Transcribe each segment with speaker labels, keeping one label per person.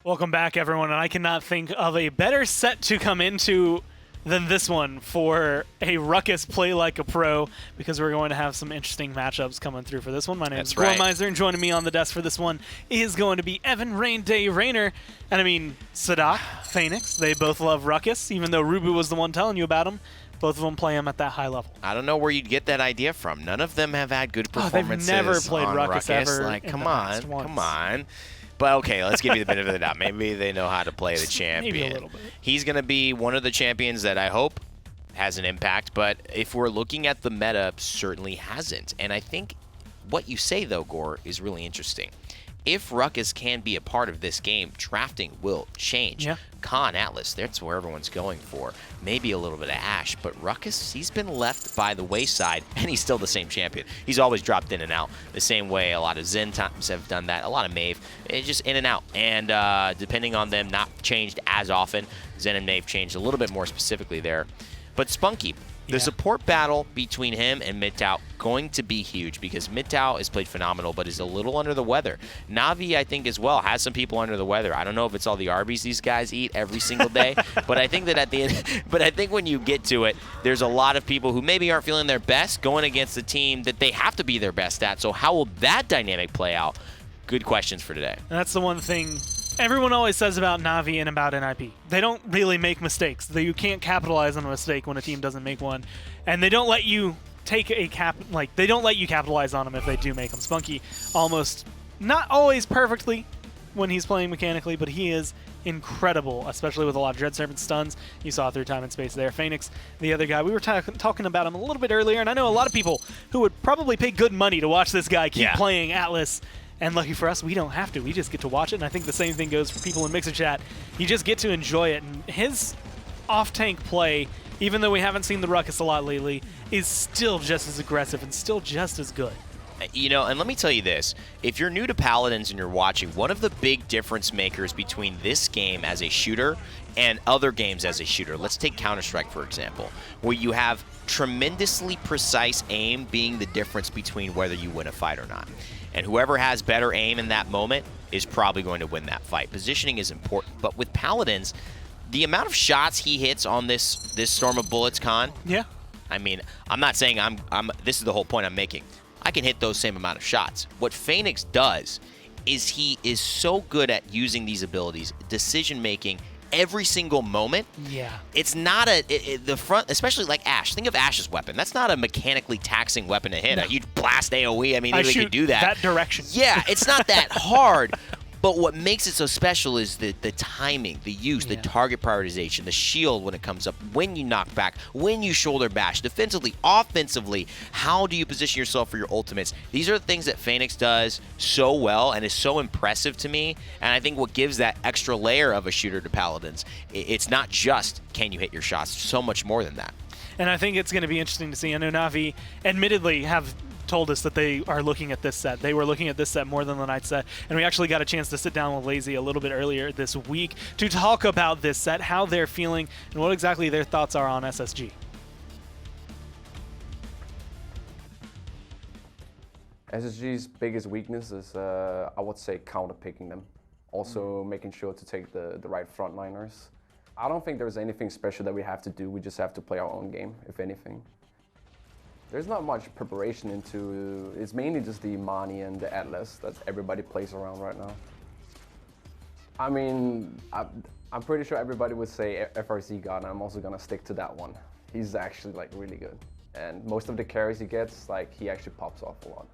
Speaker 1: Welcome back, everyone, and I cannot think of a better set to come into than this one for a Ruckus Play Like a Pro, because we're going to have some interesting matchups coming through for this one. My name is Gormizer, and joining me on the desk for this one is going to be Evan Rain Day Rainer, and I mean, Sadak, Phoenix. They both love Ruckus, even though Rubu was the one telling you about him. Both of them play him at that high level.
Speaker 2: I don't know where you'd get that idea from. None of them have had good performances.
Speaker 1: They've never played
Speaker 2: on
Speaker 1: Ruckus ever.
Speaker 2: Like, come on. But okay, let's give you the benefit of the doubt. Maybe they know how to play the champion.
Speaker 1: Maybe a little bit.
Speaker 2: He's going to be one of the champions that I hope has an impact. But if we're looking at the meta, certainly hasn't. And I think what you say, though, Gore, is really interesting. If Ruckus can be a part of this game, drafting will change.
Speaker 1: Yeah.
Speaker 2: Khan, Atlas, that's where everyone's going for. Maybe a little bit of Ashe, but Ruckus, he's been left by the wayside, and he's still the same champion. He's always dropped in and out, the same way a lot of Zen times have done that, a lot of Maeve. It's just in and out, and depending on them, not changed as often. Zen and Maeve changed a little bit more specifically there. But Spunky, the support battle between him and MidTow going to be huge, because MidTow has played phenomenal but is a little under the weather. Navi, I think, as well, has some people under the weather. I don't know if it's all the Arby's these guys eat every single day, but I think that at the end, but I think when you get to it, there's a lot of people who maybe aren't feeling their best going against a team that they have to be their best at. So how will that dynamic play out? Good questions for today.
Speaker 1: That's the one thing everyone always says about Navi and about NIP. They don't really make mistakes. You can't capitalize on a mistake when a team doesn't make one, and they don't let you take a they don't let you capitalize on them if they do make them. Spunky almost not always perfectly when he's playing mechanically, but he is incredible, especially with a lot of Dread Serpent stuns. You saw through time and space there. Phoenix, the other guy, we were talking about him a little bit earlier, and I know a lot of people who would probably pay good money to watch this guy keep playing Atlas. And lucky for us, we don't have to. We just get to watch it. And I think the same thing goes for people in Mixer Chat. You just get to enjoy it. And his off-tank play, even though we haven't seen the Ruckus a lot lately, is still just as aggressive and still just as good.
Speaker 2: You know, and let me tell you this. If you're new to Paladins and you're watching, one of the big difference makers between this game as a shooter and other games as a shooter, let's take Counter-Strike, for example, where you have tremendously precise aim being the difference between whether you win a fight or not. And whoever has better aim in that moment is probably going to win that fight. Positioning is important, but with Paladins, the amount of shots he hits on this Storm of Bullets, Khan.
Speaker 1: Yeah.
Speaker 2: I mean, I'm not saying this is the whole point I'm making. I can hit those same amount of shots. What Phoenix does is he is so good at using these abilities, decision making, every single moment.
Speaker 1: Yeah.
Speaker 2: It's not the front, especially like Ashe. Think of Ashe's weapon. That's not a mechanically taxing weapon to hit. No. A huge blast AoE. I mean, they could do that.
Speaker 1: That direction.
Speaker 2: Yeah, it's not that hard. But what makes it so special is the timing, the use, the target prioritization, the shield when it comes up, when you knock back, when you shoulder bash, defensively, offensively, how do you position yourself for your ultimates? These are the things that Phoenix does so well and is so impressive to me, and I think what gives that extra layer of a shooter to Paladins, it's not just can you hit your shots, so much more than that.
Speaker 1: And I think it's going to be interesting to see. I know Navi admittedly have told us that they are looking at this set. They were looking at this set more than the night set, and we actually got a chance to sit down with Lazy a little bit earlier this week to talk about this set, how they're feeling, and what exactly their thoughts are on SSG.
Speaker 3: SSG's biggest weakness is, I would say, counter-picking them. Also making sure to take the right frontliners. I don't think there's anything special that we have to do. We just have to play our own game, if anything. There's not much preparation into, it's mainly just the Imani and the Atlas that everybody plays around right now. I mean, I'm pretty sure everybody would say FRZ God, and I'm also gonna stick to that one. He's actually like really good. And most of the carries he gets, like he actually pops off a lot.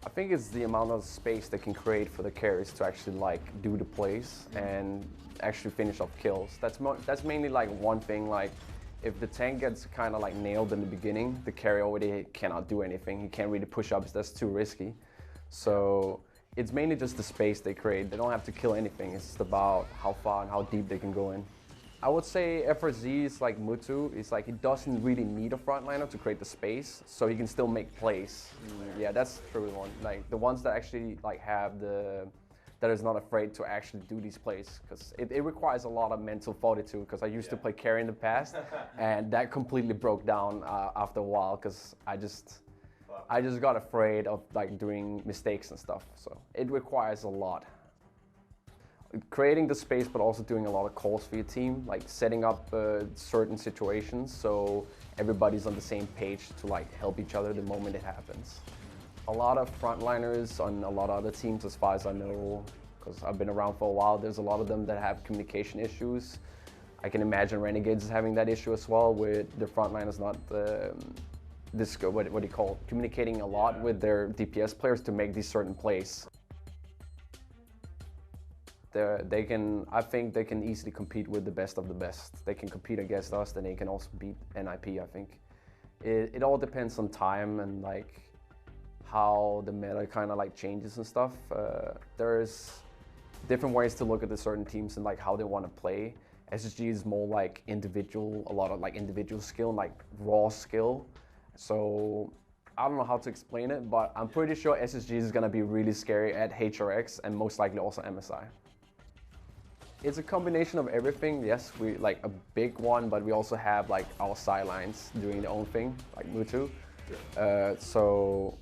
Speaker 3: I think it's the amount of space they can create for the carries to actually like do the plays and actually finish off kills. That's mainly like one thing, like if the tank gets kind of like nailed in the beginning, the carry already cannot do anything. He can't really push up, that's too risky. So it's mainly just the space they create. They don't have to kill anything. It's just about how far and how deep they can go in. I would say FRZ is like Mutu. It's like he doesn't really need a frontliner to create the space, so he can still make plays. Yeah, that's the true one. Like the ones that actually like have that is not afraid to actually do these plays, because it requires a lot of mental fortitude, because I used to play carry in the past and that completely broke down after a while, because I just got afraid of like doing mistakes and stuff. So it requires a lot. creating the space, but also doing a lot of calls for your team, like setting up certain situations so everybody's on the same page to like help each other the moment it happens. A lot of frontliners on a lot of other teams, as far as I know, because I've been around for a while, there's a lot of them that have communication issues. I can imagine Renegades is having that issue as well, with the frontliners not what do you call it? Communicating a lot with their DPS players to make these certain plays. I think they can easily compete with the best of the best. They can compete against us, then they can also beat NIP, I think. It all depends on time and like how the meta kind of like changes and stuff. There's different ways to look at the certain teams and like how they want to play. SSG is more like individual, a lot of like individual skill and like raw skill. So I don't know how to explain it, but I'm pretty sure SSG is gonna be really scary at HRX and most likely also MSI. It's a combination of everything. Yes, we like a big one, but we also have like our sidelines doing their own thing, like Mutu. So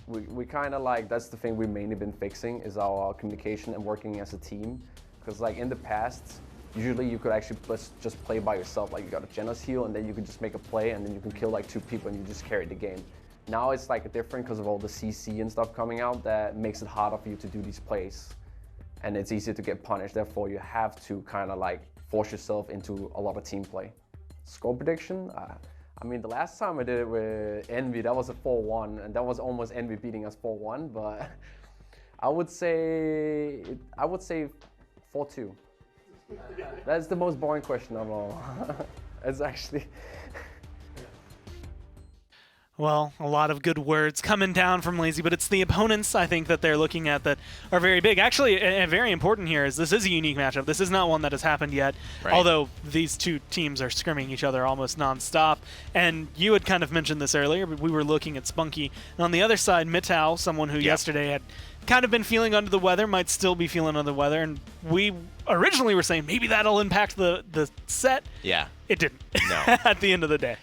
Speaker 3: we kind of like, that's the thing we've mainly been fixing, is our communication and working as a team. Because like in the past, usually you could actually just play by yourself. Like you got a Genos heal and then you could just make a play and then you can kill like 2 people and you just carry the game. Now it's like different because of all the CC and stuff coming out that makes it harder for you to do these plays. And it's easier to get punished, therefore you have to kind of like force yourself into a lot of team play. Score prediction? I mean, the last time I did it with Envy, that was a 4-1, and that was almost Envy beating us 4-1, but I would say 4-2. That's the most boring question of all. It's actually...
Speaker 1: Well, a lot of good words coming down from Lazy, but it's the opponents, I think, that they're looking at that are very big. Actually, very important here is this is a unique matchup. This is not one that has happened yet,
Speaker 2: right.
Speaker 1: Although these two teams are scrimming each other almost nonstop. And you had kind of mentioned this earlier, but we were looking at Spunky. And on the other side, Mitau, someone who yesterday had kind of been feeling under the weather, might still be feeling under the weather. And we originally were saying maybe that'll impact the set.
Speaker 2: Yeah.
Speaker 1: It didn't.
Speaker 2: No.
Speaker 1: At the end of the day.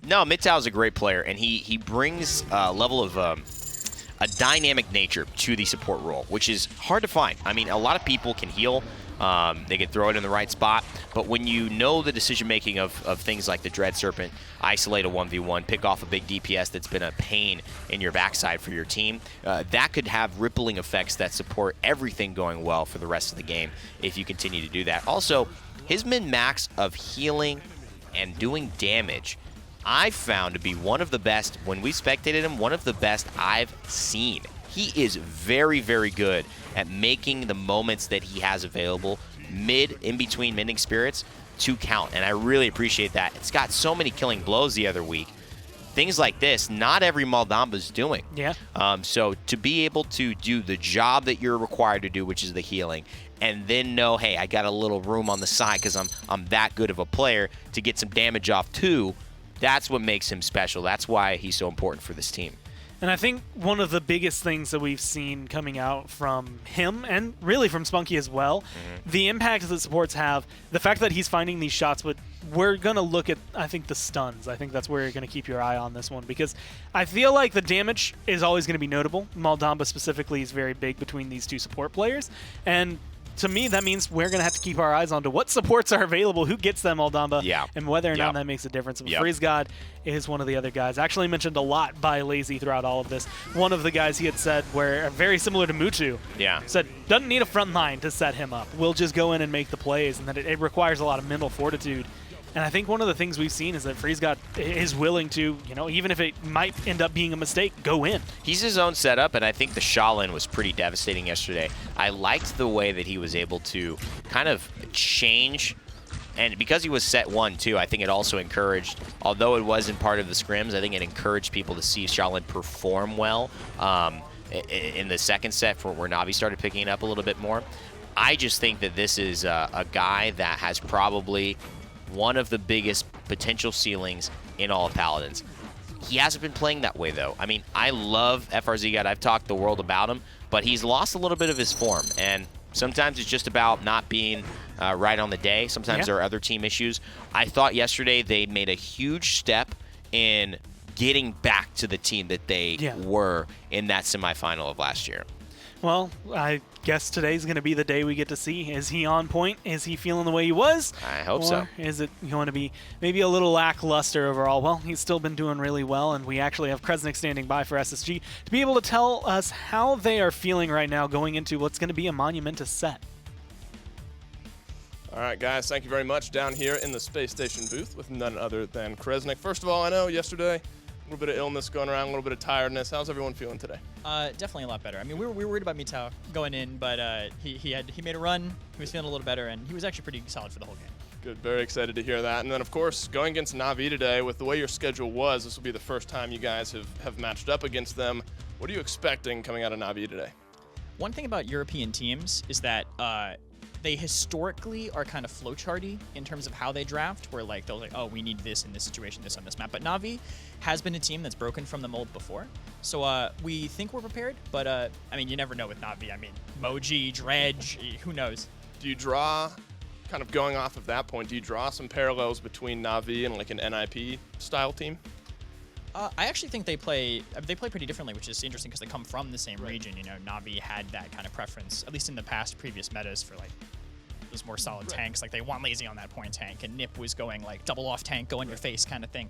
Speaker 2: No, Mitau is a great player, and he brings a level of a dynamic nature to the support role, which is hard to find. I mean, a lot of people can heal. They can throw it in the right spot, but when you know the decision-making of things like the Dread Serpent, isolate a 1v1, pick off a big DPS that's been a pain in your backside for your team, that could have rippling effects that support everything going well for the rest of the game if you continue to do that. Also, his min-max of healing and doing damage I've found to be one of the best, when we spectated him, one of the best I've seen. He is very, very good at making the moments that he has available in between mending spirits to count, and I really appreciate that. It's got so many killing blows the other week. Things like this, not every Maldamba's doing.
Speaker 1: Yeah.
Speaker 2: So to be able to do the job that you're required to do, which is the healing, and then know, hey, I got a little room on the side because I'm that good of a player to get some damage off too, that's what makes him special. That's why he's so important for this team.
Speaker 1: And I think one of the biggest things that we've seen coming out from him, and really from Spunky as well, the impact that supports have, the fact that he's finding these shots, but we're going to look at, I think, the stuns. I think that's where you're going to keep your eye on this one, because I feel like the damage is always going to be notable. Maldamba specifically is very big between these two support players, and to me, that means we're going to have to keep our eyes on to what supports are available, who gets them Maldamba, and whether or not that makes a difference. Freeze God is one of the other guys. Actually mentioned a lot by Lazy throughout all of this. One of the guys he had said, where very similar to Mutu, said, doesn't need a front line to set him up. We'll just go in and make the plays, and that it requires a lot of mental fortitude. And I think one of the things we've seen is that Freeze God is willing to, even if it might end up being a mistake, go in.
Speaker 2: He's his own setup, and I think the Shaolin was pretty devastating yesterday. I liked the way that he was able to kind of change, and because he was set 1 too, I think it also encouraged, although it wasn't part of the scrims, I think it encouraged people to see Shaolin perform well in the second set where Navi started picking it up a little bit more. I just think that this is a guy that has probably one of the biggest potential ceilings in all of Paladins. He hasn't been playing that way, though. I mean, I love FRZ God. I've talked the world about him, but he's lost a little bit of his form, and sometimes it's just about not being right on the day. Sometimes there are other team issues. I thought yesterday they made a huge step in getting back to the team that they were in that semifinal of last year.
Speaker 1: Well, I guess today's going to be the day we get to see. Is he on point? Is he feeling the way he was?
Speaker 2: I hope
Speaker 1: or
Speaker 2: so.
Speaker 1: Is it going to be maybe a little lackluster overall? Well, he's still been doing really well, and we actually have Kresnik standing by for SSG to be able to tell us how they are feeling right now going into what's going to be a monumentous set.
Speaker 4: All right, guys, thank you very much. Down here in the Space Station booth with none other than Kresnik. First of all, I know yesterday, a little bit of illness going around, a little bit of tiredness. How's everyone feeling today?
Speaker 5: Definitely a lot better. I mean, we were worried about Mitao going in, but he made a run. He was feeling a little better, and he was actually pretty solid for the whole game.
Speaker 4: Good, very excited to hear that. And then, of course, going against Na'Vi today, with the way your schedule was, this will be the first time you guys have matched up against them. What are you expecting coming out of Na'Vi today?
Speaker 5: One thing about European teams is that they historically are kind of flowcharty in terms of how they draft, where like they'll like, oh, we need this in this situation, this on this map. But Na'Vi has been a team that's broken from the mold before, so we think we're prepared. But I mean, you never know with Na'Vi. I mean, Moji, Dredge, who knows?
Speaker 4: Do you draw, kind of going off of that point, do you draw some parallels between Na'Vi and like an NIP style team?
Speaker 5: I actually think they play pretty differently, which is interesting because they come from the same region. You know, Na'Vi had that kind of preference, at least in the past previous metas, for like those more solid tanks. Like they want lazy on that point tank, and Nip was going like double off tank, go in your face kind of thing.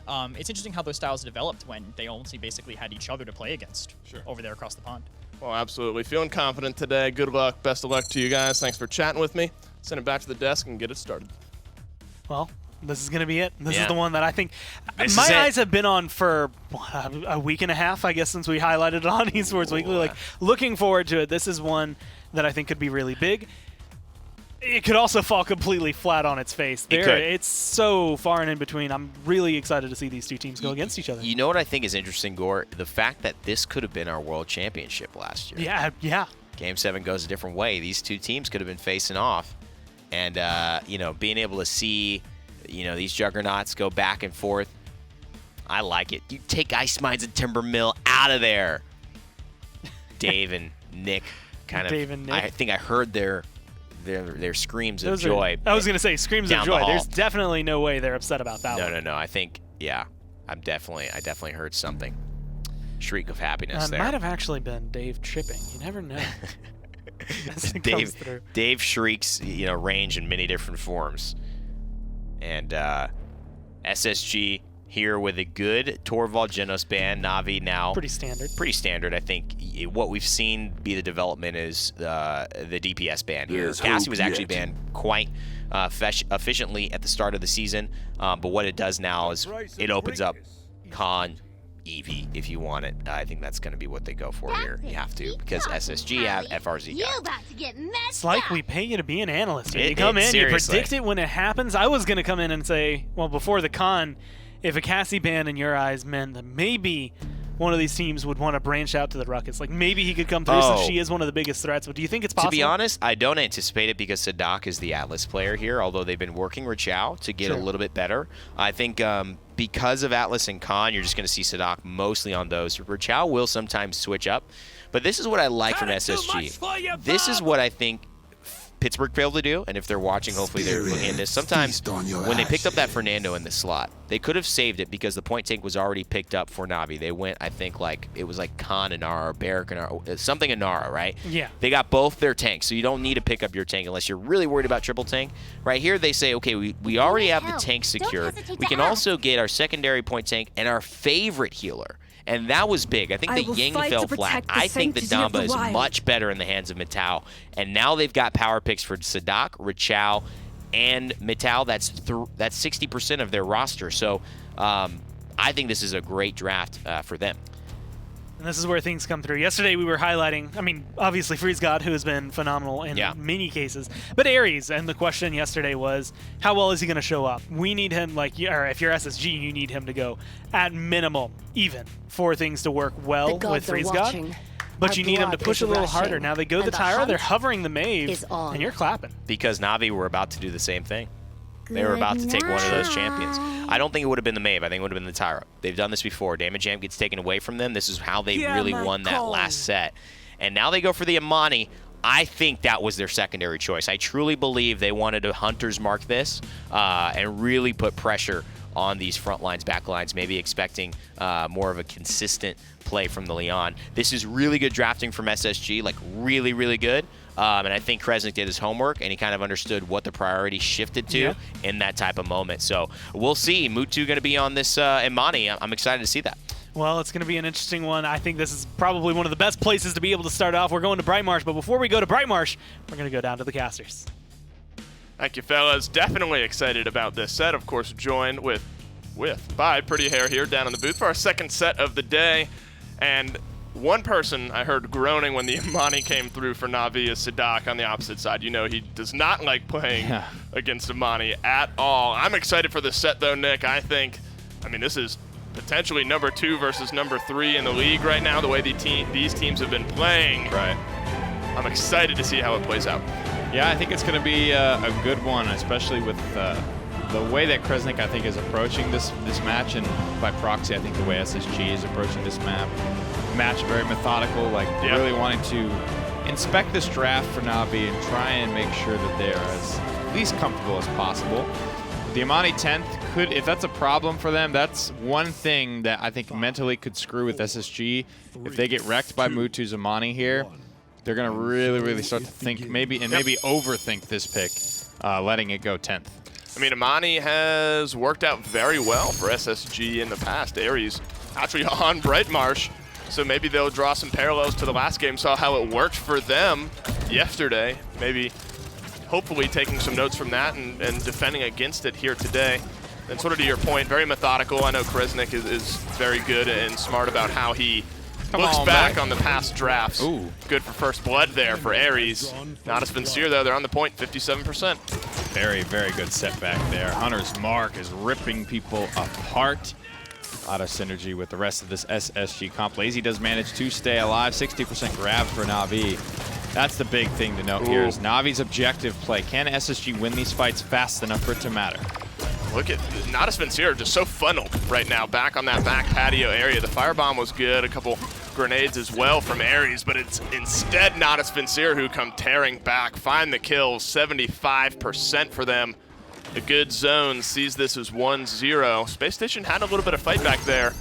Speaker 5: It's interesting how those styles developed when they only basically had each other to play against over there across the pond.
Speaker 4: Well, absolutely. Feeling confident today. Good luck. Best of luck to you guys. Thanks for chatting with me. Send it back to the desk and get it started.
Speaker 1: Well, this is going to be it. This
Speaker 2: Yeah.
Speaker 1: is the one that I think
Speaker 2: This
Speaker 1: my
Speaker 2: is it.
Speaker 1: eyes have been on for a week and a half, I guess, since we highlighted it on Esports Weekly. Like, looking forward to it. This is one that I think could be really big. It could also fall completely flat on its face.
Speaker 2: It could.
Speaker 1: It's so far and in between. I'm really excited to see these two teams go against each other.
Speaker 2: You know what I think is interesting, Gore? The fact that this could have been our World Championship last year.
Speaker 1: Yeah.
Speaker 2: Game 7 goes a different way. These two teams could have been facing off. And, you know, being able to see, you know, these juggernauts go back and forth, I like it. You take Ice Mines and Timber Mill out of there. Dave and Nick kind of.
Speaker 1: Dave and Nick.
Speaker 2: I think I heard their screams of joy.
Speaker 1: I was going to say screams
Speaker 2: down
Speaker 1: of
Speaker 2: the
Speaker 1: joy.
Speaker 2: hall.
Speaker 1: There's definitely no way they're upset about that one.
Speaker 2: No. I think, yeah, I definitely heard something. Shriek of happiness
Speaker 1: It
Speaker 2: there.
Speaker 1: might have actually been Dave tripping. You never know. As it comes through.
Speaker 2: Dave shrieks, you know, range in many different forms. And SSG here with a good Torvald Genos ban. Na'Vi now
Speaker 1: Pretty standard.
Speaker 2: Pretty standard. I think what we've seen be the development is the DPS ban here. Cassie was actually banned quite efficiently at the start of the season, but what it does now is it opens up Khan, Eevee, if you want it. I think that's going to be what they go for here. You have to, because SSG have FRZ
Speaker 6: You
Speaker 2: guy.
Speaker 6: about to get messed
Speaker 1: It's like
Speaker 6: up.
Speaker 1: we pay you to be an analyst. You
Speaker 2: It-
Speaker 1: come in,
Speaker 2: seriously.
Speaker 1: you predict it when it happens. I was going to come in and say, well, before the con, if a Cassie ban in your eyes meant that maybe one of these teams would want to branch out to the Ruckus. Like maybe he could come through since she is one of the biggest threats. But do you think it's possible?
Speaker 2: To be honest, I don't anticipate it because Sadak is the Atlas player here, although they've been working Rachao to get a little bit better. I think because of Atlas and Khan, you're just going to see Sadak mostly on those. Rachao will sometimes switch up, but this is what I like from SSG. This is what I think Pittsburgh failed to do, and if they're watching, hopefully they're looking at this. Sometimes when they picked up that Fernando in the slot, they could have saved it because the point tank was already picked up for Na'Vi. They went, I think, like it was like Khan Inara or Barrack Inara, something Inara, right?
Speaker 1: Yeah.
Speaker 2: They got both their tanks, so you don't need to pick up your tank unless you're really worried about triple tank. Right here, they say, okay, we already have the tank secured. We can also get our secondary point tank and our favorite healer. And that was big. I think the Ying fell flat. I think the Damba is much better in the hands of Mitao. And now they've got power picks for Sadak, Rachao, and Mitao. That's 60% of their roster. So I think this is a great draft for them.
Speaker 1: And this is where things come through. Yesterday we were highlighting, I mean, obviously Freeze God, who has been phenomenal in many cases, but Ares, and the question yesterday was, how well is he going to show up? We need him, like, or if you're SSG, you need him to go at minimum even for things to work well with Freeze God. But you need him to push a little harder. Now they go the Tyra, they're hovering the Mave, and you're clapping.
Speaker 2: Because Na'Vi were about to do the same thing. They were about to take one of those champions. I don't think it would have been the Mave. I think it would have been the Tyra. They've done this before. Damage Jam gets taken away from them. This is how they really won that last set. And now they go for the Imani. I think that was their secondary choice. I truly believe they wanted to Hunter's mark this and really put pressure on these front lines, back lines, maybe expecting more of a consistent play from the Leon. This is really good drafting from SSG, like really, really good. And I think Kresnik did his homework, and he kind of understood what the priority shifted to in that type of moment. So we'll see. Mutu going to be on this Imani. I'm excited to see that.
Speaker 1: Well, it's going to be an interesting one. I think this is probably one of the best places to be able to start off. We're going to Brightmarsh, but before we go to Brightmarsh, we're going to go down to the casters.
Speaker 4: Thank you, fellas. Definitely excited about this set. Of course, joined by Pretty Hair here down in the booth for our second set of the day. And one person I heard groaning when the Imani came through for Na'Vi is Sadak on the opposite side. You know he does not like playing against Imani at all. I'm excited for this set, though, Nick. I mean, this is potentially number 2 versus number 3 in the league right now, the way these teams have been playing.
Speaker 6: Right.
Speaker 4: I'm excited to see how it plays out.
Speaker 6: Yeah, I think it's going to be a good one, especially with the way that Kresnik, I think, is approaching this match, and by proxy, I think the way SSG is approaching this match, very methodical, like really wanting to inspect this draft for Na'Vi and try and make sure that they are as least comfortable as possible. The Imani 10th could, if that's a problem for them, that's one thing that I think mentally could screw with SSG. If they get wrecked by Mutu's Imani here, they're going to really, really start to think maybe overthink this pick, letting it go 10th.
Speaker 4: I mean, Imani has worked out very well for SSG in the past. Aries actually on Brightmarsh, so maybe they'll draw some parallels to the last game. Saw how it worked for them yesterday. Maybe, hopefully, taking some notes from that and defending against it here today. And sort of to your point, very methodical. I know Kresnik is very good and smart about how he looks back on the past drafts.
Speaker 6: Ooh.
Speaker 4: Good for first blood there for Aries. Natus Vincere, though, they're on the point, 57%.
Speaker 6: Very, very good setback there. Hunter's mark is ripping people apart. A lot of synergy with the rest of this SSG comp. Lazy does manage to stay alive. 60% grab for Na'Vi. That's the big thing to note here is Na'Vi's objective play. Can SSG win these fights fast enough for it to matter?
Speaker 4: Look at Natus Vincere just so funneled right now back on that back patio area. The firebomb was good, a couple grenades as well from Aries, but it's instead Natus Vincere who come tearing back, find the kills, 75% for them. The good zone sees this as 1-0. Spacestation had a little bit of fight back there,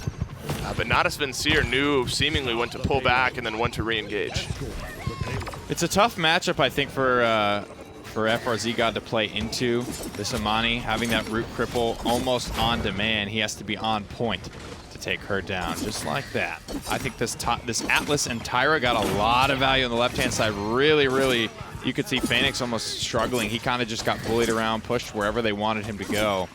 Speaker 4: but Natus Vincere knew seemingly when to pull back and then when to re-engage.
Speaker 6: It's a tough matchup, I think, for FRZ God to play into. This Imani, having that root cripple almost on demand, he has to be on point to take her down, just like that. I think this Atlas and Tyra got a lot of value on the left-hand side. Really, really, you could see Phoenix almost struggling. He kind of just got bullied around, pushed wherever they wanted him to go.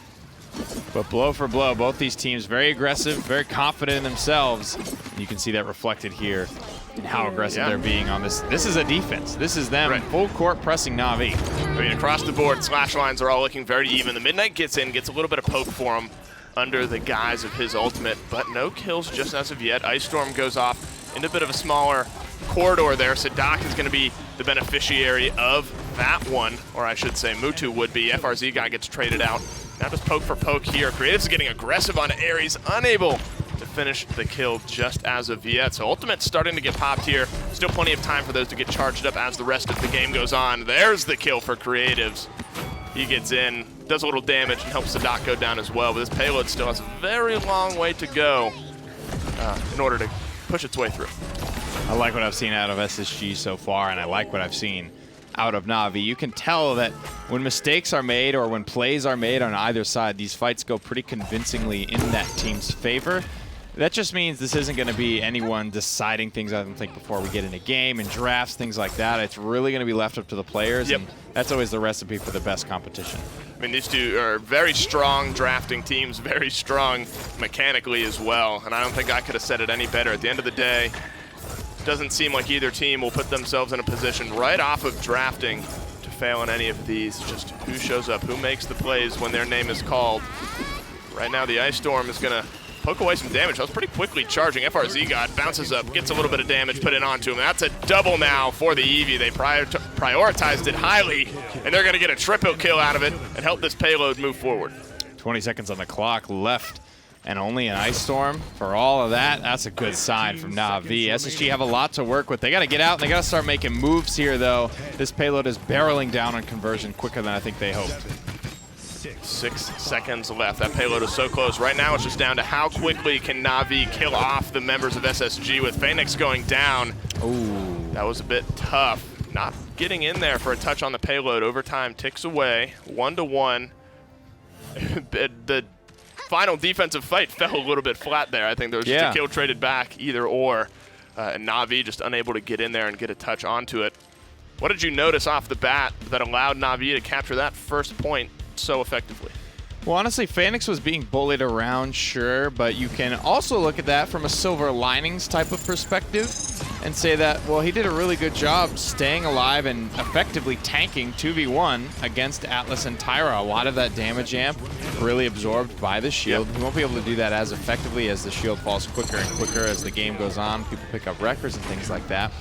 Speaker 6: But blow for blow, both these teams very aggressive, very confident in themselves. You can see that reflected here in how aggressive they're being on this. This is a defense. This is them full court pressing Na'Vi.
Speaker 4: I mean, across the board, slash lines are all looking very even. The Midnight gets in, gets a little bit of poke for him under the guise of his ultimate, but no kills just as of yet. Ice Storm goes off into a bit of a smaller corridor there. Sadak is going to be the beneficiary of that one, or I should say Mutu would be. FRZ guy gets traded out. Now just poke for poke here. Creative's getting aggressive on Aries, unable to finish the kill just as of yet. So Ultimate's starting to get popped here. Still plenty of time for those to get charged up as the rest of the game goes on. There's the kill for Creatives. He gets in, does a little damage, and helps Sadak go down as well. But this payload still has a very long way to go in order to push its way through.
Speaker 6: I like what I've seen out of SSG so far, and I like what I've seen out of Na'Vi. You can tell that when mistakes are made or when plays are made on either side, these fights go pretty convincingly in that team's favor. That just means this isn't going to be anyone deciding things, I don't think, before we get in a game and drafts, things like that. It's really going to be left up to the players, and that's always the recipe for the best competition.
Speaker 4: I mean, these two are very strong drafting teams, very strong mechanically as well, and I don't think I could have said it any better. At the end of the day, it doesn't seem like either team will put themselves in a position right off of drafting to fail in any of these. Just who shows up, who makes the plays when their name is called. Right now, the Ice Storm is going to poke away some damage. That was pretty quickly charging. FRZ God bounces up, gets a little bit of damage put in onto him. That's a double now for the Eevee. They prioritized it highly, and they're going to get a triple kill out of it and help this payload move forward.
Speaker 6: 20 seconds on the clock left and only an Ice Storm for all of that. That's a good sign from Na'Vi. SSG have a lot to work with. They got to get out, and they got to start making moves here, though. This payload is barreling down on conversion quicker than I think they hoped.
Speaker 4: 6 seconds left. That payload is so close. Right now, it's just down to how quickly can Na'Vi kill off the members of SSG with Phoenix going down.
Speaker 6: Ooh.
Speaker 4: That was a bit tough. Not getting in there for a touch on the payload. Overtime ticks away, 1-1. The final defensive fight fell a little bit flat there. I think there was just a kill traded back, either or. And Na'Vi just unable to get in there and get a touch onto it. What did you notice off the bat that allowed Na'Vi to capture that first point so effectively?
Speaker 6: Well, honestly, Phoenix was being bullied around, sure, but you can also look at that from a silver linings type of perspective and say that, well, he did a really good job staying alive and effectively tanking 2v1 against Atlas and Tyra. A lot of that damage amp really absorbed by the shield. He won't be able to do that as effectively as the shield falls quicker and quicker as the game goes on. People pick up records and things like that.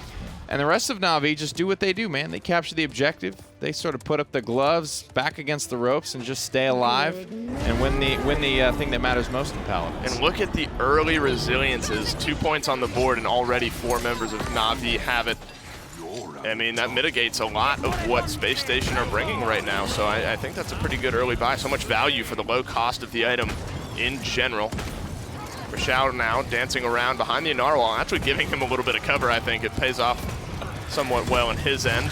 Speaker 6: And the rest of Na'Vi just do what they do, man. They capture the objective. They sort of put up the gloves back against the ropes and just stay alive and win the thing that matters most in Paladins.
Speaker 4: And look at the early resiliences. 2 points on the board, and already 4 members of Na'Vi have it. I mean, that mitigates a lot of what Spacestation are bringing right now. So I think that's a pretty good early buy. So much value for the low cost of the item in general. Rashao now dancing around behind the Inara wall, actually giving him a little bit of cover. I think it pays off somewhat well on his end.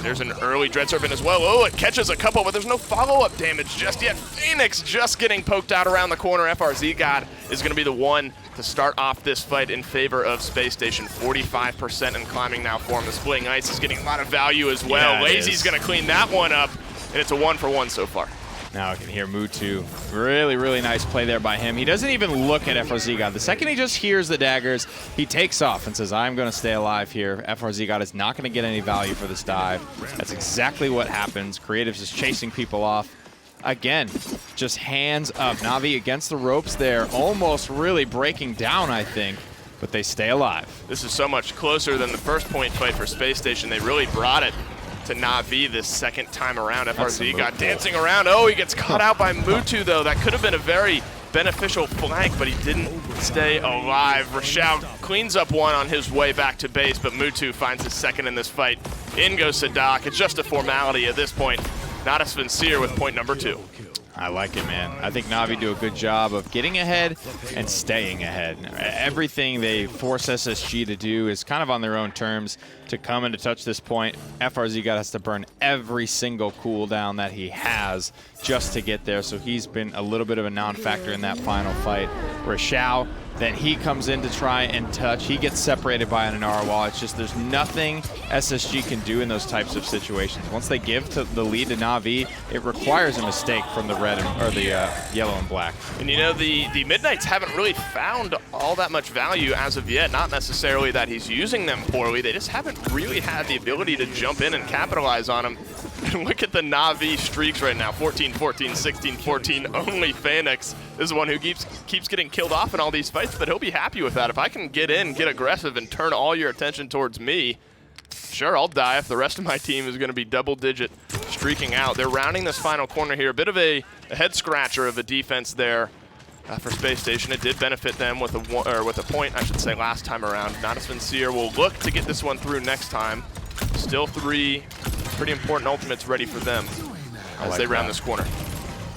Speaker 4: There's an early Dread Serpent as well. Oh, it catches a couple, but there's no follow-up damage just yet. Phoenix just getting poked out around the corner. FRZ God is going to be the one to start off this fight in favor of Spacestation. 45% and climbing now for him. The Splitting Ice is getting a lot of value as well.
Speaker 6: Yeah,
Speaker 4: Lazy's going to clean that one up, and it's a 1-for-1 so far.
Speaker 6: Now I can hear Mutu. Really, really nice play there by him. He doesn't even look at FRZ God. The second he just hears the daggers, he takes off and says, I'm going to stay alive here. FRZ God is not going to get any value for this dive. That's exactly what happens. Creatives is chasing people off. Again, just hands up. Na'Vi against the ropes there, almost really breaking down, I think, but they stay alive.
Speaker 4: This is so much closer than the first point fight for Space Station. They really brought it to Na'Vi this second time around. FRZ got dancing around. Oh, he gets caught out by Mutu, though. That could have been a very beneficial flank, but he didn't stay alive. Rashao cleans up one on his way back to base, but Mutu finds his second in this fight. In goes Sadak. It's just a formality at this point. Natus Vincere with point number 2.
Speaker 6: I like it, man. I think Na'Vi do a good job of getting ahead and staying ahead. Everything they force SSG to do is kind of on their own terms to come and to touch this point. FRZ God has to burn every single cooldown that he has just to get there, so he's been a little bit of a non-factor in that final fight. Rashao, then he comes in to try and touch. He gets separated by an Inara wall. It's just there's nothing SSG can do in those types of situations. Once they give the lead to Na'Vi, it requires a mistake from the red or the yellow and black.
Speaker 4: And you know, the Midnights haven't really found all that much value as of yet. Not necessarily that he's using them poorly. They just haven't really had the ability to jump in and capitalize on them. And look at the Na'Vi streaks right now. 14-14, 16-14. Only Phoenix is the one who keeps getting killed off in all these fights, but he'll be happy with that. If I can get in, get aggressive, and turn all your attention towards me, sure, I'll die if the rest of my team is going to be double-digit streaking out. They're rounding this final corner here. A bit of a head-scratcher of a defense there for Space Station. It did benefit them with a point, I should say, last time around. Natus Vincere will look to get this one through next time. Still 3 pretty important ultimates ready for them as they round this corner.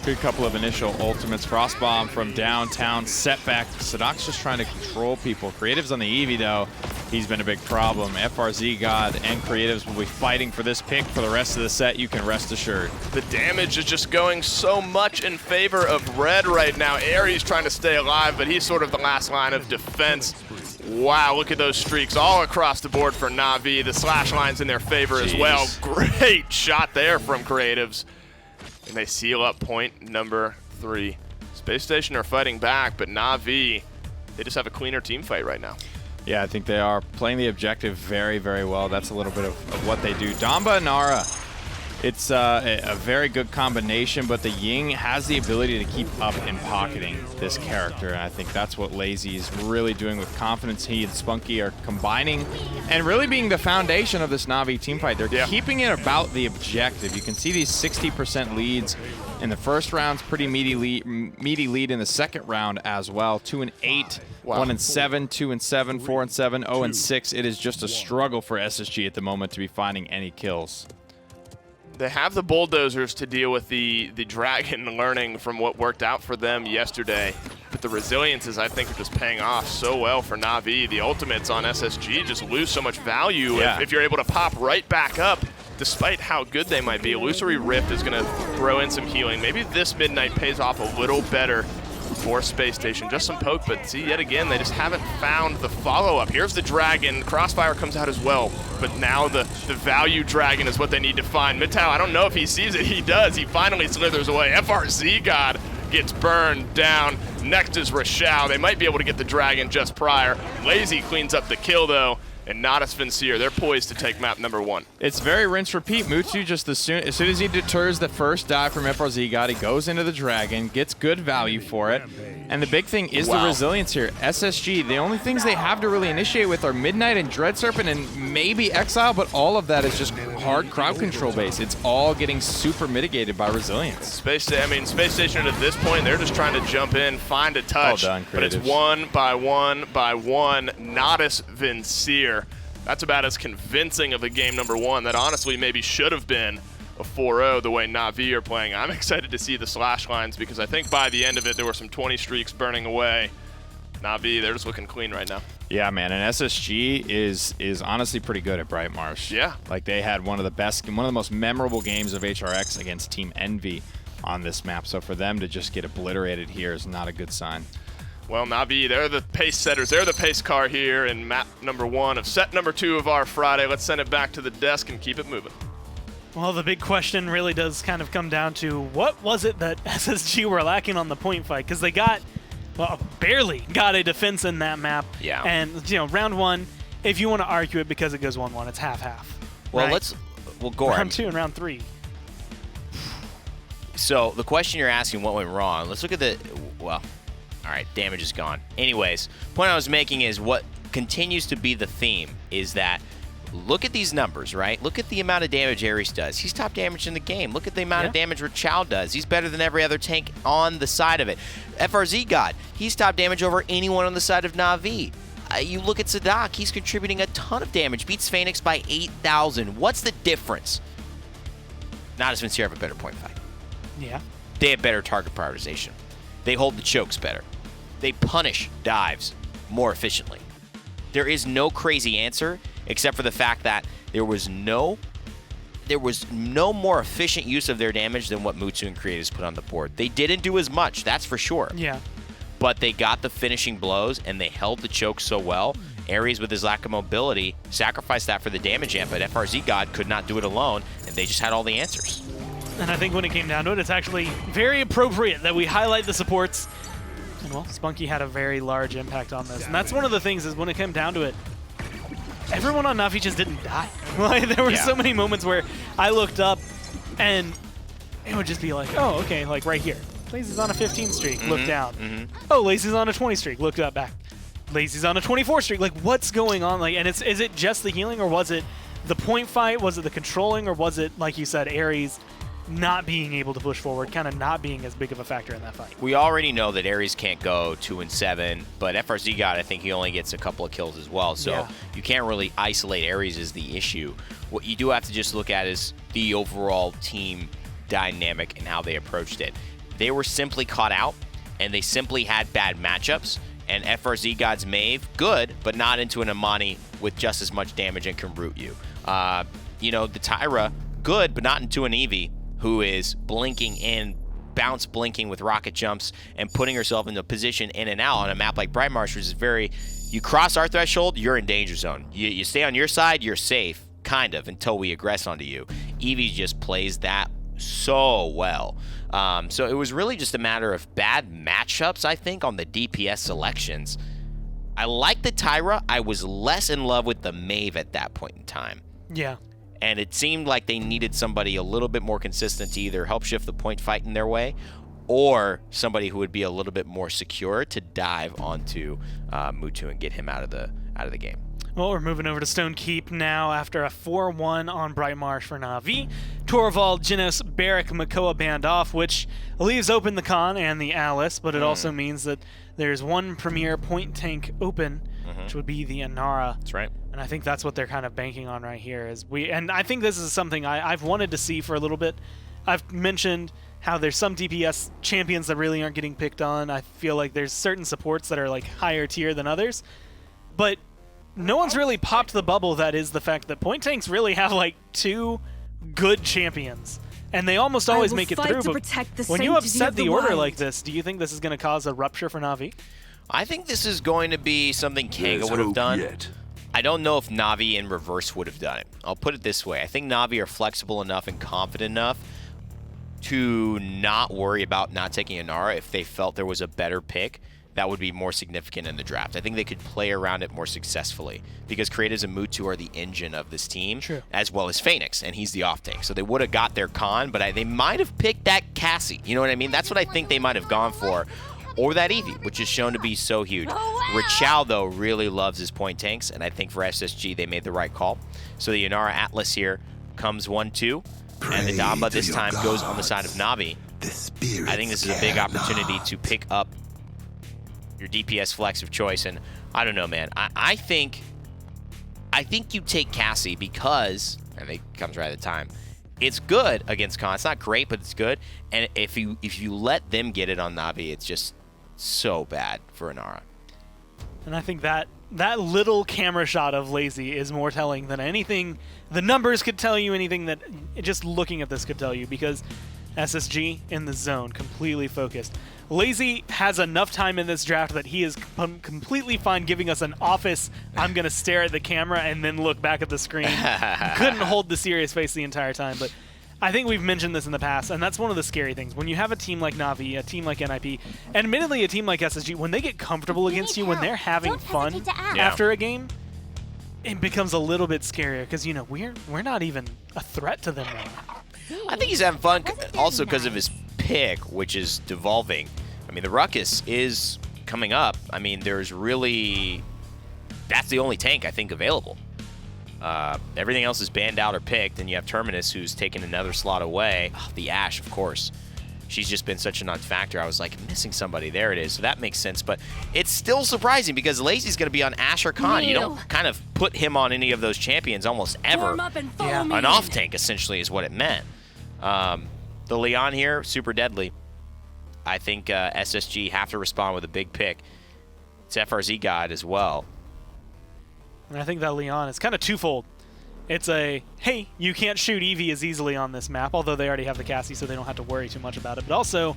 Speaker 6: Good couple of initial ultimates. Frostbomb from downtown, setback. Sadak's just trying to control people. Creatives on the Eevee, though, he's been a big problem. FRZ God and Creatives will be fighting for this pick for the rest of the set, you can rest assured.
Speaker 4: The damage is just going so much in favor of Red right now. Ares trying to stay alive, but he's sort of the last line of defense. Wow, look at those streaks all across the board for Na'Vi. The slash line's in their favor as well. Great shot there from Creatives. And they seal up point number 3. Space Station are fighting back, but Na'Vi, they just have a cleaner team fight right now.
Speaker 6: Yeah, I think they are playing the objective very, very well. That's a little bit of what they do. Damba Inara It's a very good combination, but the Ying has the ability to keep up in pocketing this character, and I think that's what Lazy is really doing with confidence. He and Spunky are combining and really being the foundation of this Na'Vi teamfight. They're keeping it about the objective. You can see these 60% leads in the first round's pretty meaty lead in the second round as well. 2-8, 1-7, 2-7, 4-7, 0-6. It is just a struggle for SSG at the moment to be finding any kills.
Speaker 4: They have the bulldozers to deal with the Dragon, learning from what worked out for them yesterday. But the resiliences, I think, are just paying off so well for Na'Vi. The ultimates on SSG just lose so much value if you're able to pop right back up, despite how good they might be. Illusory Rift is going to throw in some healing. Maybe this Midnight pays off a little better for Spacestation. Just some poke, but see, yet again, they just haven't found the follow-up. Here's the Dragon. Crossfire comes out as well, but now the value Dragon is what they need to find. Mitao, I don't know if he sees it. He does. He finally slithers away. FRZ God gets burned down. Next is Rashao. They might be able to get the Dragon just prior. Lazy cleans up the kill, though. And Natus Vincere, they're poised to take map number 1.
Speaker 6: It's very rinse-repeat. Mutu just as soon as he deters the first dive from FRZ God, he goes into the Dragon, gets good value for it. And the big thing is the resilience here. SSG, the only things they have to really initiate with are Midnight and Dread Serpent and maybe Exile, but all of that is just hard crowd control base. It's all getting super mitigated by resilience.
Speaker 4: Space Station at this point, they're just trying to jump in, find a touch.
Speaker 6: Well done,
Speaker 4: but it's one by one by one. Natus Vincere. That's about as convincing of a game number 1 that honestly maybe should have been a 4-0 the way Na'Vi are playing. I'm excited to see the slash lines because I think by the end of it there were some 20 streaks burning away. Na'Vi, they're just looking clean right now.
Speaker 6: Yeah, man, and SSG is honestly pretty good at Bright Marsh.
Speaker 4: Yeah.
Speaker 6: Like they had one of the most memorable games of HRX against Team Envy on this map. So for them to just get obliterated here is not a good sign.
Speaker 4: Well, Na'Vi, they're the pace setters. They're the pace car here in map number 1 of set number 2 of our Friday. Let's send it back to the desk and keep it moving.
Speaker 1: Well, the big question really does kind of come down to what was it that SSG were lacking on the point fight? Because they barely got a defense in that map.
Speaker 2: Yeah.
Speaker 1: And, round 1, if you want to argue it because it goes 1-1, it's half-half.
Speaker 2: Well,
Speaker 1: right?
Speaker 2: we'll go on.
Speaker 1: Round 2 and round 3.
Speaker 2: So the question you're asking, what went wrong? Let's look at all right, damage is gone. Anyways, point I was making is what continues to be the theme is that look at these numbers, right? Look at the amount of damage Ares does. He's top damage in the game. Look at the amount of damage Rachao does. He's better than every other tank on the side of it. FRZ God, he's top damage over anyone on the side of Na'Vi. You look at Sadak, he's contributing a ton of damage. Beats Phoenix by 8,000. What's the difference? Natus Vincere have a better point fight.
Speaker 1: Yeah.
Speaker 2: They have better target prioritization. They hold the chokes better. They punish dives more efficiently. There is no crazy answer except for the fact that there was no more efficient use of their damage than what Mutsu and Creators put on the board. They didn't do as much, that's for sure.
Speaker 1: Yeah.
Speaker 2: But they got the finishing blows and they held the choke so well. Ares, with his lack of mobility, sacrificed that for the damage amp, but FRZ God could not do it alone, and they just had all the answers.
Speaker 1: And I think when it came down to it, it's actually very appropriate that we highlight the supports. And, well, Spunky had a very large impact on this. And that's one of the things is when it came down to it, everyone on Na'Vi just didn't die. Like, there were so many moments where I looked up and it would just be like, oh, okay, like right here. Lazy's on a 15 streak, look down. Oh, Lazy's on a 20 streak, looked up back. Lazy's on a 24 streak. Like, what's going on? Like, and is it just the healing, or was it the point fight? Was it the controlling, or was it, like you said, Ares not being able to push forward, kind of not being as big of a factor in that fight?
Speaker 2: We already know that Ares can't go 2-7, but FRZ God, I think he only gets a couple of kills as well, so you can't really isolate Ares as the issue. What you do have to just look at is the overall team dynamic and how they approached it. They were simply caught out, and they simply had bad matchups, and FRZ God's Maeve, good, but not into an Amani with just as much damage and can root you. The Tyra, good, but not into an Eevee, who is blinking in, bounce blinking with rocket jumps and putting herself into a position in and out on a map like Bright Marsh, which is you cross our threshold, you're in danger zone. You stay on your side, you're safe, kind of, until we aggress onto you. Eevee just plays that so well. So it was really just a matter of bad matchups, I think, on the DPS selections. I like the Tyra. I was less in love with the Maeve at that point in time.
Speaker 1: Yeah.
Speaker 2: And it seemed like they needed somebody a little bit more consistent to either help shift the point fight in their way, or somebody who would be a little bit more secure to dive onto Mutu and get him out of the game.
Speaker 1: Well, we're moving over to Stone Keep now after a 4-1 on Bright Marsh for Na'Vi. Torvald, Genos, Barrack, Makoa band off, which leaves open the Khan and the Alice, but it also means that there's one premier point tank open, which would be the Inara.
Speaker 2: That's right.
Speaker 1: And I think that's what they're kind of banking on right here. And I think this is something I've wanted to see for a little bit. I've mentioned how there's some DPS champions that really aren't getting picked on. I feel like there's certain supports that are like higher tier than others. But no one's really popped the bubble that is the fact that point tanks really have like 2 good champions. And they almost always make it through. But when you upset the order like this, do you think this is going to cause a rupture for Na'Vi?
Speaker 2: I think this is going to be something Kanga would have done. I don't know if Na'Vi in reverse would have done it. I'll put it this way. I think Na'Vi are flexible enough and confident enough to not worry about not taking Inara if they felt there was a better pick that would be more significant in the draft. I think they could play around it more successfully because Kratos and Mutu are the engine of this team, as well as Phoenix, and he's the off-tank. So they would have got their Khan, but they might have picked that Cassie. You know what I mean? That's what I think they might have gone for. Or that Eevee, which is shown to be so huge. Richao, though, really loves his point tanks, and I think for SSG, they made the right call. So the Inara Atlas here comes 1-2, and the Damba this time goes on the side of Na'Vi. I think this is a big opportunity to pick up your DPS flex of choice, and I don't know, man. I think you take Cassie because, I think it comes right at the time, it's good against Khan. It's not great, but it's good. And if you let them get it on Na'Vi, it's just so bad for Inara.
Speaker 1: And I think that little camera shot of Lazy is more telling than anything the numbers could tell you, anything that just looking at this could tell you, because SSG in the zone, completely focused. Lazy has enough time in this draft that he is completely fine giving us an office, I'm going to stare at the camera and then look back at the screen. Couldn't hold the serious face the entire time, but I think we've mentioned this in the past, and that's one of the scary things. When you have a team like Na'Vi, a team like NIP, and admittedly a team like SSG, when they get comfortable against you, when they're having fun after a game, it becomes a little bit scarier because, you know, we're not even a threat to them right now.
Speaker 2: I think he's having fun also because of his pick, which is devolving. I mean, the Ruckus is coming up. I mean, there's really... That's the only tank, I think, available. Everything else is banned out or picked, and you have Terminus, who's taken another slot away. Oh, the Ashe, of course. She's just been such a non-factor. I was like, missing somebody. There it is. So that makes sense. But it's still surprising because Lazy's going to be on Ashe or Khan. You don't kind of put him on any of those champions almost ever. An off-tank, essentially, is what it meant. The Leon here, super deadly. I think SSG have to respond with a big pick. It's FRZ God as well.
Speaker 1: And I think that Leon is kind of twofold. It's a, hey, you can't shoot Eevee as easily on this map, although they already have the Cassie, so they don't have to worry too much about it. But also,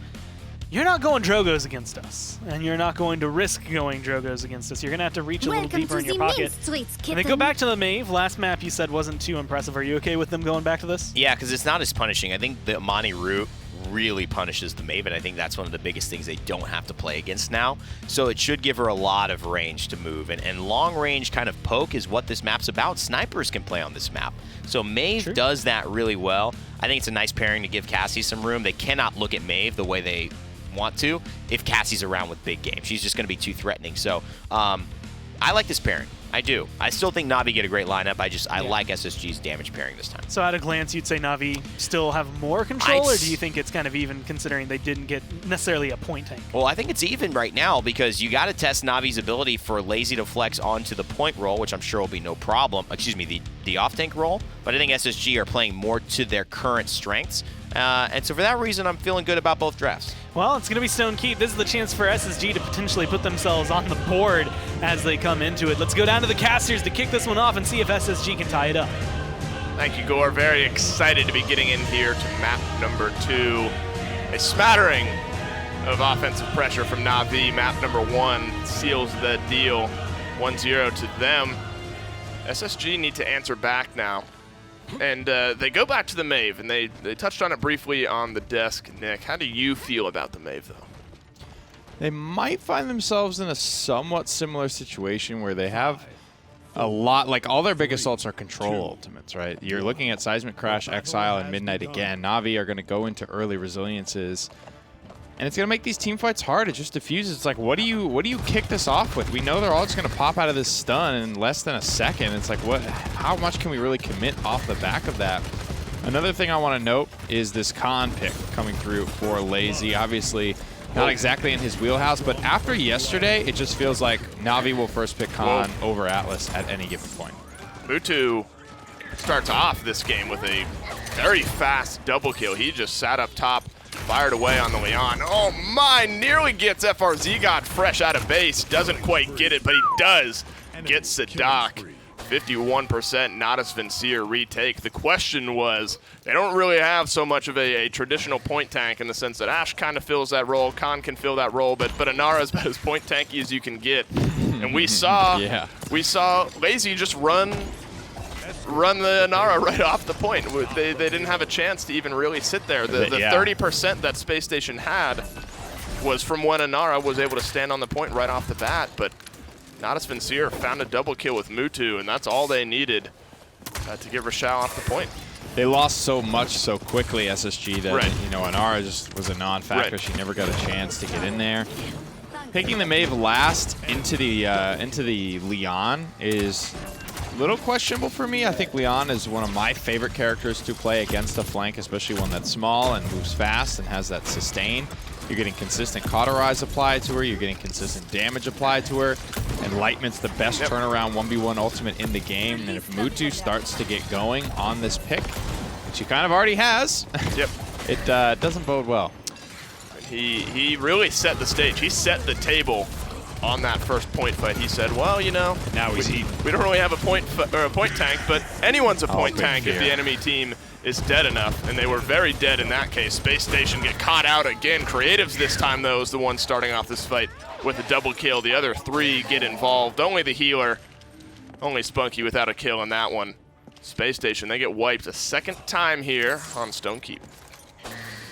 Speaker 1: you're not going Drogos against us, and you're not going to risk going Drogos against us. You're going to have to reach a little deeper in your pocket. And then go back to the Maeve. Last map you said wasn't too impressive. Are you okay with them going back to this?
Speaker 2: Yeah, because it's not as punishing. I think the Amani route really punishes the Maeve, and I think that's one of the biggest things they don't have to play against now. So it should give her a lot of range to move, and long-range kind of poke is what this map's about. Snipers can play on this map. So Maeve does that really well. I think it's a nice pairing to give Cassie some room. They cannot look at Maeve the way they want to if Cassie's around with big game. She's just going to be too threatening. So I like this pairing. I do. I still think Na'Vi get a great lineup. I like SSG's damage pairing this time.
Speaker 1: So at a glance, you'd say Na'Vi still have more control, or do you think it's kind of even considering they didn't get necessarily a point tank?
Speaker 2: Well, I think it's even right now because you got to test Na'Vi's ability for Lazy to flex onto the point roll, which I'm sure will be no problem. Excuse me, the off-tank roll. But I think SSG are playing more to their current strengths. And so for that reason, I'm feeling good about both drafts.
Speaker 1: Well, it's going to be Stone Keep. This is the chance for SSG to potentially put themselves on the board as they come into it. Let's go down to the casters to kick this one off and see if SSG can tie it up.
Speaker 4: Thank you, Gore. Very excited to be getting in here to map number 2. A smattering of offensive pressure from Na'Vi. Map number 1 seals the deal. 1-0 to them. SSG need to answer back now. And they go back to the Maeve, and they touched on it briefly on the desk. Nick, how do you feel about the Maeve, though?
Speaker 6: They might find themselves in a somewhat similar situation where they have a lot, like all their big assaults are control ultimates, right? You're looking at Seismic Crash, Exile, and Midnight again. Na'Vi are going to go into early resiliences. And it's going to make these team fights hard. It just diffuses. It's like, what do you kick this off with? We know they're all just going to pop out of this stun in less than a second. It's like, how much can we really commit off the back of that? Another thing I want to note is this Khan pick coming through for Lazy. Obviously, not exactly in his wheelhouse, but after yesterday, it just feels like Na'Vi will first pick Khan over Atlas at any given point.
Speaker 4: Mutu starts off this game with a very fast double kill. He just sat up top, fired away on the Leon. Oh my, nearly gets FRZ God fresh out of base. Doesn't quite get it, but he does get Sadak. 51% Natus Vincere retake. The question was, they don't really have so much of a traditional point tank in the sense that Ashe kind of fills that role, Khan can fill that role, but Inara is about as point tanky as you can get. And we saw Lazy just run the Inara right off the point. They didn't have a chance to even really sit there. The 30% that Spacestation had was from when Inara was able to stand on the point right off the bat, but Natus Vincere found a double kill with Mutu, and that's all they needed to get Rochelle off the point.
Speaker 6: They lost so much so quickly, SSG, that you know, Inara just was a non-factor. She never got a chance to get in there. Picking the Maeve last into the Leon is a little questionable for me. I think Leon is one of my favorite characters to play against a flank, especially one that's small and moves fast and has that sustain. You're getting consistent cauterize applied to her. You're getting consistent damage applied to her. Enlightenment's the best turnaround 1v1 ultimate in the game. And if Mutu starts to get going on this pick, which he kind of already has, it doesn't bode well.
Speaker 4: He really set the stage. He set the table on that first point fight. He said, well, you know,
Speaker 6: now
Speaker 4: we don't really have a point tank, but anyone's a point tank if the enemy team is dead enough, and they were very dead in that case. Space Station get caught out again. Creatives this time, though, is the one starting off this fight with a double kill. The other three get involved. Only the healer, only Spunky without a kill in that one. Space Station, they get wiped a second time here on Stonekeep.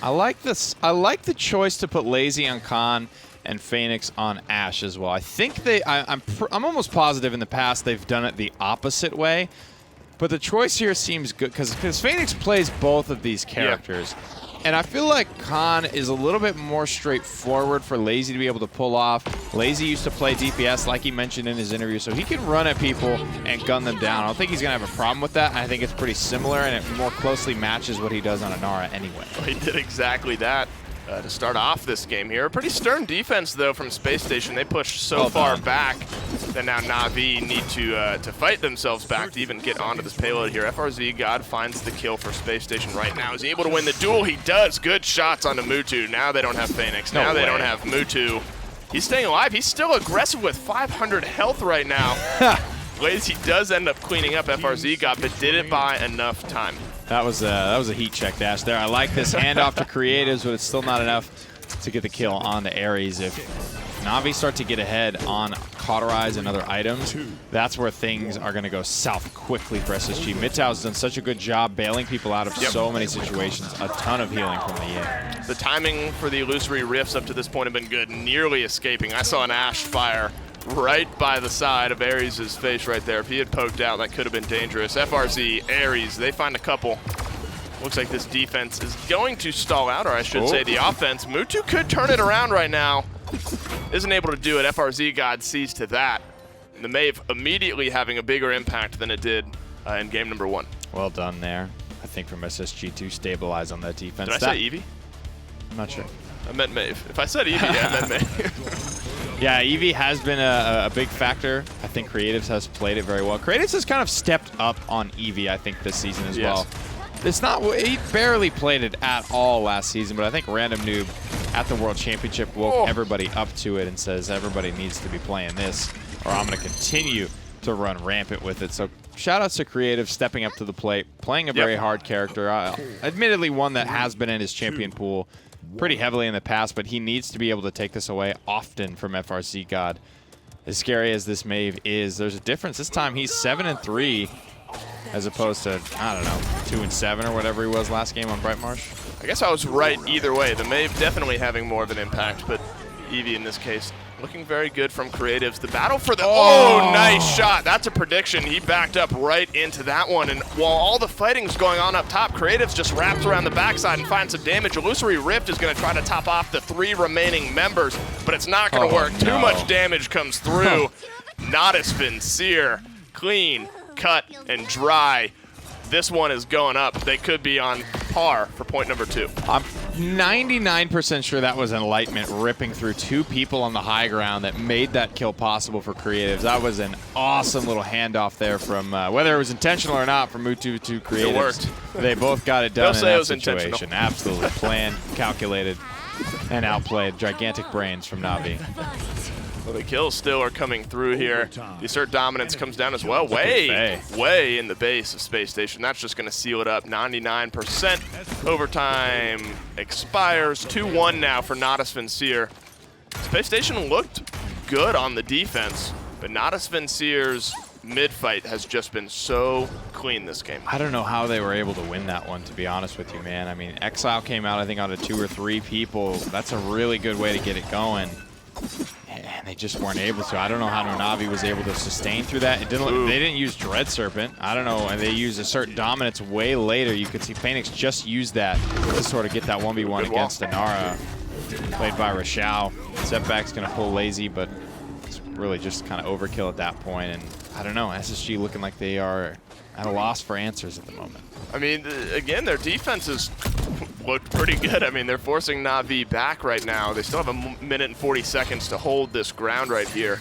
Speaker 6: I like this. I like the choice to put Lazy on Khan and Phoenix on Ashe as well. I think I'm almost positive in the past they've done it the opposite way. But the choice here seems good because Phoenix plays both of these characters. And I feel like Khan is a little bit more straightforward for Lazy to be able to pull off. Lazy used to play DPS, like he mentioned in his interview, so he can run at people and gun them down. I don't think he's going to have a problem with that. I think it's pretty similar, and it more closely matches what he does on Inara anyway.
Speaker 4: Well, he did exactly that. To start off this game here. A pretty stern defense, though, from Space Station. They pushed so far back that now Na'Vi need to fight themselves back to even get onto this payload here. FRZ God finds the kill for Space Station right now. Is he able to win the duel? He does. Good shots onto Mutu. Now they don't have Phoenix. Now they don't have Mutu. He's staying alive. He's still aggressive with 500 health right now. Lazy does end up cleaning up FRZ God, but did it by enough time.
Speaker 6: That was a heat check dash there. I like this handoff to creatives, but it's still not enough to get the kill on the Ares. If Na'Vi start to get ahead on cauterize and other items, that's where things are going to go south quickly for SSG. Midtow's done such a good job bailing people out of so many situations. A ton of healing from the in.
Speaker 4: The timing for the illusory rifts up to this point have been good, nearly escaping. I saw an Ashe fire right by the side of Ares' face right there. If he had poked out, that could have been dangerous. FRZ, Ares, they find a couple. Looks like this defense is going to stall out, or I should say the offense. Mutu could turn it around right now. Isn't able to do it. FRZ God sees to that. The Maeve immediately having a bigger impact than it did in game number 1.
Speaker 6: Well done there, I think, from SSG to stabilize on that defense.
Speaker 4: Did I say Eevee?
Speaker 6: I'm not sure.
Speaker 4: I meant Maeve. If I said Eevee, I meant Maeve.
Speaker 6: Yeah, Eevee has been a big factor. I think Creatives has played it very well. Creatives has kind of stepped up on Eevee, I think, this season as well. It's not, he barely played it at all last season, but I think Random Noob at the World Championship woke everybody up to it and says everybody needs to be playing this, or I'm going to continue to run rampant with it. So shout outs to Creative stepping up to the plate, playing a very hard character. Admittedly, one that has been in his champion pool pretty heavily in the past, but he needs to be able to take this away often from FRZ God. As scary as this Maeve is, there's a difference. This time he's 7-3 as opposed to, I don't know, 2-7 or whatever he was last game on Bright Marsh.
Speaker 4: I guess I was right either way. The Maeve definitely having more of an impact, but Eevee in this case looking very good from Creatives. The battle for the, oh, nice shot. That's a prediction. He backed up right into that one. And while all the fighting's going on up top, Creatives just wraps around the backside and finds some damage. Illusory Rift is going to try to top off the 3 remaining members, but it's not going to work.
Speaker 6: No.
Speaker 4: Too much damage comes through. Natus Vincere, clean, cut, and dry. This one is going up. They could be on par for point number 2.
Speaker 6: I'm 99% sure that was Enlightenment ripping through 2 people on the high ground that made that kill possible for Creatives. That was an awesome little handoff there from, whether it was intentional or not, from Mutu to Creatives.
Speaker 4: It worked.
Speaker 6: They both got it done
Speaker 4: They'll
Speaker 6: in
Speaker 4: say
Speaker 6: that
Speaker 4: it was
Speaker 6: situation.
Speaker 4: intentional.
Speaker 6: Absolutely planned, calculated, and outplayed. Gigantic brains from Na'Vi.
Speaker 4: Well, the kills still are coming through here. The assert dominance comes down as well. Way in the base of Space Station. That's just going to seal it up. 99%. Overtime expires. 2-1 now for Natus Vincere. Space Station looked good on the defense, but Natus Vincere's mid-fight has just been so clean this game.
Speaker 6: I don't know how they were able to win that one, to be honest with you, man. I mean, Exile came out, I think, out of 2 or 3 people. That's a really good way to get it going. And they just weren't able to. I don't know how Na'Vi was able to sustain through that. It didn't. They didn't use Dread Serpent. I don't know. And they used Assert Dominance way later. You could see Phoenix just used that to sort of get that 1v1 against Inara, played by Rashao. Setback's going to pull Lazy, but it's really just kind of overkill at that point. And I don't know. SSG looking like they are at a loss for answers at the moment.
Speaker 4: I mean, again, their defense has looked pretty good. I mean, they're forcing Na'Vi back right now. They still have a minute and 40 seconds to hold this ground right here.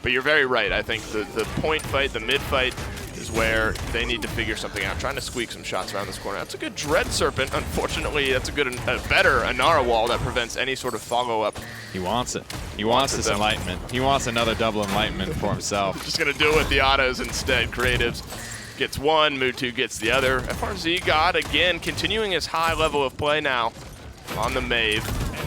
Speaker 4: But you're very right. I think the point fight, the mid fight, is where they need to figure something out. Trying to squeak some shots around this corner. That's a good Dread Serpent. Unfortunately, that's a better Inara wall that prevents any sort of follow-up.
Speaker 6: He wants it. He wants this Enlightenment. He wants another double Enlightenment for himself.
Speaker 4: Just going to do it with the autos instead. Creatives gets one, Mutu gets the other. FRZ God, again, continuing his high level of play now on the Maeve,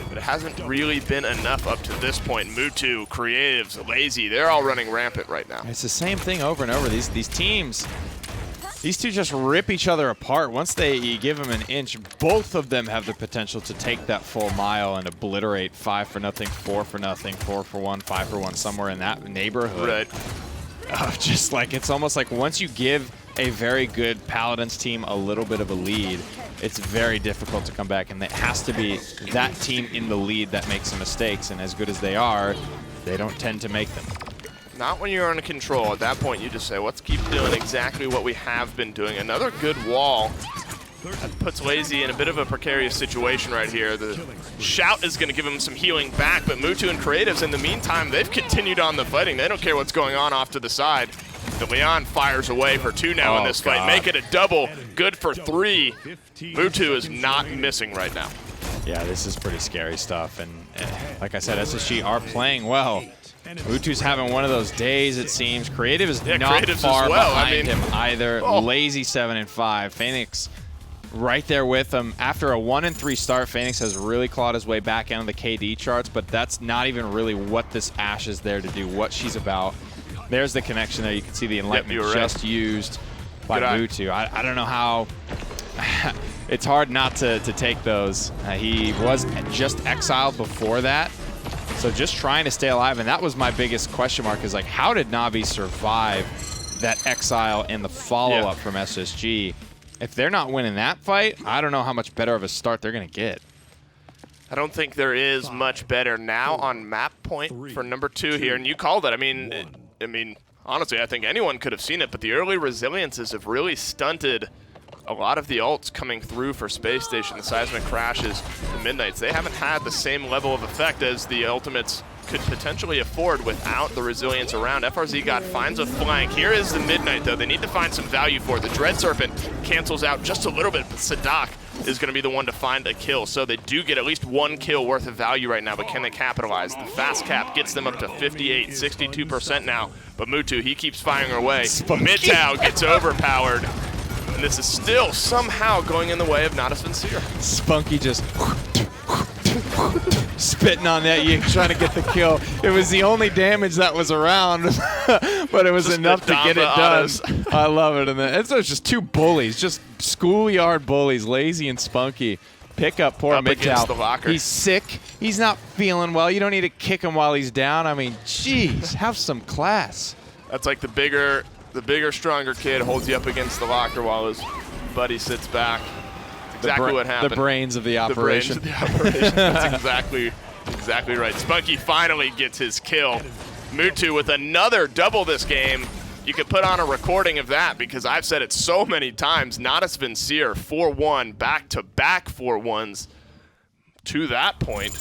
Speaker 4: but it hasn't really been enough up to this point. Mutu, Creatives, Lazy, they're all running rampant right now.
Speaker 6: It's the same thing over and over. These teams, these two just rip each other apart. Once you give them an inch, both of them have the potential to take that full mile and obliterate 5 for nothing, 4 for nothing, 4 for 1, 5 for 1, somewhere in that neighborhood.
Speaker 4: Right.
Speaker 6: Just like, it's almost like once you give a very good Paladins team a little bit of a lead, it's very difficult to come back, and it has to be that team in the lead that makes the mistakes, and as good as they are, they don't tend to make them.
Speaker 4: Not when you're under control. At that point, you just say, let's keep doing exactly what we have been doing. Another good wall. That puts Lazy in a bit of a precarious situation right here. The shout is going to give him some healing back, but Mutu and Creatives, in the meantime, they've continued on the fighting. They don't care what's going on off to the side. The Leon fires away for 2 now in this fight. Make it a double. Good for 3. Mutu is not missing right now.
Speaker 6: Yeah, this is pretty scary stuff. And like I said, SSG are playing well. Mutu's having one of those days, it seems. Creative is not
Speaker 4: Creatives
Speaker 6: far
Speaker 4: as well.
Speaker 6: behind him either. Lazy 7 and 5. Phoenix right there with him. After a 1 and 3 start, Phoenix has really clawed his way back into the KD charts, but that's not even really what this Ashe is there to do, what she's about. There's the connection there. You can see the Enlightenment just used by Mutu. I don't know how. It's hard not to take those. He was just exiled before that, so just trying to stay alive. And that was my biggest question mark, is like, how did Na'Vi survive that exile and the follow-up from SSG? If they're not winning that fight, I don't know how much better of a start they're going to get.
Speaker 4: I don't think there is much better now on map point for number 2 here. And you called it. I mean, honestly, I think anyone could have seen it, but the early resiliences have really stunted a lot of the ults coming through for Space Station. The seismic crashes, the midnights, they haven't had the same level of effect as the ultimates could potentially afford without the resilience around. FRZ God finds a flank. Here is the midnight, though. They need to find some value for it. The Dread Serpent cancels out just a little bit, but Sadak is going to be the one to find a kill. So they do get at least 1 kill worth of value right now, but can they capitalize? The fast cap gets them up to 58, 62% now. But Mutu, he keeps firing away. Midtow gets overpowered. And this is still somehow going in the way of Natus Vincere.
Speaker 6: Spunky just spitting on that Ying, trying to get the kill. It was the only damage that was around, but it was just enough to get it done. I love it. And then it's just 2 bullies, just schoolyard bullies, Lazy and Spunky. pickup, poor
Speaker 4: Up against the
Speaker 6: Mitchell.
Speaker 4: locker.
Speaker 6: He's sick. He's not feeling well. You don't need to kick him while he's down. I mean, jeez, have some class.
Speaker 4: That's like the bigger, stronger kid holds you up against the locker while his buddy sits back. That's exactly what happened.
Speaker 6: The brains of the
Speaker 4: The brains
Speaker 6: operation.
Speaker 4: of the operation. That's exactly right. Spunky finally gets his kill. Mutu with another double this game. You could put on a recording of that because I've said it so many times. Natus Vincere 4-1, back-to-back 4-1s to that point.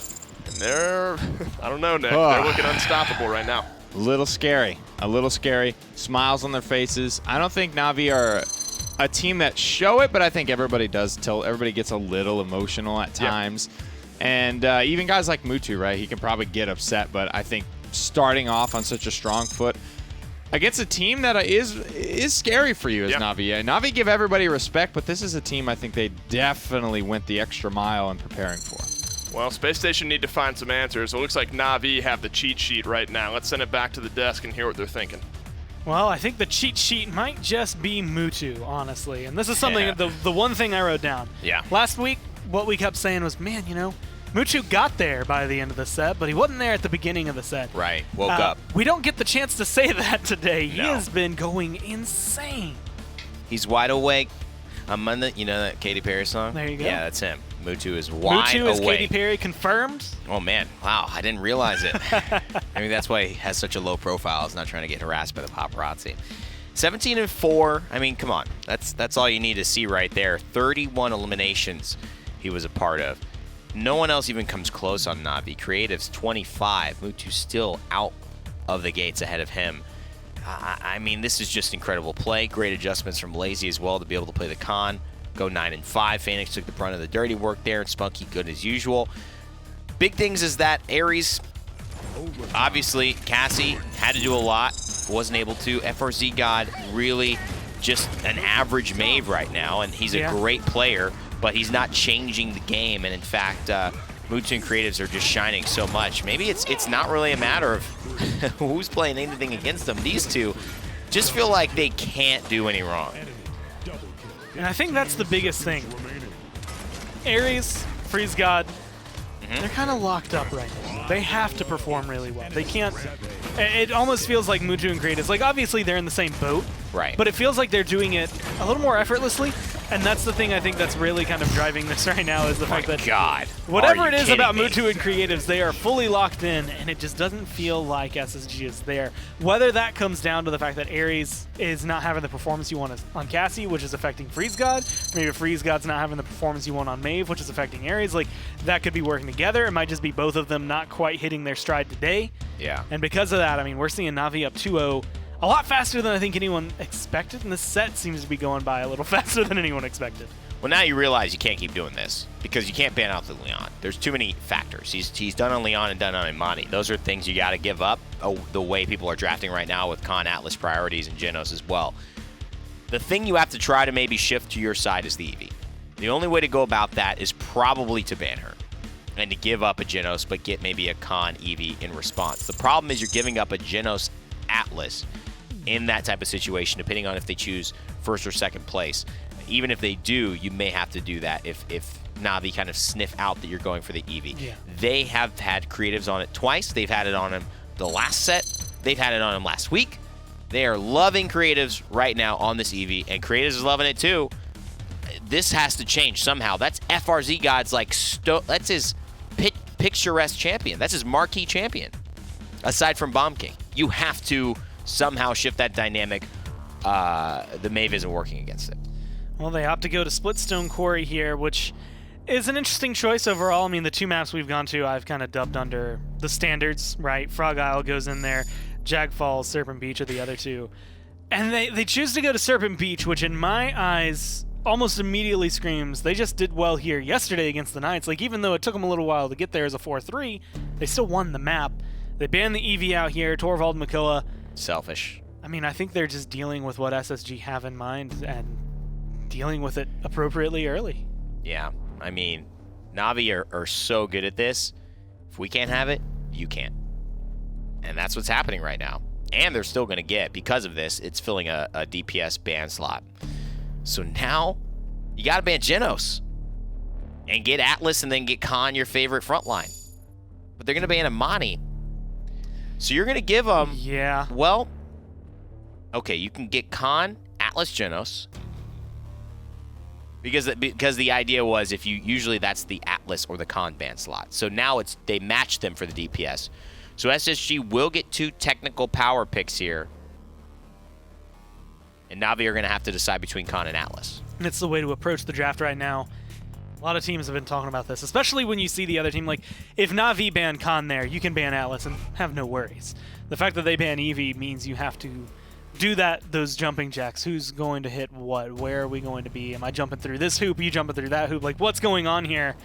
Speaker 4: And they're, I don't know, Nick. They're looking unstoppable right now.
Speaker 6: A little scary. Smiles on their faces. I don't think Na'Vi are a team that show it, but I think everybody does. Everybody gets a little emotional at times. And even guys like Mutu, right? He can probably get upset, but I think starting off on such a strong foot against a team that is scary for you as Na'Vi. Na'Vi give everybody respect, but this is a team I think they definitely went the extra mile in preparing for.
Speaker 4: Well, Spacestation need to find some answers. It looks like Na'Vi have the cheat sheet right now. Let's send it back to the desk and hear what they're thinking.
Speaker 1: Well, I think the cheat sheet might just be Mutu, honestly. And this is something, the one thing I wrote down.
Speaker 2: Yeah.
Speaker 1: Last week, what we kept saying was, man, Mutu got there by the end of the set, but he wasn't there at the beginning of the set.
Speaker 2: Right. Woke up.
Speaker 1: We don't get the chance to say that today. He
Speaker 2: No.
Speaker 1: has been going insane.
Speaker 2: He's wide awake. I'm on you know that Katy Perry song?
Speaker 1: There you go.
Speaker 2: Yeah, that's him. Mutu is wide
Speaker 1: Mutu is
Speaker 2: awake.
Speaker 1: Katy Perry confirmed.
Speaker 2: Oh, man. Wow, I didn't realize it. I mean, that's why he has such a low profile. He's not trying to get harassed by the paparazzi. 17-4. I mean, come on. That's all you need to see right there. 31 eliminations he was a part of. No one else even comes close on Na'Vi. Creative's 25. Mutu still out of the gates ahead of him. I mean, this is just incredible play. Great adjustments from Lazy as well to be able to play the con. Go 9-5. Phoenix took the brunt of the dirty work there, and Spunky good as usual. Big things is that Aries, obviously, Cassie had to do a lot. Wasn't able to. FRZ God really just an average Mave right now, and he's a great player, but he's not changing the game. And in fact, Mutu and Creatives are just shining so much. Maybe it's not really a matter of who's playing anything against them. These two just feel like they can't do any wrong.
Speaker 1: And I think that's the biggest thing. Aries, Freeze God, they're kind of locked up right now. They have to perform really well. They can't. It almost feels like Mutu and Creatives, like obviously they're in the same boat,
Speaker 2: Right.
Speaker 1: but it feels like they're doing it a little more effortlessly. And that's the thing I think that's really kind of driving this right now is the fact that
Speaker 2: God.
Speaker 1: whatever it is about Mutu and Creatives, they are fully locked in, and it just doesn't feel like SSG is there. Whether that comes down to the fact that Aries is not having the performance you want on Cassie, which is affecting Freeze God, maybe Freeze God's not having the performance you want on Mave, which is affecting Aries, like that could be working together. It might just be both of them not quite hitting their stride today.
Speaker 2: Yeah.
Speaker 1: And because of that, I mean, we're seeing Na'Vi up 2-0 a lot faster than I think anyone expected, and this set seems to be going by a little faster than anyone expected.
Speaker 2: Well, now you realize you can't keep doing this because you can't ban out the Leon. There's too many factors. He's done on Leon and done on Imani. Those are things you got to give up the way people are drafting right now with Con Atlas priorities and Genos as well. The thing you have to try to maybe shift to your side is the Eevee. The only way to go about that is probably to ban her and to give up a Genos but get maybe a Con Eevee in response. The problem is you're giving up a Genos Atlas in that type of situation, depending on if they choose first or second place. Even if they do, you may have to do that if Na'Vi kind of sniff out that you're going for the Eevee.
Speaker 1: Yeah.
Speaker 2: They have had Creatives on it twice. They've had it on him the last set. They've had it on him last week. They are loving Creatives right now on this Eevee, and Creatives is loving it too. This has to change somehow. That's FRZ God's that's his picturesque champion. That's his marquee champion, aside from Bomb King. You have to somehow shift that dynamic. The Mave isn't working against it.
Speaker 1: Well, they opt to go to Splitstone Quarry here, which is an interesting choice overall. I mean, the two maps we've gone to, I've kind of dubbed under the standards, right? Frog Isle goes in there, Jag Falls, Serpent Beach are the other two. And they choose to go to Serpent Beach, which in my eyes almost immediately screams, they just did well here yesterday against the Knights. Like, even though it took them a little while to get there as a 4-3, they still won the map. They banned the Eevee out here, Torvald, Makoa.
Speaker 2: Selfish.
Speaker 1: I mean, I think they're just dealing with what SSG have in mind and dealing with it appropriately early.
Speaker 2: Yeah. I mean, Na'Vi are so good at this. If we can't have it, you can't. And that's what's happening right now. And they're still going to get, because of this, it's filling a DPS ban slot. So now, you got to ban Genos. and get Atlas and then get Khan your favorite front line. But they're going to ban Amani. So you're going to give them...
Speaker 1: Yeah.
Speaker 2: Well, okay, you can get Khan, Atlas, Genos. Because the idea was if you... Usually that's the Atlas or the Khan ban slot. So now they match them for the DPS. So SSG will get 2 technical power picks here. And Na'Vi are going to have to decide between Khan and Atlas.
Speaker 1: And it's the way to approach the draft right now. A lot of teams have been talking about this, especially when you see the other team. Like, if Na'Vi ban Khan there, you can ban Atlas and have no worries. The fact that they ban Eevee means you have to do those jumping jacks. Who's going to hit what? Where are we going to be? Am I jumping through this hoop? Are you jumping through that hoop? Like, what's going on here?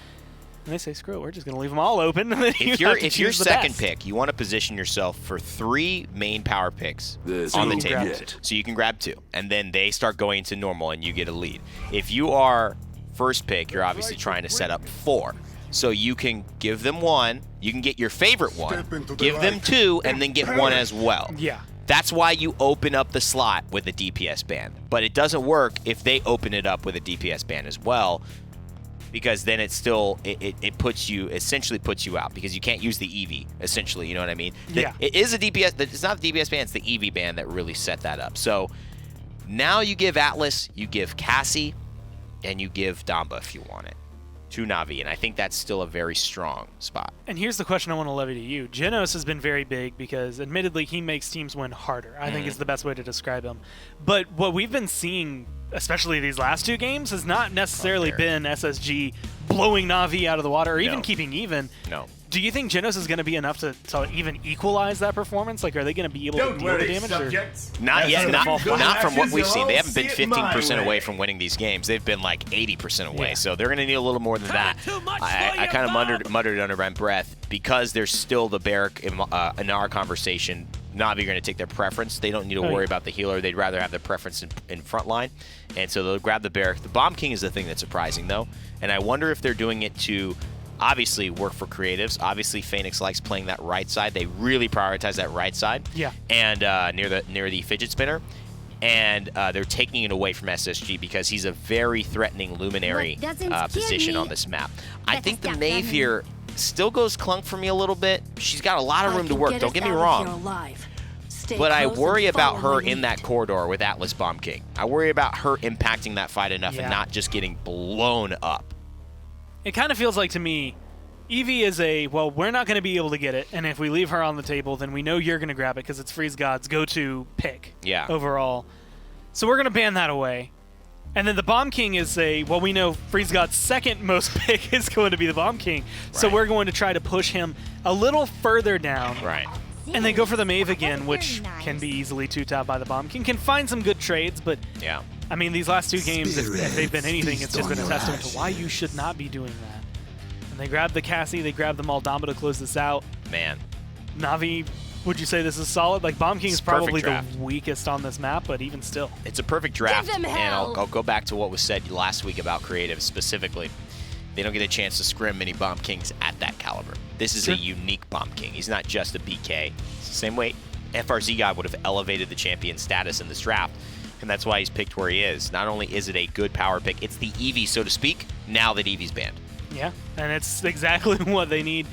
Speaker 1: And they say, screw it, we're just going to leave them all open. And then
Speaker 2: if you're second pick, you want to position yourself for 3 main power picks on the table. So you can grab 2. And then they start going to normal and you get a lead. If you are first pick, you're obviously trying to set up 4. So you can give them 1, you can get your favorite 1, give them 2, and then get 1 as well.
Speaker 1: Yeah.
Speaker 2: That's why you open up the slot with a DPS ban. But it doesn't work if they open it up with a DPS ban as well, because then it essentially puts you out, because you can't use the Eevee, essentially, you know what I mean?
Speaker 1: Yeah.
Speaker 2: It is a DPS, it's not the DPS ban, it's the Eevee ban that really set that up. So now you give Atlas, you give Cassie, and you give Damba if you want it to Na'Vi, and I think that's still a very strong spot.
Speaker 1: And here's the question I want to levy to you. Genos has been very big because, admittedly, he makes teams win harder. I think is the best way to describe him. But what we've been seeing, especially these last 2 games, has not necessarily been SSG blowing Na'Vi out of the water or even keeping even.
Speaker 2: No.
Speaker 1: Do you think Genos is going to be enough to even equalize that performance? Like, are they going to be able to deal the damage?
Speaker 2: Not yet. Not from what we've seen. They haven't been 15% away from winning these games. They've been like 80% away.
Speaker 1: Yeah.
Speaker 2: So they're going to need a little more than that. I kind of muttered under my breath, because there's still the Barrack in our conversation. Na'Vi are going to take their preference. They don't need to worry about the healer. They'd rather have their preference in front line. And so they'll grab the Barrack. The Bomb King is the thing that's surprising, though. And I wonder if they're doing it to obviously work for creatives. Obviously, Phoenix likes playing that right side. They really prioritize that right side.
Speaker 1: Yeah.
Speaker 2: And near the fidget spinner. And they're taking it away from SSG because he's a very threatening luminary position on this map. I think the Maeve here still goes clunk for me a little bit. She's got a lot of room to work, don't get me wrong. But I worry about her in that corridor with Atlas Bomb King. I worry about her impacting that fight enough and not just getting blown up.
Speaker 1: It kind of feels like to me, Eevee is well, we're not going to be able to get it, and if we leave her on the table, then we know you're going to grab it because it's Freeze God's go-to pick overall. So we're going to ban that away. And then the Bomb King is well, we know Freeze God's second most pick is going to be the Bomb King. Right. So we're going to try to push him a little further down.
Speaker 2: Right.
Speaker 1: And then go for the Maeve again, which can be easily 2-tapped by the Bomb King. Can find some good trades, but
Speaker 2: yeah.
Speaker 1: I mean, these last 2 games, if they've been anything, it's just been a testament to why you should not be doing that. And they grabbed the Cassie, they grabbed the Maldamba to close this out.
Speaker 2: Man.
Speaker 1: Na'Vi, would you say this is solid? Like, Bomb King is probably the weakest on this map, but even still.
Speaker 2: It's a perfect draft, and I'll go back to what was said last week about creative specifically. They don't get a chance to scrim many Bomb Kings at that caliber. This is a unique Bomb King. He's not just a BK. It's the same way FRZ God would have elevated the champion status in this draft, and that's why he's picked where he is. Not only is it a good power pick, it's the Eevee, so to speak, now that Eevee's banned.
Speaker 1: Yeah, and it's exactly what they need.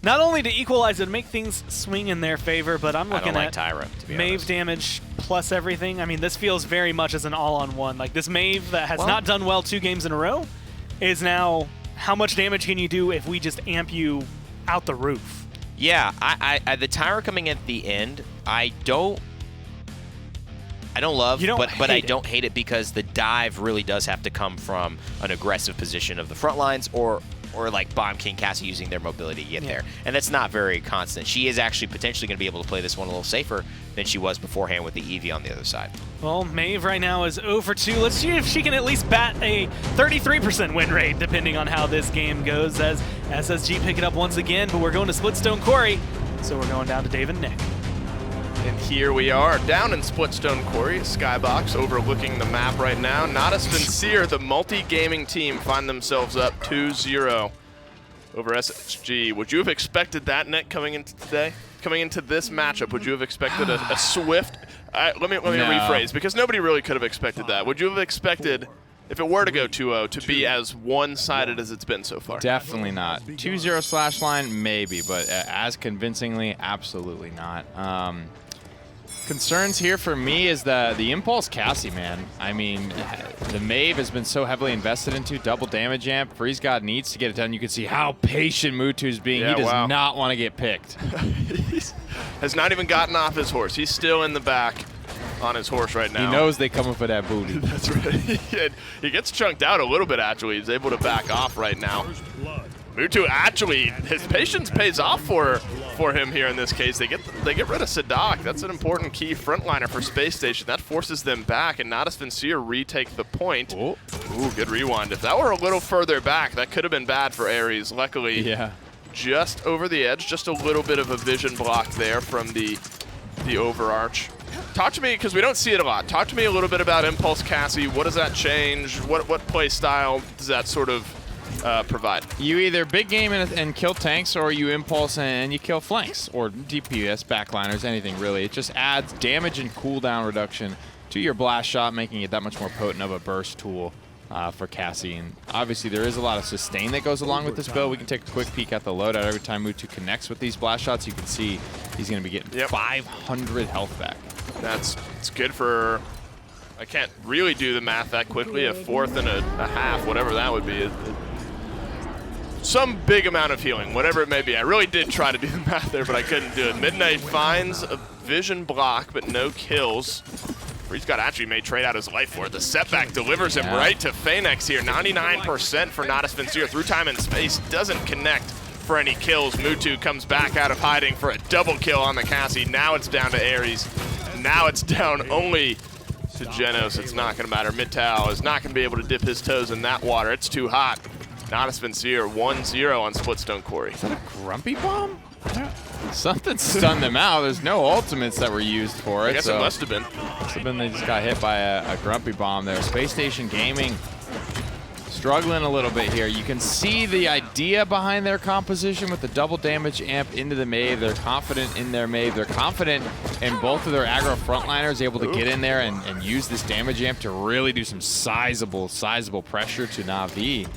Speaker 1: Not only to equalize it, make things swing in their favor, but I'm looking at
Speaker 2: Tyra, to be
Speaker 1: Maeve
Speaker 2: honest.
Speaker 1: damage plus everything. I mean, this feels very much as an all-on-one. Like, this Maeve that has not done well 2 games in a row is now, how much damage can you do if we just amp you out the roof?
Speaker 2: Yeah, the Tyra coming at the end, I don't love, but I don't hate it because the dive really does have to come from an aggressive position of the front lines or like Bomb King, Cassie using their mobility to get there. And that's not very constant. She is actually potentially going to be able to play this one a little safer than she was beforehand with the Eevee on the other side.
Speaker 1: Well, Maeve right now is 0 for 2. Let's see if she can at least bat a 33% win rate, depending on how this game goes, as SSG pick it up once again, but we're going to Splitstone Quarry, so we're going down to Dave and Nick.
Speaker 4: And here we are, down in Splitstone Quarry, Skybox overlooking the map right now. Natus Vincere, the multi-gaming team, find themselves up 2-0 over SSG. Would you have expected that, Nick, coming into today? Coming into this matchup, would you have expected a swift... let me rephrase, because nobody really could have expected that. Would you have expected if it were to go 2-0, to be as one-sided as it's been so far.
Speaker 6: Definitely not. 2-0 slash line, maybe, but as convincingly, absolutely not. Concerns here for me is the Impulse Cassie, man. I mean, the Maeve has been so heavily invested into. Double damage amp. Freeze God needs to get it done. You can see how patient Mutu's being.
Speaker 4: Yeah,
Speaker 6: he does not want to get picked.
Speaker 4: He has not even gotten off his horse. He's still in the back on his horse right now.
Speaker 6: He knows they come up for that booty.
Speaker 4: That's right. He gets chunked out a little bit, actually. He's able to back off right now. Mutu actually, his patience pays off for him here in this case. They get rid of Sadak. That's an important key frontliner for Spacestation. That forces them back, and Natus Vincere retake the point.
Speaker 6: Oh.
Speaker 4: Ooh, good rewind. If that were a little further back, that could have been bad for Ares. Luckily,
Speaker 6: Yeah.
Speaker 4: just over the edge, just a little bit of a vision block there from the overarch. Talk to me, because we don't see it a lot. Talk to me a little bit about Impulse Cassie. What does that change? What play style does that sort of provide?
Speaker 6: You either big game and kill tanks, or you impulse and you kill flanks, or DPS, backliners, anything really. It just adds damage and cooldown reduction to your blast shot, making it that much more potent of a burst tool for Cassie. And obviously there is a lot of sustain that goes along with this build. We can take a quick peek at the loadout. Every time Mutu connects with these blast shots, you can see he's going to be getting 500 health back.
Speaker 4: It's good for, I can't really do the math that quickly, a fourth and a half, whatever that would be. Some big amount of healing, whatever it may be. I really did try to do the math there, but I couldn't do it. Midnight finds a vision block, but no kills. Freeze God actually may trade out his life for it. The setback delivers him right to Phoenix here. 99% for Natus Vincere. Through time and space, doesn't connect for any kills. Mutu comes back out of hiding for a double kill on the Cassie. Now it's down to Ares. Now it's down only to Genos. It's not going to matter. Mittal is not going to be able to dip his toes in that water. It's too hot. Natus Vincere 1-0 on Splitstone Quarry.
Speaker 6: Is that a grumpy bomb? Something stunned them out. There's no ultimates that were used for it.
Speaker 4: I guess it must have been.
Speaker 6: Must have been they just got hit by a grumpy bomb there. Space Station Gaming struggling a little bit here. You can see the idea behind their composition with the double damage amp into the Maeve. They're confident in their Maeve. They're confident in both of their aggro frontliners, able to get in there and use this damage amp to really do some sizable pressure to Na'Vi.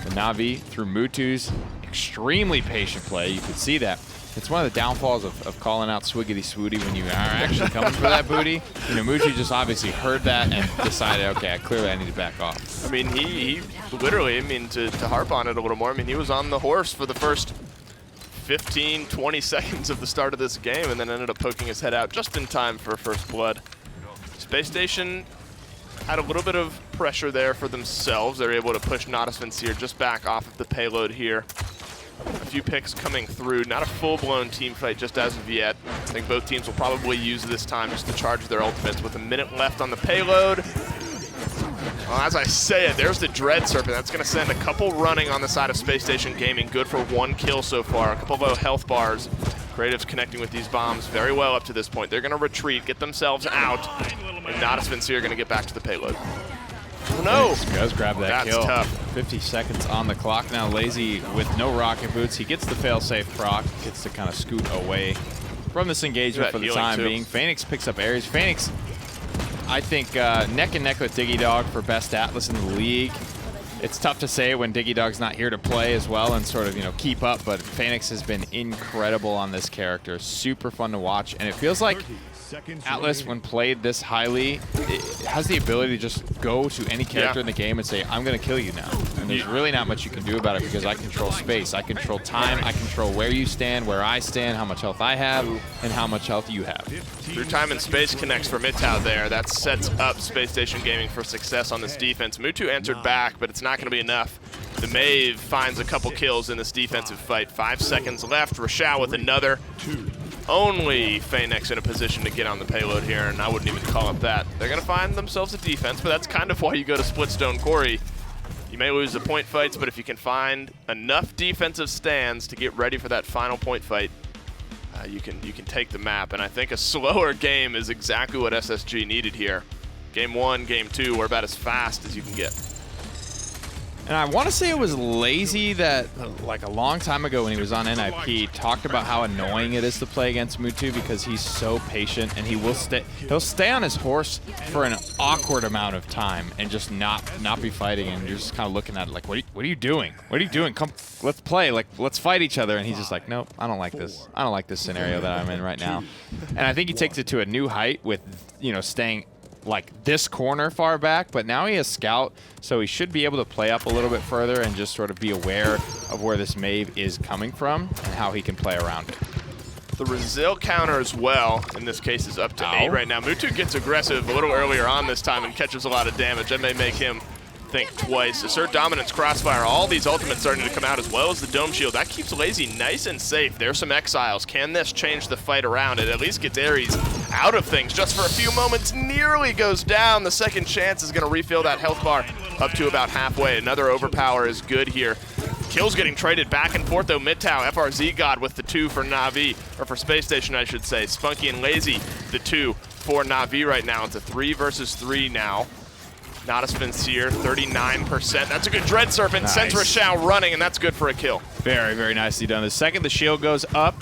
Speaker 6: The Na'Vi, through Mutu's extremely patient play, you could see that. It's one of the downfalls of calling out Swiggity Swooty when you are actually coming for that booty. You know, Mutu just obviously heard that and decided, okay, clearly I need to back off.
Speaker 4: I mean, he literally, I mean, to harp on it a little more, I mean, he was on the horse for the first 15, 20 seconds of the start of this game and then ended up poking his head out just in time for first blood. Space Station had a little bit of pressure there for themselves. They're able to push Natus Vincere just back off of the payload here. A few picks coming through. Not a full-blown team fight just as of yet. I think both teams will probably use this time just to charge their ultimates with a minute left on the payload. Well, as I say it, there's the Dread Serpent. That's going to send a couple running on the side of Space Station Gaming. Good for 1 kill so far. A couple low health bars. Creative's connecting with these bombs very well up to this point. They're going to retreat, get themselves out, and Natus Vincere are going to get back to the payload. Oh, no!
Speaker 6: Does grab that kill.
Speaker 4: That's tough.
Speaker 6: 50 seconds on the clock now. Lazy with no rocket boots. He gets the fail-safe proc, gets to kind of scoot away from this engagement for the time being. Phoenix picks up Ares. Phoenix, I think, neck and neck with Diggy Dog for best Atlas in the league. It's tough to say when Diggy Dog's not here to play as well and sort of, you know, keep up, but Phoenix has been incredible on this character. Super fun to watch, and it feels like Atlas, when played this highly, it has the ability to just go to any character in the game and say, I'm going to kill you now. And there's really not much you can do about it because I control space, I control time, I control where you stand, where I stand, how much health I have, and how much health you have.
Speaker 4: Through time and space connects for Mittal there. That sets up Space Station Gaming for success on this defense. Mutu answered back, but it's not going to be enough. The Maeve finds a couple kills in this defensive fight. 5 seconds left. Rashao with another. Only Phoenix in a position to get on the payload here, and I wouldn't even call it that. They're going to find themselves a defense, but that's kind of why you go to Splitstone Quarry. You may lose the point fights, but if you can find enough defensive stands to get ready for that final point fight, you can take the map. And I think a slower game is exactly what SSG needed here. Game 1, Game 2, we're about as fast as you can get.
Speaker 6: And I want to say it was Lazy that, like a long time ago when he was on NIP, talked about how annoying it is to play against Mutu because he's so patient and he'll stay on his horse for an awkward amount of time and just not be fighting, and you're just kind of looking at it like, what are you doing? What are you doing? Come, let's play. Like, let's fight each other. And he's just like, nope, I don't like this. I don't like this scenario that I'm in right now. And I think he takes it to a new height with, staying like this corner far back, but now he has Scout, so he should be able to play up a little bit further and just sort of be aware of where this Mave is coming from and how he can play around it.
Speaker 4: The Brazil counter as well, in this case, is up to 8 right now. Mutu gets aggressive a little earlier on this time and catches a lot of damage. That may make him think twice. Assert Dominance, Crossfire, all these ultimates starting to come out, as well as the Dome Shield. That keeps Lazy nice and safe. There's some Exiles. Can this change the fight around? It at least gets Ares out of things just for a few moments. Nearly goes down. The second chance is going to refill that health bar up to about halfway. Another overpower is good here. Kills getting traded back and forth, though. Midtown, FRZ God with the 2 for Na'Vi, or for Space Station, I should say. Spunky and Lazy, the 2 for Na'Vi right now. It's a 3 versus 3 now. Natus Vincere, 39%. That's a good Dread Serpent.
Speaker 6: Nice.
Speaker 4: Sends Rochelle running, and that's good for a kill.
Speaker 6: Very, very nicely done. The second the shield goes up,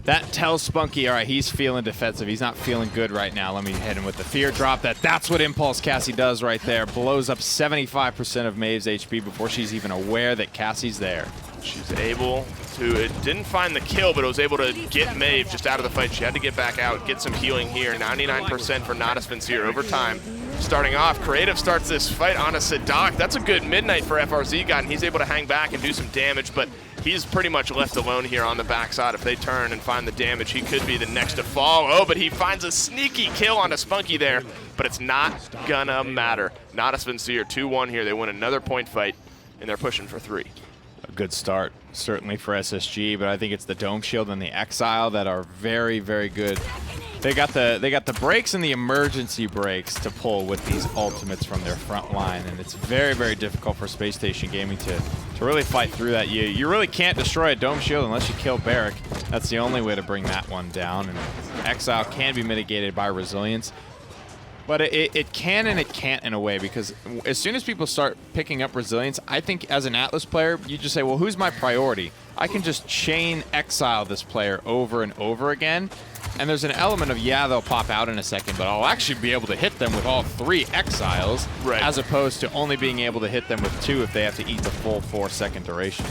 Speaker 6: that tells Spunky, all right, he's feeling defensive. He's not feeling good right now. Let me hit him with the fear drop. That's what Impulse Cassie does right there. Blows up 75% of Maeve's HP before she's even aware that Cassie's there.
Speaker 4: She's able to, it didn't find the kill, but it was able to get Maeve just out of the fight. She had to get back out, get some healing here. 99% for Natus Vincere over time. Starting off, Creative starts this fight on a Sadak. That's a good midnight for FRZ God, and he's able to hang back and do some damage, but he's pretty much left alone here on the backside. If they turn and find the damage, he could be the next to fall. Oh, but he finds a sneaky kill on a Spunky there, but it's not gonna matter. Natus Vincere 2-1 here. They win another point fight, and they're pushing for 3.
Speaker 6: A good start, certainly for SSG, but I think it's the Dome Shield and the Exile that are very, very good. They got the breaks and the emergency breaks to pull with these ultimates from their front line, and it's very, very difficult for Space Station Gaming to really fight through that. You really can't destroy a Dome Shield unless you kill Barrack. That's the only way to bring that one down, and Exile can be mitigated by Resilience. But it can and it can't in a way, because as soon as people start picking up Resilience, I think as an Atlas player, you just say, well, who's my priority? I can just chain Exile this player over and over again, and there's an element of, yeah, they'll pop out in a second, but I'll actually be able to hit them with all 3 Exiles,
Speaker 4: right,
Speaker 6: as opposed to only being able to hit them with 2 if they have to eat the full 4-second duration.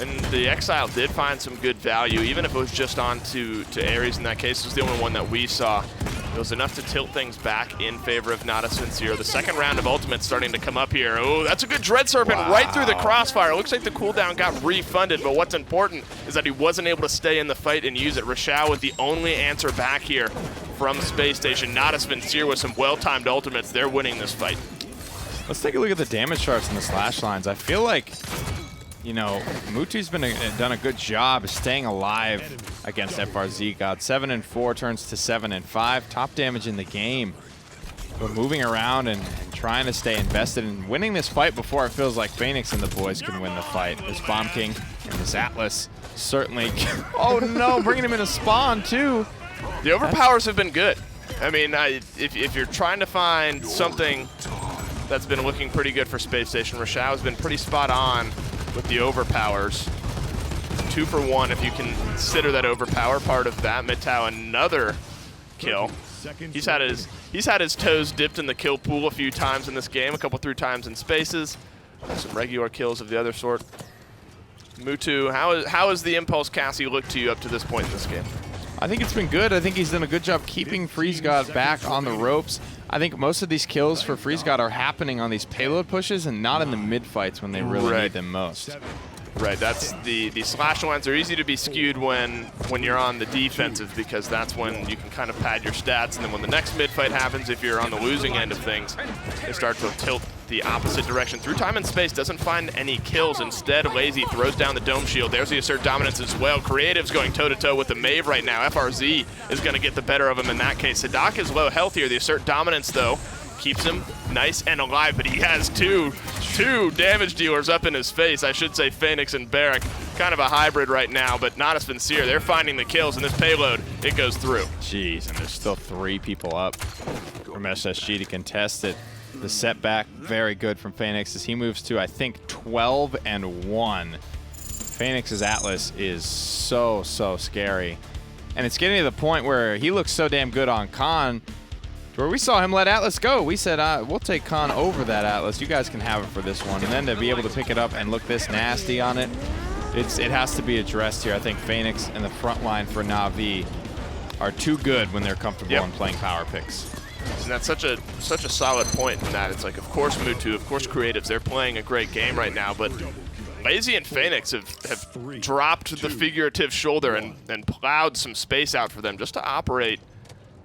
Speaker 4: And the Exile did find some good value, even if it was just on to Ares in that case. It was the only one that we saw. It was enough to tilt things back in favor of Natus Vincere. The second round of ultimates starting to come up here. Oh, that's a good Dread Serpent right through the crossfire. It looks like the cooldown got refunded, but what's important is that he wasn't able to stay in the fight and use it. Rochelle with the only answer back here from Space Station. Natus Vincere with some well-timed ultimates. They're winning this fight.
Speaker 6: Let's take a look at the damage charts and the slash lines. I feel like, Mutu's done a good job of staying alive against FRZ God. 7-4 turns to 7-5. Top damage in the game. But moving around and trying to stay invested in winning this fight before it feels like Phoenix and the boys can win the fight. This Bomb King and this Atlas certainly. Oh no, bringing him in a spawn too.
Speaker 4: The overpowers have been good. I mean, if you're trying to find something that's been looking pretty good for Space Station, Rochelle has been pretty spot on with the overpowers. 2 for 1 if you consider that overpower part of that. Midtown, another kill. He's had his toes dipped in the kill pool a few times in this game, a couple 3 times in spaces. Some regular kills of the other sort. Mutu, how has the Impulse Cassie looked to you up to this point in this game?
Speaker 6: I think it's been good. I think he's done a good job keeping Freeze God back on the ropes. I think most of these kills for Freeze God are happening on these payload pushes and not in the mid fights when they really need them most.
Speaker 4: Right, that's the slash lines are easy to be skewed when you're on the defensive, because that's when you can kind of pad your stats, and then when the next mid fight happens, if you're on the losing end of things, they start to tilt the opposite direction. Through time and space, doesn't find any kills. Instead, Lazy throws down the Dome Shield. There's the Assert Dominance as well. Creative's going toe-to-toe with the Mave right now. FRZ is going to get the better of him in that case. Sadak is low health here. The Assert Dominance, though, keeps him nice and alive, but he has two damage dealers up in his face. I should say Phoenix and Barrack. Kind of a hybrid right now, but Natus Vincere, they're finding the kills, and this payload, it goes through.
Speaker 6: Jeez, and there's still 3 people up from SSG to contest it. The setback, very good from Phoenix as he moves to, I think, 12-1. Phoenix's Atlas is so scary. And it's getting to the point where he looks so damn good on Khan, where we saw him let Atlas go. We said, we'll take Khan over that Atlas. You guys can have it for this one. And then to be able to pick it up and look this nasty on it, it has to be addressed here. I think Phoenix and the front line for Na'Vi are too good when they're comfortable in playing power picks.
Speaker 4: And that's such a solid point in that. It's like, of course Mutu, of course Creatives, they're playing a great game right now, but Lazy and Phoenix have dropped the figurative shoulder and plowed some space out for them just to operate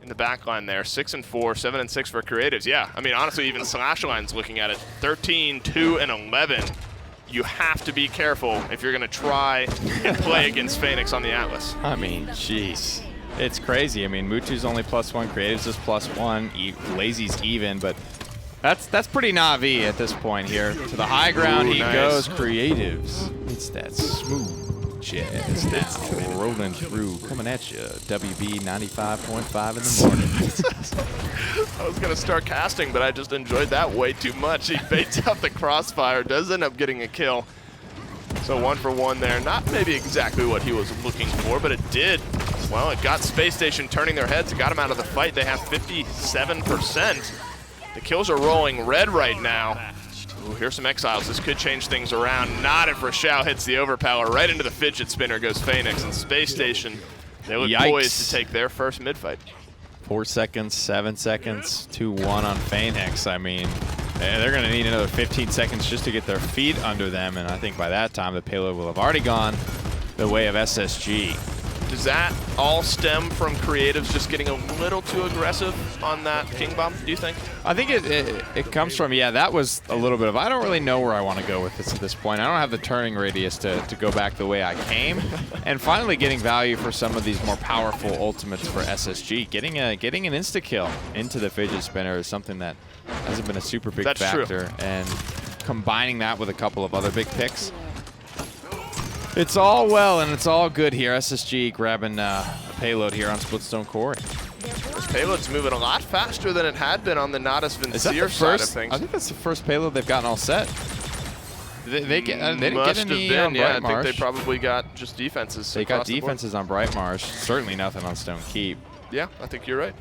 Speaker 4: in the back line there. 6-4, 7-6 for Creatives. Yeah, I mean, honestly, even Slashline's looking at it. 13, 2, and 11. You have to be careful if you're going to try and play against Phoenix on the Atlas.
Speaker 6: I mean, jeez. It's crazy. I mean, Mutu's only +1, Creatives is +1, Lazy's even, but that's pretty Na'Vi at this point here. To the high ground he goes, Creatives. It's that smooth jazz now, rolling through, coming at you, WB 95.5 in the morning.
Speaker 4: I was going to start casting, but I just enjoyed that way too much. He baits out the crossfire, does end up getting a kill. So 1 for 1 there. Not maybe exactly what he was looking for, but it did. Well, it got Space Station turning their heads. It got them out of the fight. They have 57%. The kills are rolling red right now. Ooh, here's some exiles. This could change things around. Not if Rochelle hits the overpower. Right into the fidget spinner goes Phoenix, and Space Station, they look poised to take their first mid-fight.
Speaker 6: 4 seconds, 7 seconds, 2-1 on Phoenix. I mean, they're going to need another 15 seconds just to get their feet under them, and I think by that time the payload will have already gone the way of SSG.
Speaker 4: Does that all stem from Creatives just getting a little too aggressive on that King Bomb, do you think?
Speaker 6: I think it comes from, yeah, that was a little bit of, I don't really know where I want to go with this at this point. I don't have the turning radius to go back the way I came. And finally getting value for some of these more powerful ultimates for SSG. Getting an insta-kill into the fidget spinner is something that hasn't been a super big factor.
Speaker 4: True.
Speaker 6: And combining that with a couple of other big picks, it's all well and it's all good here. SSG grabbing a payload here on Splitstone Quarry.
Speaker 4: This payload's moving a lot faster than it had been on the Natus Vincere side of things.
Speaker 6: I think that's the first payload they've gotten all set. They didn't get any on
Speaker 4: yeah,
Speaker 6: Bright
Speaker 4: I
Speaker 6: Marsh.
Speaker 4: think they probably got just defenses.
Speaker 6: They got defenses on Bright Marsh. Certainly nothing on Stone Keep.
Speaker 4: Yeah, I think you're right.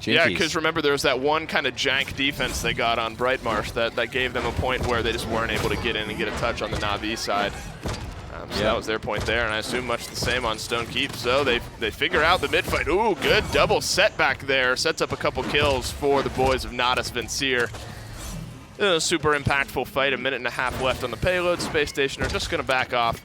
Speaker 6: Jinkies.
Speaker 4: Yeah, because remember there was that one kind of jank defense they got on Bright Marsh that gave them a point where they just weren't able to get in and get a touch on the Na'Vi side. So that was their point there, and I assume much the same on Stone Keep. So they figure out the mid-fight. Ooh, good double setback there. Sets up a couple kills for the boys of Natus Vincere. A super impactful fight, 1.5 minutes left on the payload. Space Station are just going to back off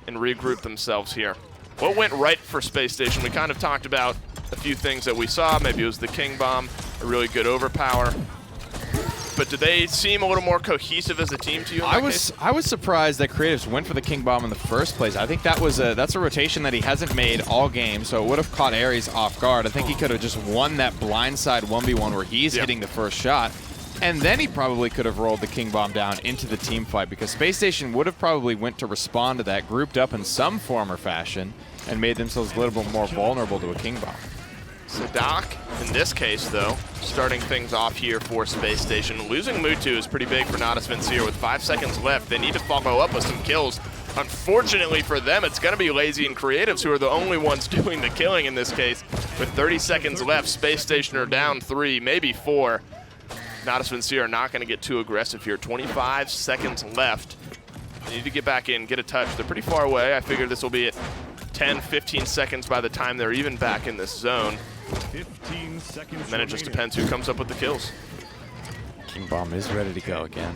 Speaker 4: and regroup themselves here. What went right for Space Station? We kind of talked about a few things that we saw. Maybe it was the King Bomb, a really good overpower. But do they seem a little more cohesive as a team to you?
Speaker 6: I was surprised that Creatives went for the King Bomb in the first place. I think that's a rotation that he hasn't made all game, so it would have caught Ares off guard. I think he could have just won that blindside 1v1 where he's hitting the first shot, and then he probably could have rolled the King Bomb down into the team fight, because Space Station would have probably went to respond to that, grouped up in some form or fashion, and made themselves a little bit more vulnerable to a King Bomb.
Speaker 4: Sadak, in this case, though, starting things off here for Space Station. Losing Mutu is pretty big for Natus Vincere. With 5 seconds left, they need to follow up with some kills. Unfortunately for them, it's going to be Lazy and Creatives who are the only ones doing the killing in this case. With 30 seconds left, Space Station are down 3, maybe 4. Natus Vincere are not going to get too aggressive here. 25 seconds left. They need to get back in, get a touch. They're pretty far away. I figure this will be at 10, 15 seconds by the time they're even back in this zone.
Speaker 7: 15 seconds.
Speaker 4: And then it just depends who comes up with the kills.
Speaker 6: King Bomb is ready to go again.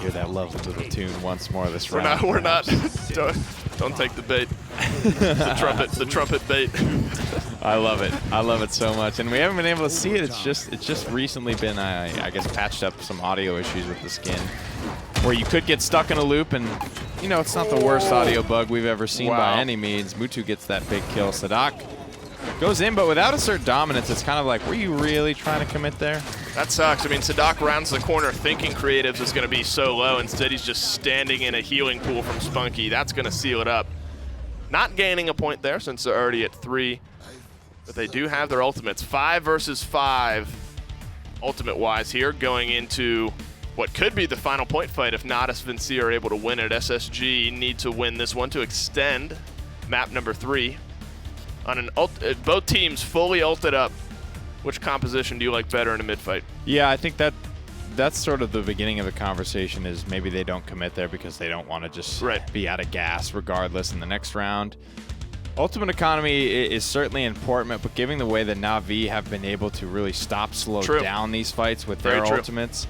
Speaker 6: Hear that lovely little tune once more this
Speaker 4: We're
Speaker 6: round.
Speaker 4: We're not. Don't take the bait. the trumpet bait.
Speaker 6: I love it. I love it so much, and we haven't been able to see it. It's just recently been, I guess, patched up some audio issues with the skin, where you could get stuck in a loop, and you know it's not the worst audio bug we've ever seen by any means. Mutu gets that big kill. Sadak goes in, but without assert dominance, it's kind of like, were you really trying to commit there?
Speaker 4: That sucks. I mean, Sadak rounds the corner thinking Creatives is going to be so low. Instead, he's just standing in a healing pool from Spunky. That's going to seal it up. Not gaining a point there since they're already at 3. But they do have their ultimates. 5 versus 5. ultimate-wise here, going into what could be the final point fight if Natus Vincere are able to win it. SSG need to win this one to extend map number 3. On an both teams fully ulted up. Which composition do you like better in a mid-fight?
Speaker 6: Yeah, I think that's sort of the beginning of the conversation, is maybe they don't commit there because they don't want to just be out of gas regardless in the next round. Ultimate economy is certainly important, but given the way that Na'Vi have been able to really slow down these fights with their ultimates,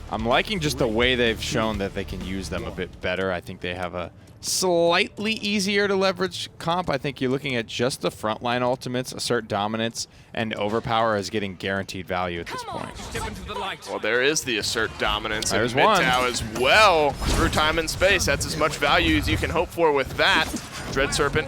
Speaker 6: I'm liking just the way they've shown that they can use them a bit better. I think they have a slightly easier to leverage comp. I think you're looking at just the frontline ultimates, assert dominance, and overpower as getting guaranteed value at this point.
Speaker 4: Well, there is the assert dominance.
Speaker 6: There's
Speaker 4: and
Speaker 6: one.
Speaker 4: Mid-Tow as well. Through time and space, that's as much value as you can hope for with that. Dread Serpent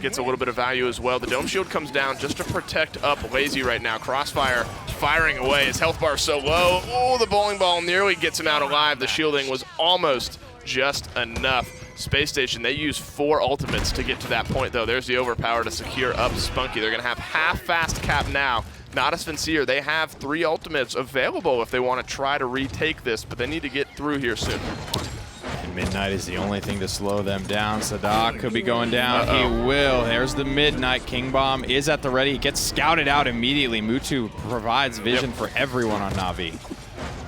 Speaker 4: gets a little bit of value as well. The Dome Shield comes down just to protect up Lazy right now. Crossfire firing away. His health bar so low. Oh, the bowling ball nearly gets him out alive. The shielding was almost just enough. Spacestation, they use 4 ultimates to get to that point, though. There's the overpower to secure up Spunky. They're going to have half fast cap now. Natus Vincere, they have 3 ultimates available if they want to try to retake this, but they need to get through here soon.
Speaker 6: And Midnight is the only thing to slow them down. Sadak could be going down. He will. There's the Midnight. King Bomb is at the ready. He gets scouted out immediately. Mutu provides vision for everyone on Na'Vi.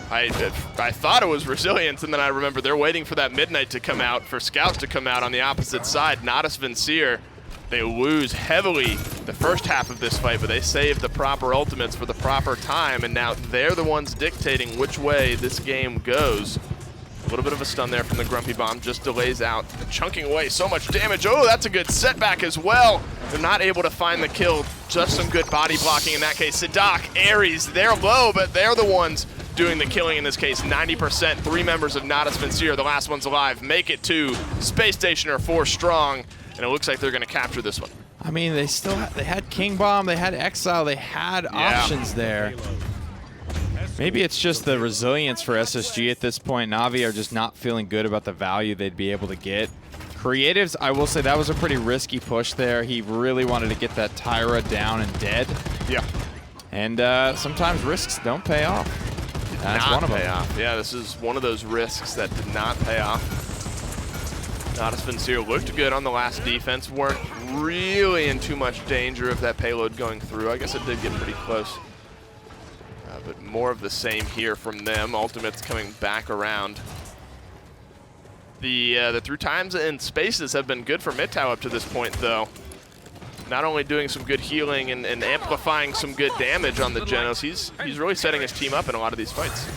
Speaker 4: I thought it was Resilience, and then I remember they're waiting for that Midnight to come out, for Scouts to come out on the opposite side. Natus Vincere, they lose heavily the first half of this fight, but they save the proper ultimates for the proper time, and now they're the ones dictating which way this game goes. A little bit of a stun there from the Grumpy Bomb, just delays out, chunking away so much damage. Oh, that's a good setback as well. They're not able to find the kill, just some good body blocking in that case. Sadak, Ares, they're low, but they're the ones doing the killing in this case. 90%, 3 members of Natus Vincere, the last ones alive, make it to Space Station are 4 strong, and it looks like they're going to capture this one.
Speaker 6: I mean, they had King Bomb, they had Exile, they had options there. Maybe it's just the resilience for SSG at this point. Na'Vi are just not feeling good about the value they'd be able to get. Creatives, I will say that was a pretty risky push there. He really wanted to get that Tyra down and dead.
Speaker 4: Yeah.
Speaker 6: And sometimes risks don't pay off. That's one of them.
Speaker 4: Yeah, this is one of those risks that did not pay off. Natus Vincere looked good on the last defense. Weren't really in too much danger of that payload going through. I guess it did get pretty close. But more of the same here from them. Ultimates coming back around. The through times and spaces have been good for Mid-Tow up to this point, though. Not only doing some good healing and amplifying some good damage on the Genos, he's really setting his team up in a lot of these fights.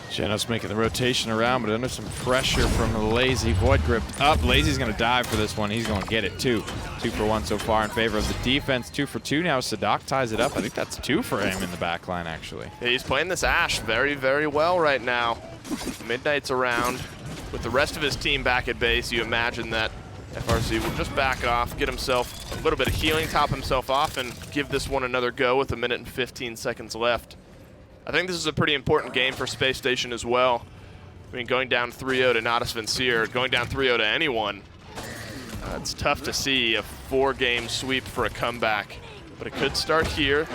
Speaker 6: Genos making the rotation around, but under some pressure from Lazy. Void gripped up. Lazy's going to dive for this one. He's going to get it, too. 2 for 1 so far in favor of the defense. 2 for 2 now. Sadak ties it up. I think that's 2 for him in the back line, actually.
Speaker 4: Yeah, he's playing this Ashe very, very well right now. Midnight's around. With the rest of his team back at base, you imagine that FRZ will just back off, get himself a little bit of healing, top himself off, and give this one another go with 1 minute and 15 seconds left. I think this is a pretty important game for Space Station as well. I mean, going down 3-0 to Natus Vincere, going down 3-0 to anyone, it's tough to see a 4-game sweep for a comeback. But it could start here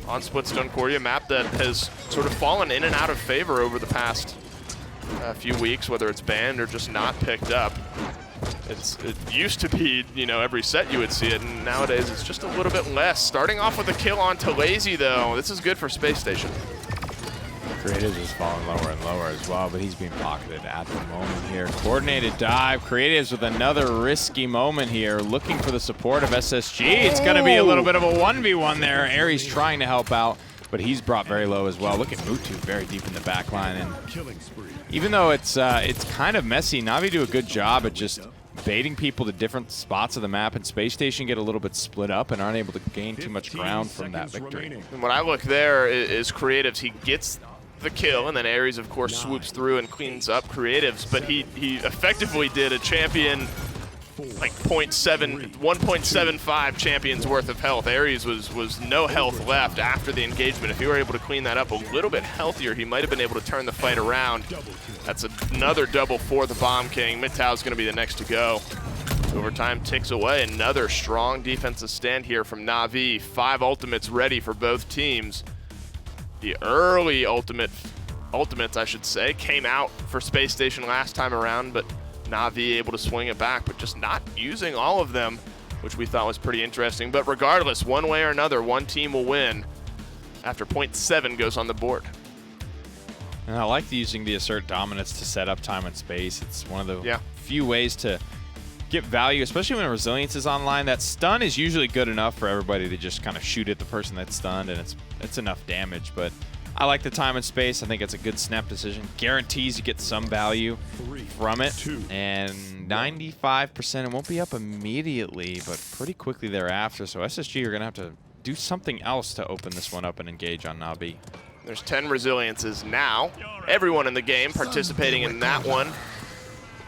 Speaker 4: on Splitstone Quarry, a map that has sort of fallen in and out of favor over the past few weeks, whether it's banned or just not picked up. It used to be, you know, every set you would see it, and nowadays it's just a little bit less. Starting off with a kill on Lazy, though. This is good for Space Station.
Speaker 6: Creatives is falling lower and lower as well, but he's being pocketed at the moment here. Coordinated dive. Creatives with another risky moment here, looking for the support of SSG. It's going to be a little bit of a 1v1 there. Aries trying to help out, but he's brought very low as well. Look at Mutu very deep in the back line, and even though it's kind of messy, Na'Vi do a good job at just baiting people to different spots of the map, and Space Station get a little bit split up and aren't able to gain too much ground from that victory.
Speaker 4: And when I look there is Creatives. He gets the kill, and then Aries, of course, swoops through and cleans up Creatives, but he effectively did a champion like 1.75 champions worth of health. Aries was no health left after the engagement. If he were able to clean that up a little bit healthier, he might have been able to turn the fight around. That's another double for the Bomb King. Mid-Tow's going to be the next to go. Overtime ticks away. Another strong defensive stand here from Na'Vi. 5 ultimates ready for both teams. the early ultimates, I should say, came out for Spacestation last time around, but Na'Vi able to swing it back, but just not using all of them, which we thought was pretty interesting. But regardless, one way or another, one team will win after 0.7 goes on the board.
Speaker 6: And I like using the assert dominance to set up time and space. It's one of the few ways to get value, especially when resilience is online. That stun is usually good enough for everybody to just kind of shoot at the person that's stunned, and it's enough damage. But I like the time and space. I think it's a good snap decision. Guarantees you get some value from it. And 95%, it won't be up immediately, but pretty quickly thereafter. So SSG are going to have to do something else to open this one up and engage on Na'Vi.
Speaker 4: There's 10 resiliences now. Everyone in the game participating in that one.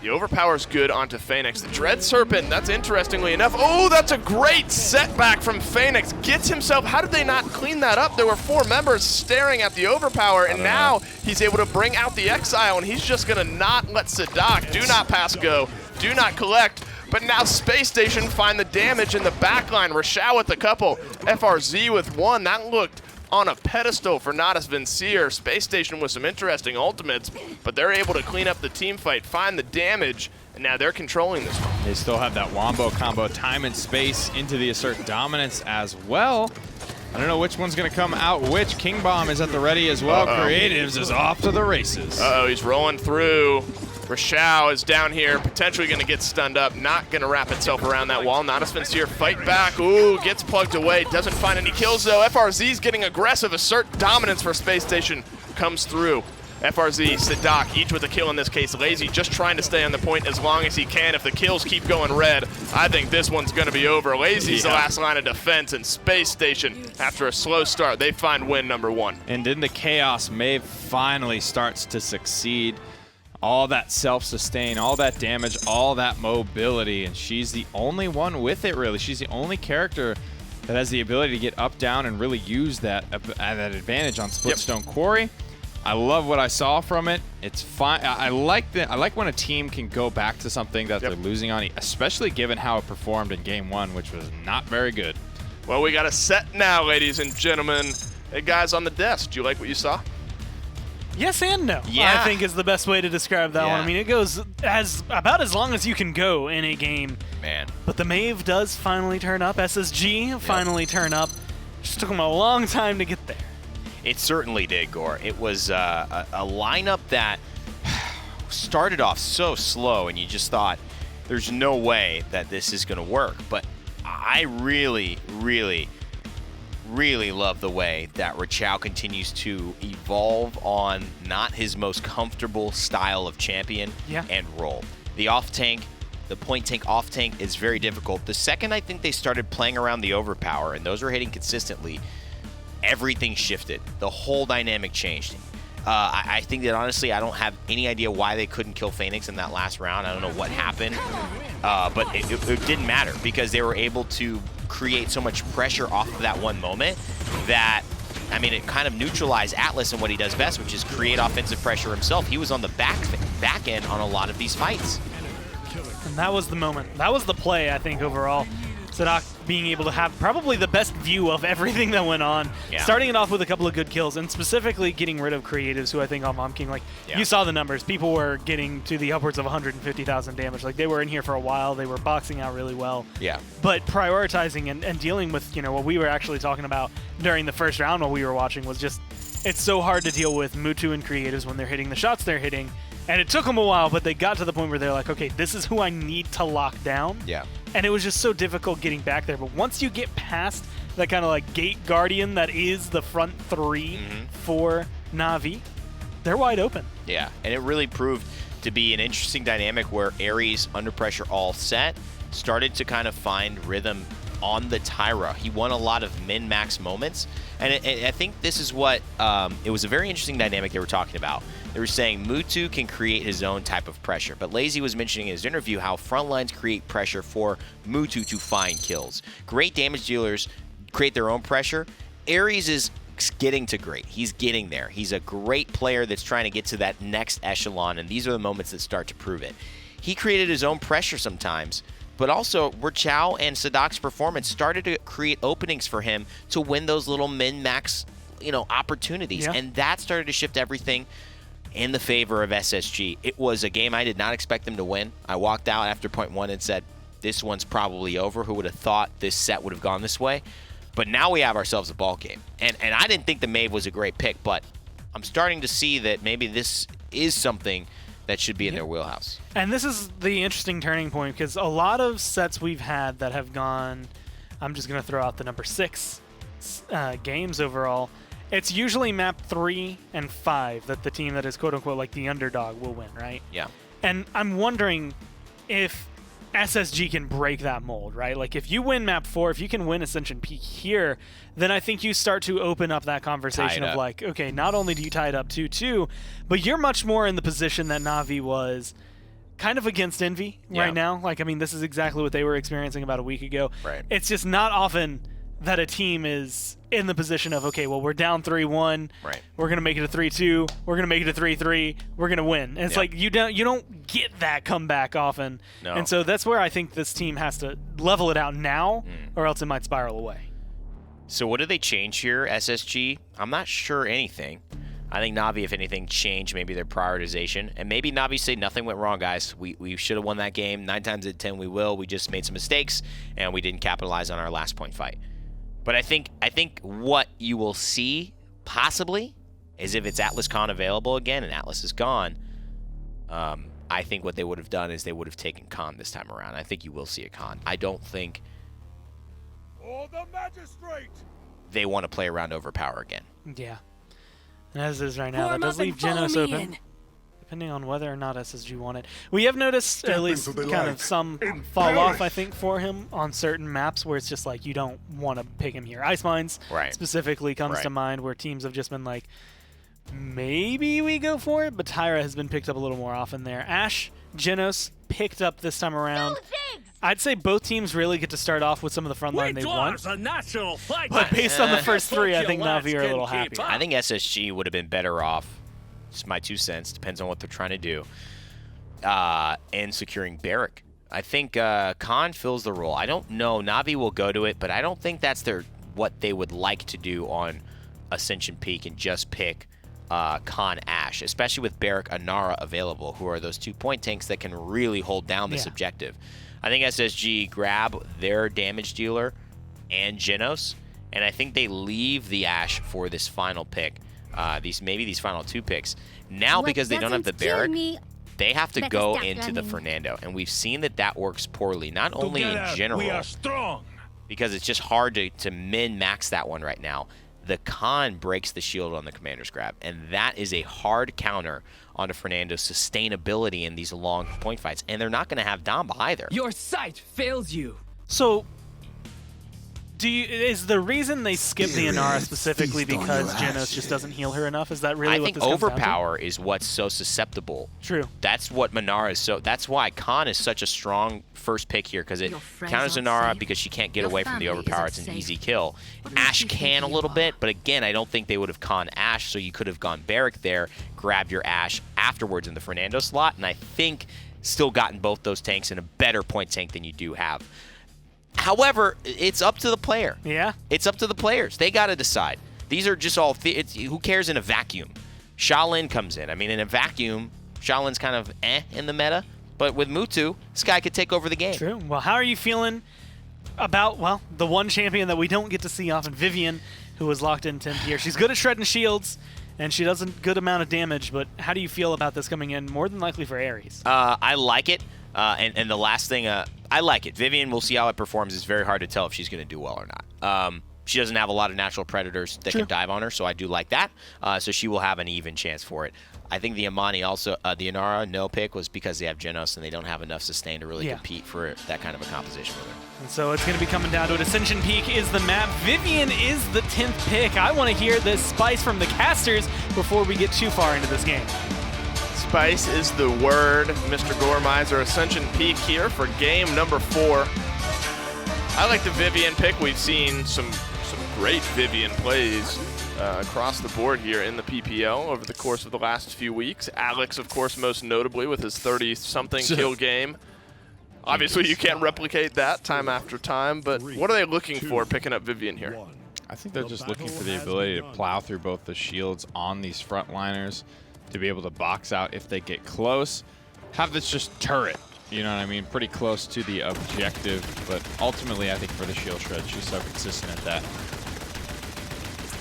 Speaker 4: The overpower's good onto Phoenix. The Dread Serpent, that's interestingly enough. Oh, that's a great setback from Phoenix. Gets himself, how did they not clean that up? There were 4 members staring at the overpower, and now he's able to bring out the Exile, and he's just gonna not let Sadak, do not pass go, do not collect. But now Spacestation find the damage in the backline. Rashao with a couple, FRZ with 1. That looked on a pedestal for Natus Vincere. Spacestation with some interesting ultimates, but they're able to clean up the team fight, find the damage, and now they're controlling this one.
Speaker 6: They still have that Wombo combo, time and space into the assert dominance as well. I don't know which one's going to come out which. King Bomb is at the ready as well. Creatives is off to the races.
Speaker 4: Uh-oh, he's rolling through. Rashao is down here, potentially going to get stunned up, not going to wrap itself around that wall. Natus Vincere fight back. Ooh, gets plugged away, doesn't find any kills though. FRZ's getting aggressive. Assert dominance for Spacestation comes through. FRZ, Sadak, each with a kill in this case. Lazy just trying to stay on the point as long as he can. If the kills keep going red, I think this one's going to be over. Lazy's the last line of defense, and Spacestation, after a slow start, they find win number 1.
Speaker 6: And in the chaos, Maeve finally starts to succeed. All that self-sustain, all that damage, all that mobility, and she's the only one with it, really. She's the only character that has the ability to get up, down, and really use that advantage on Splitstone Quarry. I love what I saw from it. It's fine. I like when a team can go back to something that they're losing on, especially given how it performed in Game 1, which was not very good.
Speaker 4: Well, we got a set now, ladies and gentlemen. Hey, guys on the desk, do you like what you saw?
Speaker 1: Yes and no,
Speaker 2: Yeah.
Speaker 1: I think is the best way to describe that one. I mean, it goes about as long as you can go in a game.
Speaker 2: Man.
Speaker 1: But the Maeve does finally turn up. SSG finally turn up. Just took them a long time to get there.
Speaker 2: It certainly did, Gore. It was a lineup that started off so slow, and you just thought, there's no way that this is going to work. But I really, really, really love the way that Rashao continues to evolve on not his most comfortable style of champion and role. The off-tank, the point tank off-tank is very difficult. The second I think they started playing around the overpower, and those were hitting consistently, everything shifted. The whole dynamic changed. I think that honestly, I don't have any idea why they couldn't kill Phoenix in that last round. I don't know what happened, but it didn't matter because they were able to create so much pressure off of that one moment that, I mean, it kind of neutralized Atlas in what he does best, which is create offensive pressure himself. He was on the back end on a lot of these fights.
Speaker 1: And that was the moment. That was the play, I think, overall. Sadak being able to have probably the best view of everything that went on. Starting it off with a couple of good kills, and specifically getting rid of creatives, who I think on Mom King, like, you saw the numbers. People were getting to the upwards of 150,000 damage. Like, they were in here for a while. They were boxing out really well. But prioritizing and dealing with, you know, what we were actually talking about during the first round while we were watching was just, it's so hard to deal with Mutu and creatives when they're hitting the shots they're hitting. And it took them a while, but they got to the point where they're like, okay, this is who I need to lock down. And it was just so difficult getting back there. But once you get past that kind of like gate guardian that is the front three for Na'Vi, they're wide open.
Speaker 2: And it really proved to be an interesting dynamic where Ares, under pressure all set, started to kind of find rhythm on the Tyra. He won a lot of min-max moments. And I think this is what, it was a very interesting dynamic they were talking about. They were saying Mutu can create his own type of pressure, but Lazy was mentioning in his interview how front lines create pressure for Mutu to find kills. Great damage dealers create their own pressure. Ares is getting to great. He's getting there. He's a great player that's trying to get to that next echelon, and these are the moments that start to prove it. He created his own pressure sometimes, but also Rashao and Sadak's performance started to create openings for him to win those little min-max opportunities.
Speaker 1: Yeah.
Speaker 2: And that started to shift everything in the favor of SSG. It was a game I did not expect them to win. I walked out after point 1 and said, this one's probably over. Who would have thought this set would have gone this way? But now we have ourselves a ball game. And I didn't think the Maeve was a great pick, but I'm starting to see that maybe this is something that should be in their wheelhouse.
Speaker 1: And this is the interesting turning point, because a lot of sets we've had that have gone, I'm just going to throw out the number 6 games overall, it's usually map 3 and 5 that the team that is quote-unquote like the underdog will win, right?
Speaker 2: Yeah.
Speaker 1: And I'm wondering if SSG can break that mold, right? Like if you win map 4, if you can win Ascension Peak here, then I think you start to open up that conversation of like, okay, not only do you tie it up 2-2, but you're much more in the position that Na'Vi was kind of against Envy right now. Like, I mean, this is exactly what they were experiencing about a week ago.
Speaker 2: Right.
Speaker 1: It's just not often that a team is in the position of, okay, well, we're down 3-1.
Speaker 2: Right.
Speaker 1: We're going to make it a 3-2. We're going to make it a 3-3. We're going to win. And it's like you don't get that comeback often.
Speaker 2: No.
Speaker 1: And so that's where I think this team has to level it out now, or else it might spiral away.
Speaker 2: So what do they change here, SSG? I'm not sure anything. I think Na'Vi, if anything, changed maybe their prioritization. And maybe Na'Vi say nothing went wrong, guys. We should have won that game. 9 times out of 10 we will. We just made some mistakes, and we didn't capitalize on our last point fight. But I think what you will see, possibly, is if it's Atlas Khan available again and Atlas is gone, I think what they would have done is they would have taken Khan this time around. I think you will see a Khan. I don't think
Speaker 7: The magistrate.
Speaker 2: they want to play around Overpower again.
Speaker 1: Yeah. And as is right now, that does leave Genos open, depending on whether or not SSG want it. We have noticed at least kind of some fall off, I think, for him on certain maps where it's just like you don't want to pick him here. Ice Mines specifically comes to mind, where teams have just been like, maybe we go for it, but Tyra has been picked up a little more often there. Ashe, Genos picked up this time around. I'd say both teams really get to start off with some of the front line they want. But based on the first 3, I think Na'Vi are a little happy.
Speaker 2: I think SSG would have been better off, just my 2 cents, depends on what they're trying to do, in securing Barrack. I think Khan fills the role. I don't know. Na'Vi will go to it, but I don't think that's what they would like to do on Ascension Peak and just pick Khan Ashe, especially with Barrack Anara available, who are those 2-point tanks that can really hold down this objective. I think SSG grab their damage dealer and Genos, and I think they leave the Ashe for this final pick, maybe these final 2 picks. Now, because they don't have the Barrack, they have to go into the Fernando, and we've seen that works poorly, not only in general,
Speaker 7: we are strong.
Speaker 2: because it's just hard to min-max that one right now. The Khan breaks the shield on the Commander's Grab, and that is a hard counter onto Fernando's sustainability in these long point fights, and they're not going to have Damba either.
Speaker 8: Your sight fails you.
Speaker 1: So, is the reason they skip the Inara specifically because Genos just doesn't heal her enough? Is that really what this comes down to?
Speaker 2: Overpower is what's so susceptible.
Speaker 1: True.
Speaker 2: That's what Manara is so. That's why Khan is such a strong first pick here, because it counters Inara because she can't get away from the overpower. It's an easy kill. Ashe can a little bit, but again, I don't think they would have Khan Ashe, so you could have gone Barrack there, grabbed your Ashe afterwards in the Fernando slot, and I think still gotten both those tanks in a better point tank than you do have. However, it's up to the player.
Speaker 1: Yeah.
Speaker 2: It's up to the players. They got to decide. These are just all, who cares in a vacuum? Shaolin comes in. I mean, in a vacuum, Shaolin's kind of in the meta. But with Mutu, this guy could take over the game.
Speaker 1: True. Well, how are you feeling about, the one champion that we don't get to see often, Vivian, who was locked in 10th here? She's good at shredding shields, and she does a good amount of damage, but how do you feel about this coming in more than likely for Ares?
Speaker 2: I like it. And the last thing, I like it. Vivian, we'll see how it performs. It's very hard to tell if she's going to do well or not. She doesn't have a lot of natural predators that can dive on her, so I do like that. So she will have an even chance for it. I think the Amani also, the Inara no pick was because they have Genos and they don't have enough sustain to really compete for that kind of a composition with her.
Speaker 1: And so it's going to be coming down to it. Ascension Peak is the map. Vivian is the 10th pick. I want to hear this Spice from the casters before we get too far into this game.
Speaker 4: Spice is the word, Mr. Gormizer. Ascension Peak here for game number 4. I like the Vivian pick. We've seen some great Vivian plays across the board here in the PPL over the course of the last few weeks. Alex, of course, most notably with his 30-something kill game. Obviously, you can't replicate that time after time, but what are they looking for picking up Vivian here?
Speaker 6: I think they're just looking for the ability to plow through both the shields on these frontliners to be able to box out if they get close. Have this just turret, you know what I mean? Pretty close to the objective, but ultimately I think for the shield shred, she's so consistent at that.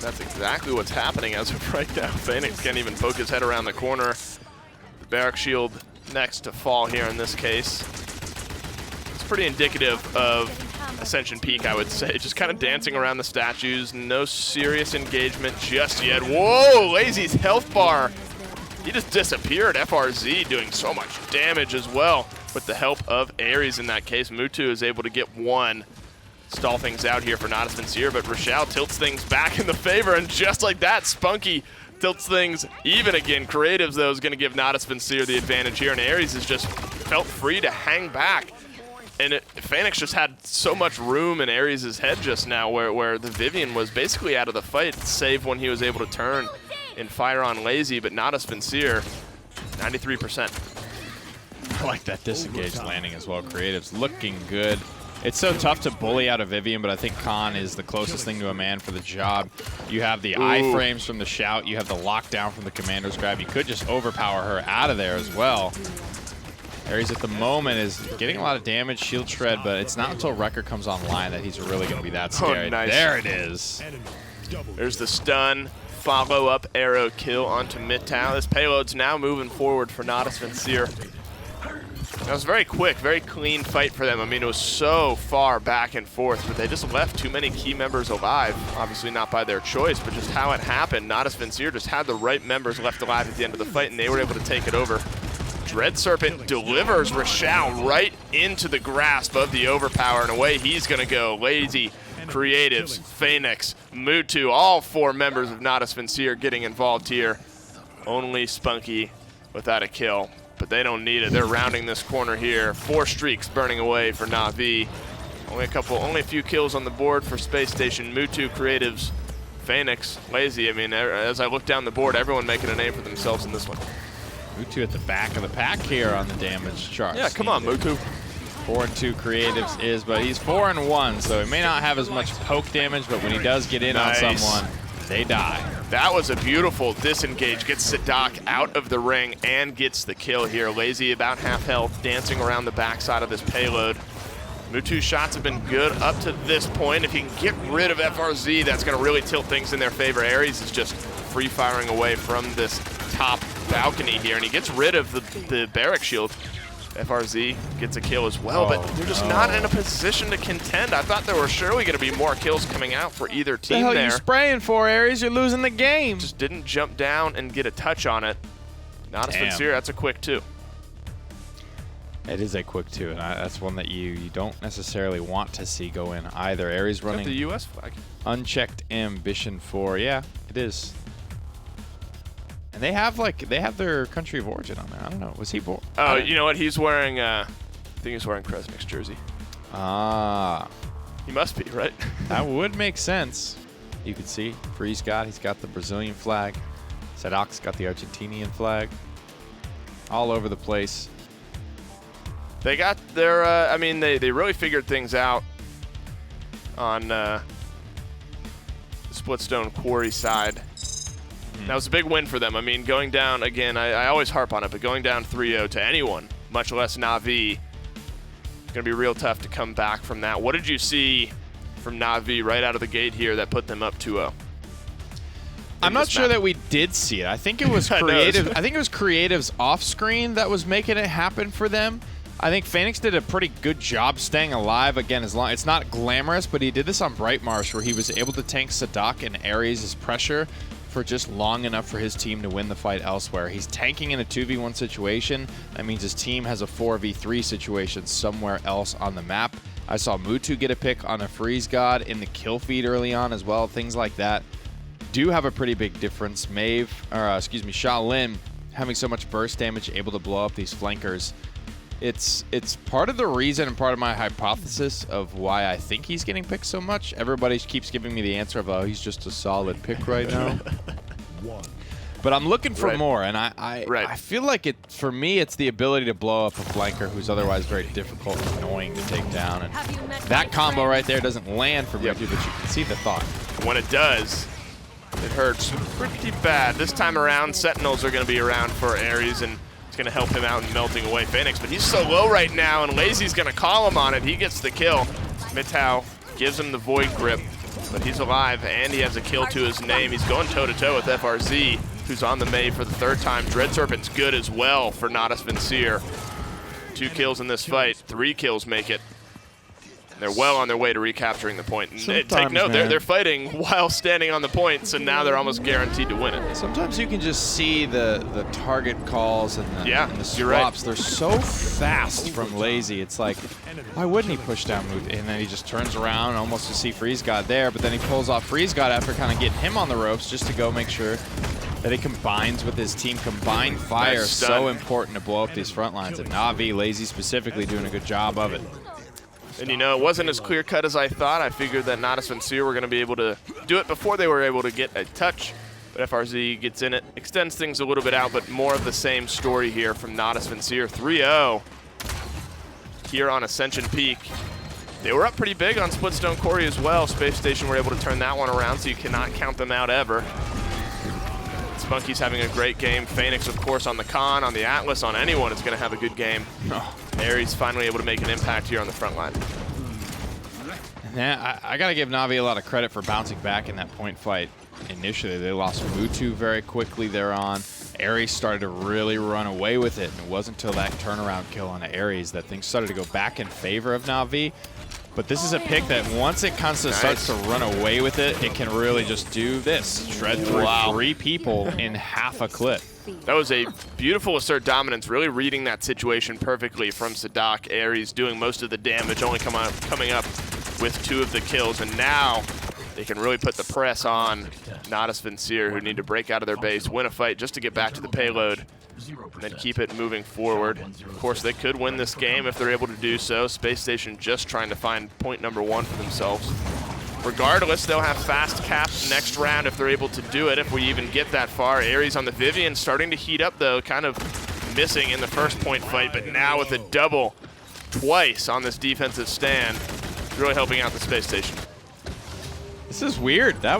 Speaker 4: That's exactly what's happening as of right now. Phoenix can't even poke his head around the corner. The barrack shield next to fall here in this case. It's pretty indicative of Ascension Peak, I would say. Just kind of dancing around the statues. No serious engagement just yet. Whoa, Lazy's health bar. He just disappeared. FRZ doing so much damage as well with the help of Ares in that case. Mutu is able to get one. Stall things out here for Natus Vincere, but Rochelle tilts things back in the favor, and just like that, Spunky tilts things even again. Creatives, though, is going to give Natus Vincere the advantage here, and Ares has just felt free to hang back. And Phoenix just had so much room in Ares' head just now where the Vivian was basically out of the fight, save when he was able to turn and fire on Lazy, but Natus Vincere, 93%.
Speaker 6: I like that disengaged landing as well. Creatives looking good. It's so tough to bully out a Vivian, but I think Khan is the closest thing to a man for the job. You have the iframes from the shout. You have the lockdown from the commander's grab. You could just overpower her out of there as well. Ares at the moment is getting a lot of damage, shield shred, but it's not until Wrecker comes online that he's really going to be that scary.
Speaker 4: Oh, nice.
Speaker 6: There it is.
Speaker 4: There's the stun, follow-up arrow kill onto mid-town. This payload's now moving forward for Natus Vincere. That was very quick, very clean fight for them. I mean, it was so far back and forth, but they just left too many key members alive. Obviously not by their choice, but just how it happened. Natus Vincere just had the right members left alive at the end of the fight, and they were able to take it over. Dread Serpent delivers Rochelle right into the grasp of the overpower, and away he's going to go. Lazy, Creatives, Phoenix, Mutu, all four members of Natus Vincere getting involved here. Only Spunky without a kill. But they don't need it. They're rounding this corner here. 4 streaks burning away for Na'Vi. Only a few kills on the board for Spacestation, Mutu, Creatives, Phoenix, Lazy. I mean, as I look down the board, everyone making a name for themselves in this one.
Speaker 6: Mutu at the back of the pack here on the damage chart.
Speaker 4: Yeah, come on, Mutu.
Speaker 6: 4-2 Creatives is, but he's 4-1, so he may not have as much poke damage, but when he does get in on someone, they die.
Speaker 4: That was a beautiful disengage. Gets Sadak out of the ring and gets the kill here. Lazy about half health, dancing around the backside of this payload. Mutu's shots have been good up to this point. If he can get rid of FRZ, that's going to really tilt things in their favor. Ares is just free firing away from this top balcony here, and he gets rid of the barrack shield. FRZ gets a kill as well, but they're just not in a position to contend. I thought there were surely going to be more kills coming out for either team there.
Speaker 6: What the hell are you spraying for, Ares? You're losing the game.
Speaker 4: Just didn't jump down and get a touch on it. Natus Vincere, that's a quick 2.
Speaker 6: It is a quick 2, and that's one that you don't necessarily want to see go in either. Ares running
Speaker 4: the U.S. flag.
Speaker 6: Unchecked Ambition 4. Yeah, it is. And they have their country of origin on there. I don't know. Was he born?
Speaker 4: Oh, you know what? He's wearing I think he's wearing Kresnik's jersey.
Speaker 6: Ah.
Speaker 4: He must be, right?
Speaker 6: That would make sense. You can see he's got the Brazilian flag. Sadak's got the Argentinian flag. All over the place.
Speaker 4: They got their I mean, they really figured things out on the Splitstone Quarry side. That was a big win for them. I mean, going down, again, I always harp on it, but going down 3-0 to anyone, much less Na'Vi, it's going to be real tough to come back from that. What did you see from Na'Vi right out of the gate here that put them up 2-0?
Speaker 6: I'm not sure that we did see it. I think it was creative. I think it was Creative's off-screen that was making it happen for them. I think Phoenix did a pretty good job staying alive. Again, it's not glamorous, but he did this on Brightmarsh where he was able to tank Sadak and Ares' pressure for just long enough for his team to win the fight elsewhere. He's tanking in a 2v1 situation. That means his team has a 4v3 situation somewhere else on the map. I saw Mutu get a pick on a Freeze God in the kill feed early on as well. Things like that do have a pretty big difference. Shaolin having so much burst damage, able to blow up these flankers. It's part of the reason and part of my hypothesis of why I think he's getting picked so much. Everybody keeps giving me the answer of, oh, he's just a solid pick right now. But I'm looking for more, and I feel like for me, it's the ability to blow up a flanker who's otherwise very difficult and annoying to take down. And that combo right there doesn't land for me, but you can see the thought.
Speaker 4: When it does, it hurts pretty bad. This time around, Sentinels are going to be around for Ares, and it's going to help him out in melting away Phoenix. But he's so low right now, and Lazy's going to call him on it. He gets the kill. Mitau gives him the Void Grip, but he's alive, and he has a kill to his name. He's going toe-to-toe with FRZ, who's on the Mave for the 3rd time. Dread Serpent's good as well for Natus Vincere. 2 kills in this fight. 3 kills make it. They're well on their way to recapturing the point. And take note, they're fighting while standing on the point, so now they're almost guaranteed to win it.
Speaker 6: Sometimes you can just see the target calls and the swaps.
Speaker 4: Right.
Speaker 6: They're so fast from Lazy. It's like, why wouldn't he push down Moot? And then he just turns around almost to see Freeze God there, but then he pulls off Freeze God after kind of getting him on the ropes just to go make sure that he combines with his team. Combined fire is so important to blow up these front lines. And Na'Vi, Lazy specifically, doing a good job of it.
Speaker 4: And you know, it wasn't as clear-cut as I thought. I figured that Natus Vincere were going to be able to do it before they were able to get a touch. But FRZ gets in it, extends things a little bit out, but more of the same story here from Natus Vincere. 3-0 here on Ascension Peak. They were up pretty big on Splitstone Quarry as well. Spacestation were able to turn that one around, so you cannot count them out ever. Spunky's having a great game. Phoenix, of course, on the Con, on the Atlas, on anyone is going to have a good game. Ares finally able to make an impact here on the front line.
Speaker 6: Yeah, I got to give Na'Vi a lot of credit for bouncing back in that point fight. Initially, they lost Mutu very quickly thereon. Ares started to really run away with it, and it wasn't until that turnaround kill on Ares that things started to go back in favor of Na'Vi. But this is a pick that once it kind of starts to run away with it, it can really just do this. Shred through 3 people in half a clip.
Speaker 4: That was a beautiful assert dominance, really reading that situation perfectly from Sadak. Ares doing most of the damage, only coming up with 2 of the kills, and now they can really put the press on Natus Vincere, who need to break out of their base, win a fight just to get back to the payload, and then keep it moving forward. Of course, they could win this game if they're able to do so. Spacestation just trying to find point number 1 for themselves. Regardless, they'll have fast cap next round if they're able to do it, if we even get that far. Ares on the Vivian starting to heat up, though, kind of missing in the first point fight, but now with a double twice on this defensive stand, really helping out the Space Station.
Speaker 6: This is weird. That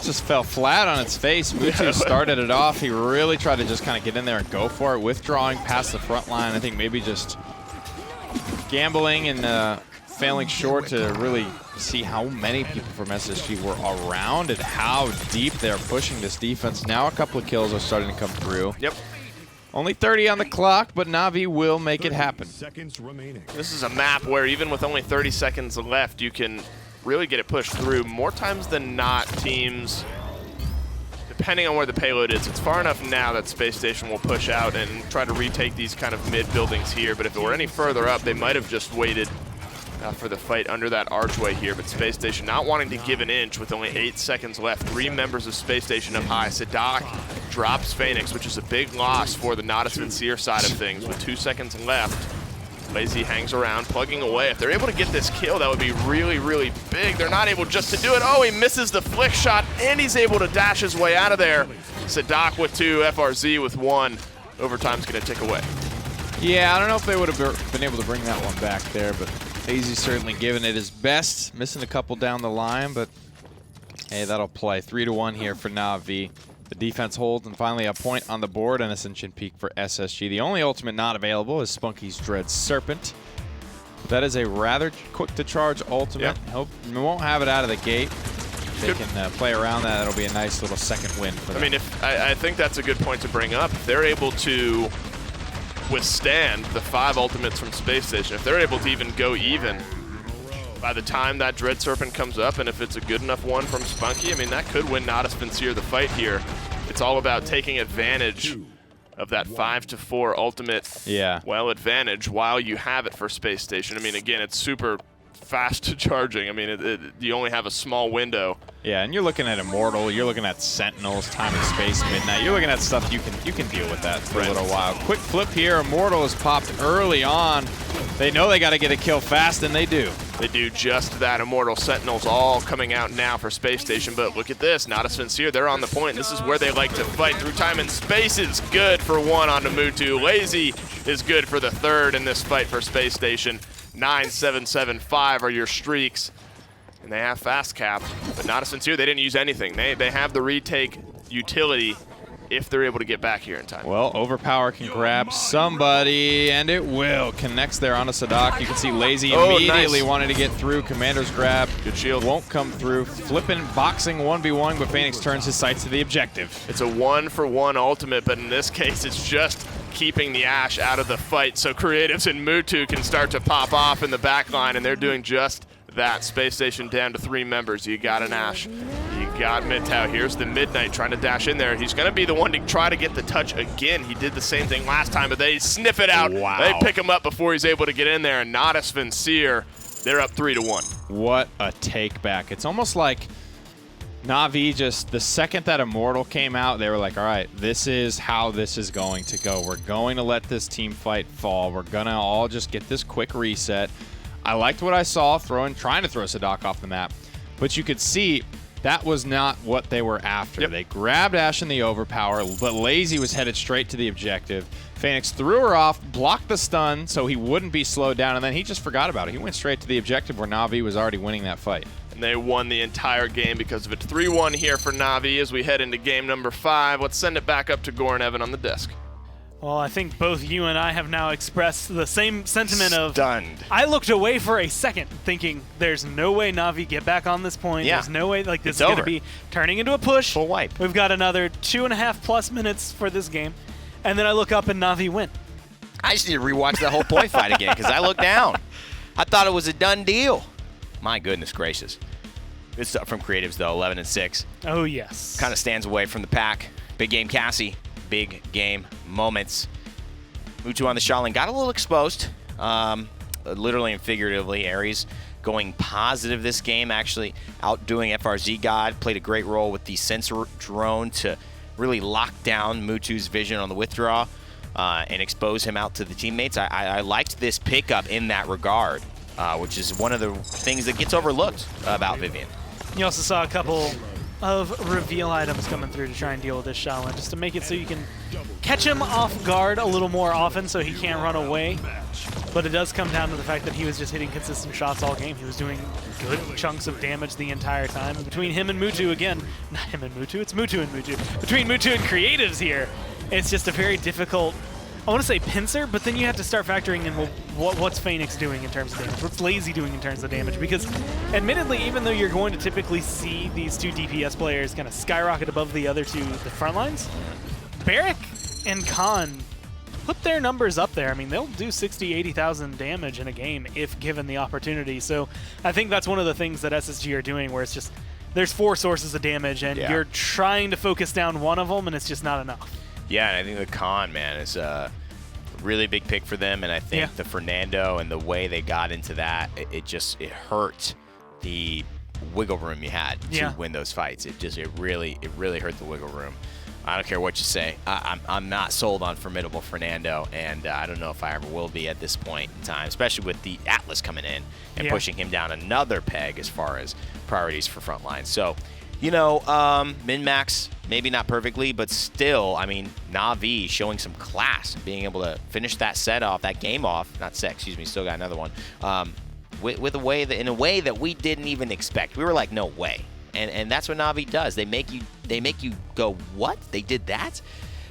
Speaker 6: just fell flat on its face. Mutu started it off. He really tried to just kind of get in there and go for it, withdrawing past the front line. I think maybe just gambling and failing short to really see how many people from SSG were around and how deep they're pushing this defense. Now a couple of kills are starting to come through.
Speaker 4: Yep.
Speaker 6: Only 30 on the clock, but Na'Vi will make it happen.
Speaker 4: This is a map where even with only 30 seconds left, you can really get it pushed through. More times than not, teams, depending on where the payload is, it's far enough now that Space Station will push out and try to retake these kind of mid buildings here. But if it were any further up, they might have just waited for the fight under that archway here. But Space Station not wanting to give an inch with only 8 seconds left. 3 members of Space Station up high. Sadak drops Phoenix, which is a big loss for the Natus Vincere side of things. With 2 seconds left, Lazy hangs around, plugging away. If they're able to get this kill, that would be really, really big. They're not able just to do it. Oh, he misses the flick shot, and he's able to dash his way out of there. Sadak with 2, FRZ with 1. Overtime's going to tick away.
Speaker 6: Yeah, I don't know if they would have been able to bring that one back there, but Lazy's certainly giving it his best. Missing a couple down the line, but hey, that'll play. 3-1 here for Na'Vi. The defense holds, and finally a point on the board and Ascension Peak for SSG. The only ultimate not available is Spunky's Dread Serpent. That is a rather quick-to-charge ultimate.
Speaker 4: Yep.
Speaker 6: Hope we won't have it out of the gate. They can play around that. That'll be a nice little second win for them.
Speaker 4: I mean, I think that's a good point to bring up. If they're able to withstand the 5 ultimates from Space Station, if they're able to even go even by the time that Dread Serpent comes up, and if it's a good enough one from Spunky, I mean, that could win Natus Vincere the fight here. It's all about taking advantage of that 5-4 ultimate advantage while you have it for Space Station. I mean, again, it's super fast charging. I mean, you only have a small window.
Speaker 6: Yeah, and you're looking at Immortal, you're looking at Sentinels, Time and Space, Midnight. You're looking at stuff you can deal with that for a little while. Quick flip here. Immortal is popped early on. They know they got to get a kill fast, and they do.
Speaker 4: They do just that. Immortal, Sentinels all coming out now for Space Station, but look at this. Natus Vincere, they're on the point. This is where they like to fight. Through Time and Space is good for 1 on Mutu. Lazy is good for the 3rd in this fight for Space Station. 9, 7, 7, 5 are your streaks. And they have fast cap. But Natus Vincere, they didn't use anything. They have the retake utility if they're able to get back here in time.
Speaker 6: Well, Overpower can grab somebody, and it will. Connects there on a Sadak. You can see Lazy immediately wanting to get through. Commander's grab.
Speaker 4: Good shield.
Speaker 6: Won't come through. Flipping, boxing 1v1, but Phoenix turns his sights to the objective.
Speaker 4: It's a 1-for-1 ultimate, but in this case, it's just keeping the Ashe out of the fight so Creatives and Mutu can start to pop off in the back line, and they're doing just that. Space Station down to 3 members. You got an Ashe. You got Midtow. Here's the Midnight trying to dash in there. He's going to be the one to try to get the touch again. He did the same thing last time, but they sniff it out.
Speaker 6: Wow.
Speaker 4: They pick him up before he's able to get in there, and Natus Vincere, they're up 3-1.
Speaker 6: What a take back. It's almost like Na'Vi just, the second that Immortal came out, they were like, all right, this is how this is going to go. We're going to let this team fight fall. We're going to all just get this quick reset. I liked what I saw trying to throw Sadak off the map, but you could see that was not what they were after.
Speaker 4: Yep.
Speaker 6: They grabbed Ashe in the overpower, but Lazy was headed straight to the objective. Phoenix threw her off, blocked the stun so he wouldn't be slowed down, and then he just forgot about it. He went straight to the objective where Na'Vi was already winning that fight.
Speaker 4: And they won the entire game because of it. 3-1 here for Na'Vi as we head into game number 5. Let's send it back up to Gore and Evan on the desk.
Speaker 1: Well, I think both you and I have now expressed the same sentiment of
Speaker 2: Stunned.
Speaker 1: I looked away for a second thinking there's no way Na'Vi get back on this point.
Speaker 2: Yeah.
Speaker 1: There's no way, like, this
Speaker 2: It's
Speaker 1: is going to
Speaker 2: over.
Speaker 1: be turning into a push.
Speaker 2: Full wipe.
Speaker 1: We've got another 2.5+ minutes for this game. And then I look up and Na'Vi win.
Speaker 2: I just need to rewatch that whole point fight again because I looked down. I thought it was a done deal. My goodness gracious. Good stuff from Creatives, though, 11-6.
Speaker 1: Oh, yes.
Speaker 2: Kind of stands away from the pack. Big game Cassie. Big game moments. Mutu on the shot lane. Got a little exposed, literally and figuratively. Ares going positive this game, actually outdoing FRZ God. Played a great role with the sensor drone to really lock down Mutu's vision on the withdraw and expose him out to the teammates. I liked this pickup in that regard, which is one of the things that gets overlooked about Vivian.
Speaker 1: You also saw a couple of reveal items coming through to try and deal with this Shaolin, just to make it so you can catch him off guard a little more often so he can't run away. But it does come down to the fact that he was just hitting consistent shots all game. He was doing good chunks of damage the entire time. Between him and Mutu again, not him and Mutu, it's Mutu and Mutu. Between Mutu and Creatives here, it's just a very difficult, I want to say pincer, but then you have to start factoring in, well, what's Phoenix doing in terms of damage? What's Lazy doing in terms of damage? Because admittedly, even though you're going to typically see these two DPS players kind of skyrocket above the other two, the front lines, Barrick and Khan put their numbers up there. I mean, they'll do 60, 80,000 damage in a game if given the opportunity. So I think that's one of the things that SSG are doing, where it's just, there's 4 sources of damage, and you're trying to focus down one of them, and it's just not enough.
Speaker 2: Yeah, and I think the Khan, man, is a really big pick for them, and I think the Fernando and the way they got into that, it hurt the wiggle room you had to win those fights. It really hurt the wiggle room. I don't care what you say. I'm not sold on Formidable Fernando, and I don't know if I ever will be at this point in time, especially with the Atlas coming in and pushing him down another peg as far as priorities for frontline. So, you know, min-max, maybe not perfectly, but still, I mean, Na'Vi showing some class, being able to finish that set off, that game off, not set, excuse me, still got another one, with a way that, in a way that we didn't even expect. We were like, no way. And that's what Na'Vi does. They make you go, what? They did that?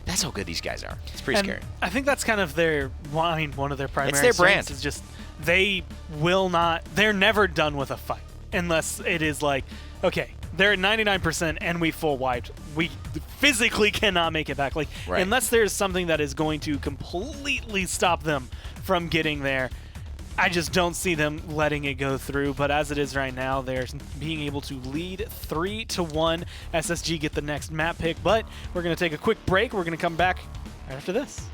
Speaker 2: That's how good these guys are. It's pretty scary.
Speaker 1: I think that's kind of their, I mean, one of their primary
Speaker 2: It's their
Speaker 1: strengths
Speaker 2: brand.
Speaker 1: is just they're never done with a fight unless it is like, okay, they're at 99% and we full wiped. We physically cannot make it back. Like, unless there's something that is going to completely stop them from getting there, I just don't see them letting it go through. But as it is right now, they're being able to lead 3-1. SSG get the next map pick, but we're going to take a quick break. We're going to come back right after this.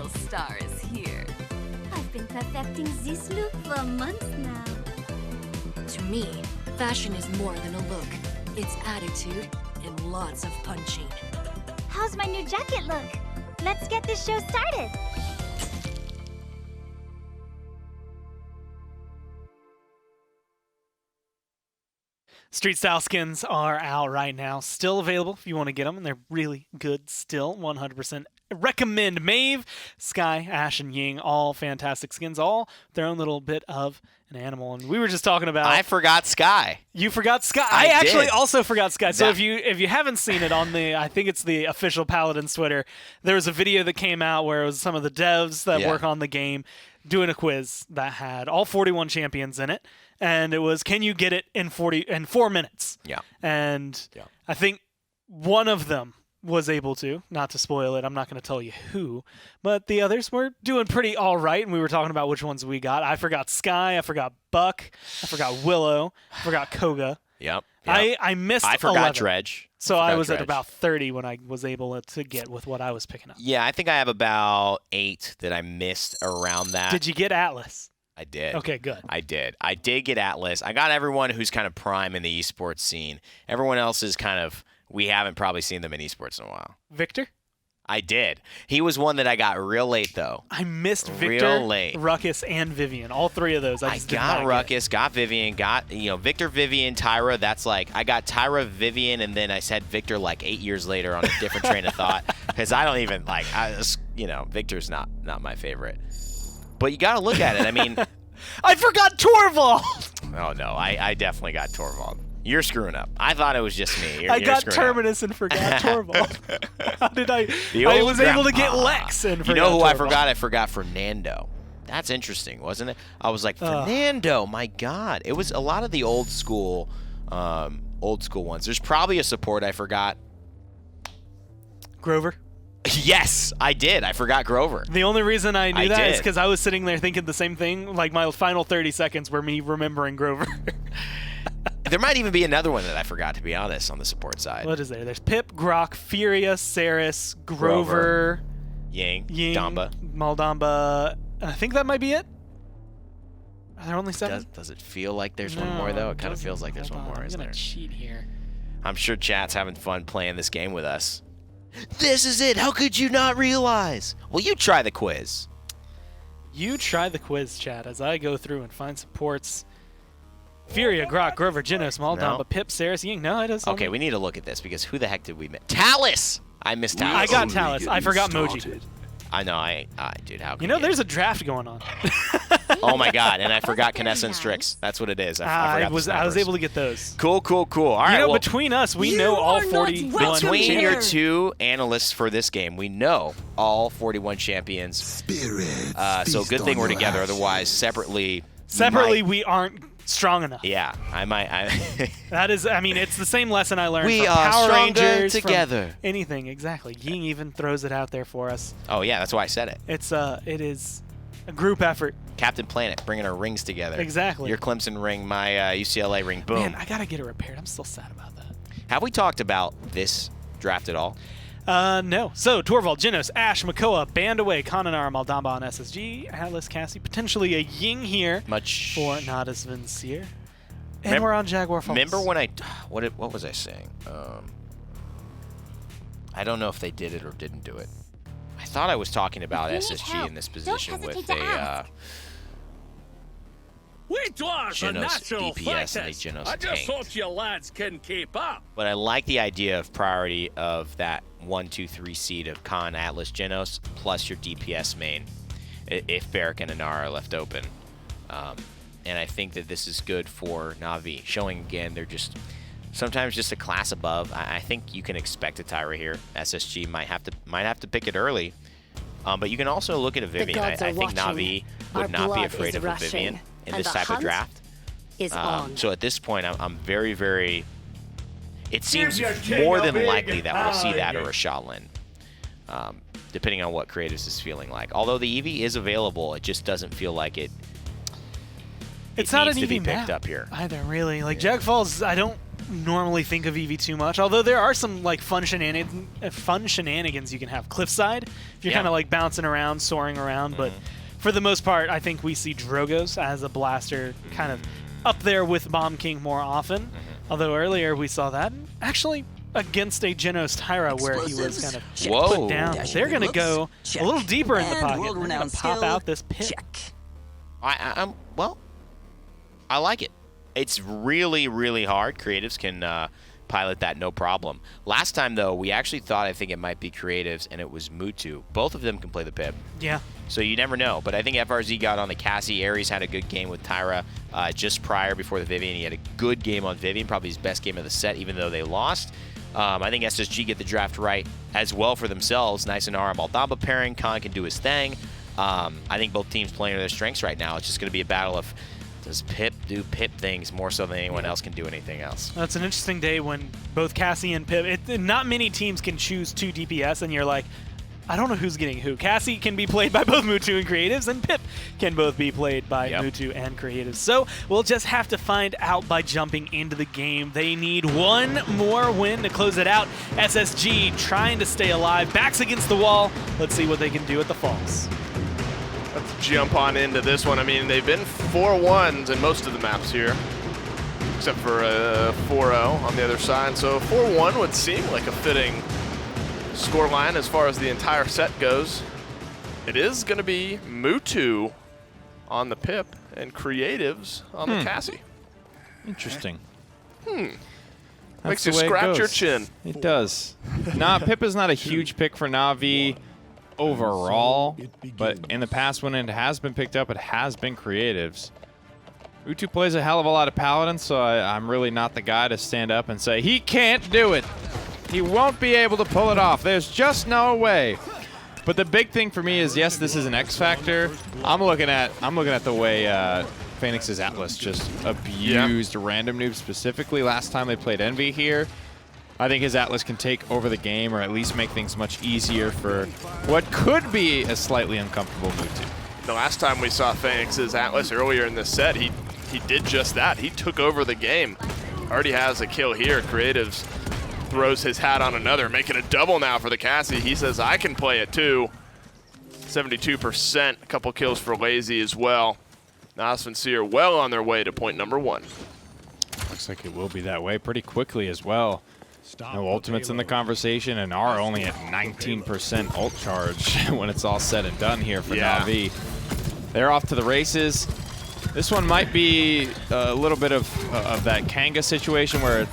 Speaker 9: real star is here.
Speaker 10: I've been perfecting this look for months now.
Speaker 11: To me, fashion is more than a look. It's attitude and lots of punching.
Speaker 10: How's my new jacket look? Let's get this show started.
Speaker 1: Street style skins are out right now, still available if you want to get them, and they're really good still. 100% recommend. Maeve, Sky, Ash, and Ying, all fantastic skins, all their own little bit of an animal. And we were just talking about.
Speaker 2: I forgot Sky.
Speaker 1: You forgot Sky.
Speaker 2: I
Speaker 1: actually
Speaker 2: did.
Speaker 1: also forgot Sky. So
Speaker 2: That-
Speaker 1: if you haven't seen it on the, I think it's the official Paladins Twitter, there was a video that came out where it was some of the devs that work on the game doing a quiz that had all 41 champions in it. And it was, can you get it in 4 minutes?
Speaker 2: Yeah.
Speaker 1: And I think one of them was able to, not to spoil it, I'm not going to tell you who, but the others were doing pretty all right, and we were talking about which ones we got. I forgot Sky, I forgot Buck, I forgot Willow, I forgot Koga.
Speaker 2: Yep.
Speaker 1: I missed
Speaker 2: I forgot
Speaker 1: 11.
Speaker 2: Dredge.
Speaker 1: So I
Speaker 2: forgot
Speaker 1: was at
Speaker 2: Dredge.
Speaker 1: about 30 when I was able to get with what I was picking up.
Speaker 2: Yeah, I think I have about 8 that I missed around that.
Speaker 1: Did you get Atlas?
Speaker 2: I did.
Speaker 1: Okay, good.
Speaker 2: I did. I did get Atlas. I got everyone who's kind of prime in the esports scene. Everyone else is kind of, we haven't probably seen them in esports in a while.
Speaker 1: Victor?
Speaker 2: I did. He was one that I got real late, though.
Speaker 1: I missed Victor,
Speaker 2: Real late.
Speaker 1: Ruckus, and Vivian. All 3 of those. I just did not
Speaker 2: got
Speaker 1: get.
Speaker 2: Ruckus, got Vivian, got, Victor, Vivian, Tyra. That's like, I got Tyra, Vivian, and then I said Victor like 8 years later on a different train of thought. Because I don't even, Victor's not my favorite. But you got to look at it. I mean.
Speaker 1: I forgot Torvald!
Speaker 2: Oh, no. I definitely got Torvald. You're screwing up. I thought it was just me.
Speaker 1: I
Speaker 2: You're
Speaker 1: got
Speaker 2: screwing
Speaker 1: Terminus and forgot Torvald. How did I?
Speaker 2: The
Speaker 1: I
Speaker 2: old
Speaker 1: was able to get
Speaker 2: grandpa.
Speaker 1: Lex and
Speaker 2: You
Speaker 1: forgot
Speaker 2: know who I
Speaker 1: Torvald.
Speaker 2: forgot? I forgot Fernando. That's interesting, wasn't it? I was like, Fernando, my God. It was a lot of the old school ones. There's probably a support I forgot.
Speaker 1: Grover.
Speaker 2: Yes, I did. I forgot Grover.
Speaker 1: The only reason I knew
Speaker 2: I
Speaker 1: that is
Speaker 2: did.
Speaker 1: because I was sitting there thinking the same thing. Like my final 30 seconds were me remembering Grover.
Speaker 2: There might even be another one that I forgot, to be honest, on the support side.
Speaker 1: What is there? There's Pip, Grok, Furia, Saris, Grover,
Speaker 2: Ying,
Speaker 1: Ying,
Speaker 2: Damba.
Speaker 1: Maldamba. I think that might be it. Are there only 7?
Speaker 2: Does it feel like there's one more, though? It kind of feels like there's one more,
Speaker 1: I'm
Speaker 2: isn't
Speaker 1: gonna
Speaker 2: there?
Speaker 1: cheat here.
Speaker 2: I'm sure chat's having fun playing this game with us. This is it. How could you not realize? Well, you try the quiz.
Speaker 1: You try the quiz, chat, as I go through and find supports. Furia, Grok, Grover, Genos, Maldamba,
Speaker 2: No.
Speaker 1: Pip, Saris, Ying. No, it doesn't.
Speaker 2: Okay, we need to look at this because who the heck did we miss? Talus! I missed Talus.
Speaker 1: I got Talus. I forgot Moji.
Speaker 2: I know. Dude, how could
Speaker 1: You know, there's a draft going on.
Speaker 2: Oh my God! And I forgot Kinessa and Strix. That's what it is. I forgot the
Speaker 1: I was
Speaker 2: snipers.
Speaker 1: able to get those.
Speaker 2: Cool. All right.
Speaker 1: You know,
Speaker 2: well,
Speaker 1: between us, we know all 40.
Speaker 2: between your 2 analysts for this game, we know all 41 champions. So good thing we're together. Otherwise, separately.
Speaker 1: We aren't strong enough.
Speaker 2: Yeah, I might.
Speaker 1: That is, I mean, it's the same lesson I learned
Speaker 2: We
Speaker 1: from
Speaker 2: are
Speaker 1: Power
Speaker 2: stronger
Speaker 1: Rangers,
Speaker 2: together.
Speaker 1: from anything, exactly. Ying even throws it out there for us.
Speaker 2: Oh yeah, that's why I said it.
Speaker 1: It is a group effort.
Speaker 2: Captain Planet, bringing our rings together.
Speaker 1: Exactly.
Speaker 2: Your Clemson ring, my UCLA ring. Boom.
Speaker 1: Man, I gotta get it repaired. I'm still sad about that.
Speaker 2: Have we talked about this draft at all?
Speaker 1: No. So, Torvald, Genos, Ash, Makoa, Bandaway, Kananara, Maldamba on SSG, Atlas, Cassie, potentially a Ying here for Natus Vincere. And we're on Jaguar Falls.
Speaker 2: Remember when what was I saying? I don't know if they did it or didn't do it. I thought I was talking about SSG in this position with a
Speaker 7: We dwarves are
Speaker 2: Genos
Speaker 7: natural
Speaker 2: DPS and a
Speaker 7: fighters.
Speaker 2: Genos
Speaker 7: I just
Speaker 2: tank.
Speaker 7: hope you lads can keep up.
Speaker 2: But I like the idea of priority of that 1, 2, 3 seed of Khan, Atlas, Genos, plus your DPS main, if Barrack and Inara are left open. And I think that this is good for Na'Vi, showing again they're just sometimes just a class above. I think you can expect a Tyra here. SSG might have to pick it early, but you can also look at a Vivian. I think Na'Vi would not be afraid of a Vivian in this type of draft. So at this point, I'm very, very. It seems more than likely that we'll see that or a Shaolin, depending on what Creatives is feeling like. Although the Eevee is available, it just doesn't feel like it.
Speaker 1: It's not an
Speaker 2: needs to be
Speaker 1: Eevee
Speaker 2: picked
Speaker 1: map
Speaker 2: up here
Speaker 1: either, really. Like Jag Falls, I don't normally think of Eevee too much, although there are some like fun shenanigans you can have. Cliffside, if you're kind of like bouncing around, soaring around, but for the most part, I think we see Drogos as a blaster kind of up there with Bomb King more often. Although earlier we saw that actually against a Genos Tyra where he was kind of put down. They're going to go a little deeper in the pocket. They're going to pop out this pit.
Speaker 2: Well, I like it. It's really, really hard. Creatives can pilot that no problem. Last time, though, we actually thought, I think it might be Creatives, and it was Mutu. Both of them can play the Pip.
Speaker 1: Yeah.
Speaker 2: So you never know. But I think FRZ got on the Cassie. Ares had a good game with Tyra just prior before the Vivian. He had a good game on Vivian, probably his best game of the set, even though they lost. I think SSG get the draft right as well for themselves. Nice and Aram Aldaba pairing. Khan can do his thing. I think both teams playing to their strengths right now. It's just going to be a battle of does Pip do Pip things more so than anyone else can do anything else.
Speaker 1: That's an interesting day when both Cassie and Pip, not many teams can choose 2 DPS, and you're like, I don't know who's getting who. Cassie can be played by both Mutu and Creatives, and Pip can both be played by Mutu and Creatives. So we'll just have to find out by jumping into the game. They need one more win to close it out. SSG trying to stay alive. Backs against the wall. Let's see what they can do at the Falls.
Speaker 4: Let's jump on into this one. I mean, they've been 4-1s in most of the maps here, except for 4-0 on the other side. So 4-1 would seem like a fitting scoreline as far as the entire set goes. It is going to be Mutu on the Pip and Creatives on the Cassie.
Speaker 6: Interesting.
Speaker 4: Makes you scratch your chin.
Speaker 6: It does. Pip is not a huge pick for Na'Vi overall, but in the past when it has been picked up, it has been Creatives. Mutu plays a hell of a lot of Paladins, so I'm really not the guy to stand up and say, he can't do it. He won't be able to pull it off. There's just no way. But the big thing for me is, yes, this is an X factor. I'm looking at the way Phoenix's Atlas just abused Random Noob specifically last time they played Envy here. I think his Atlas can take over the game, or at least make things much easier for what could be a slightly uncomfortable Mutu.
Speaker 4: The last time we saw Phoenix's Atlas earlier in this set, he did just that. He took over the game. Already has a kill here. Creatives throws his hat on another, making a double now for the Cassie. He says, I can play it too. 72%, a couple kills for Lazy as well. Natus Vincere well on their way to point number 1.
Speaker 6: Looks like it will be that way pretty quickly as well. No ultimates in the conversation, and are only at 19% ult charge when it's all said and done here for Na'Vi. They're off to the races. This one might be a little bit of that Kanga situation where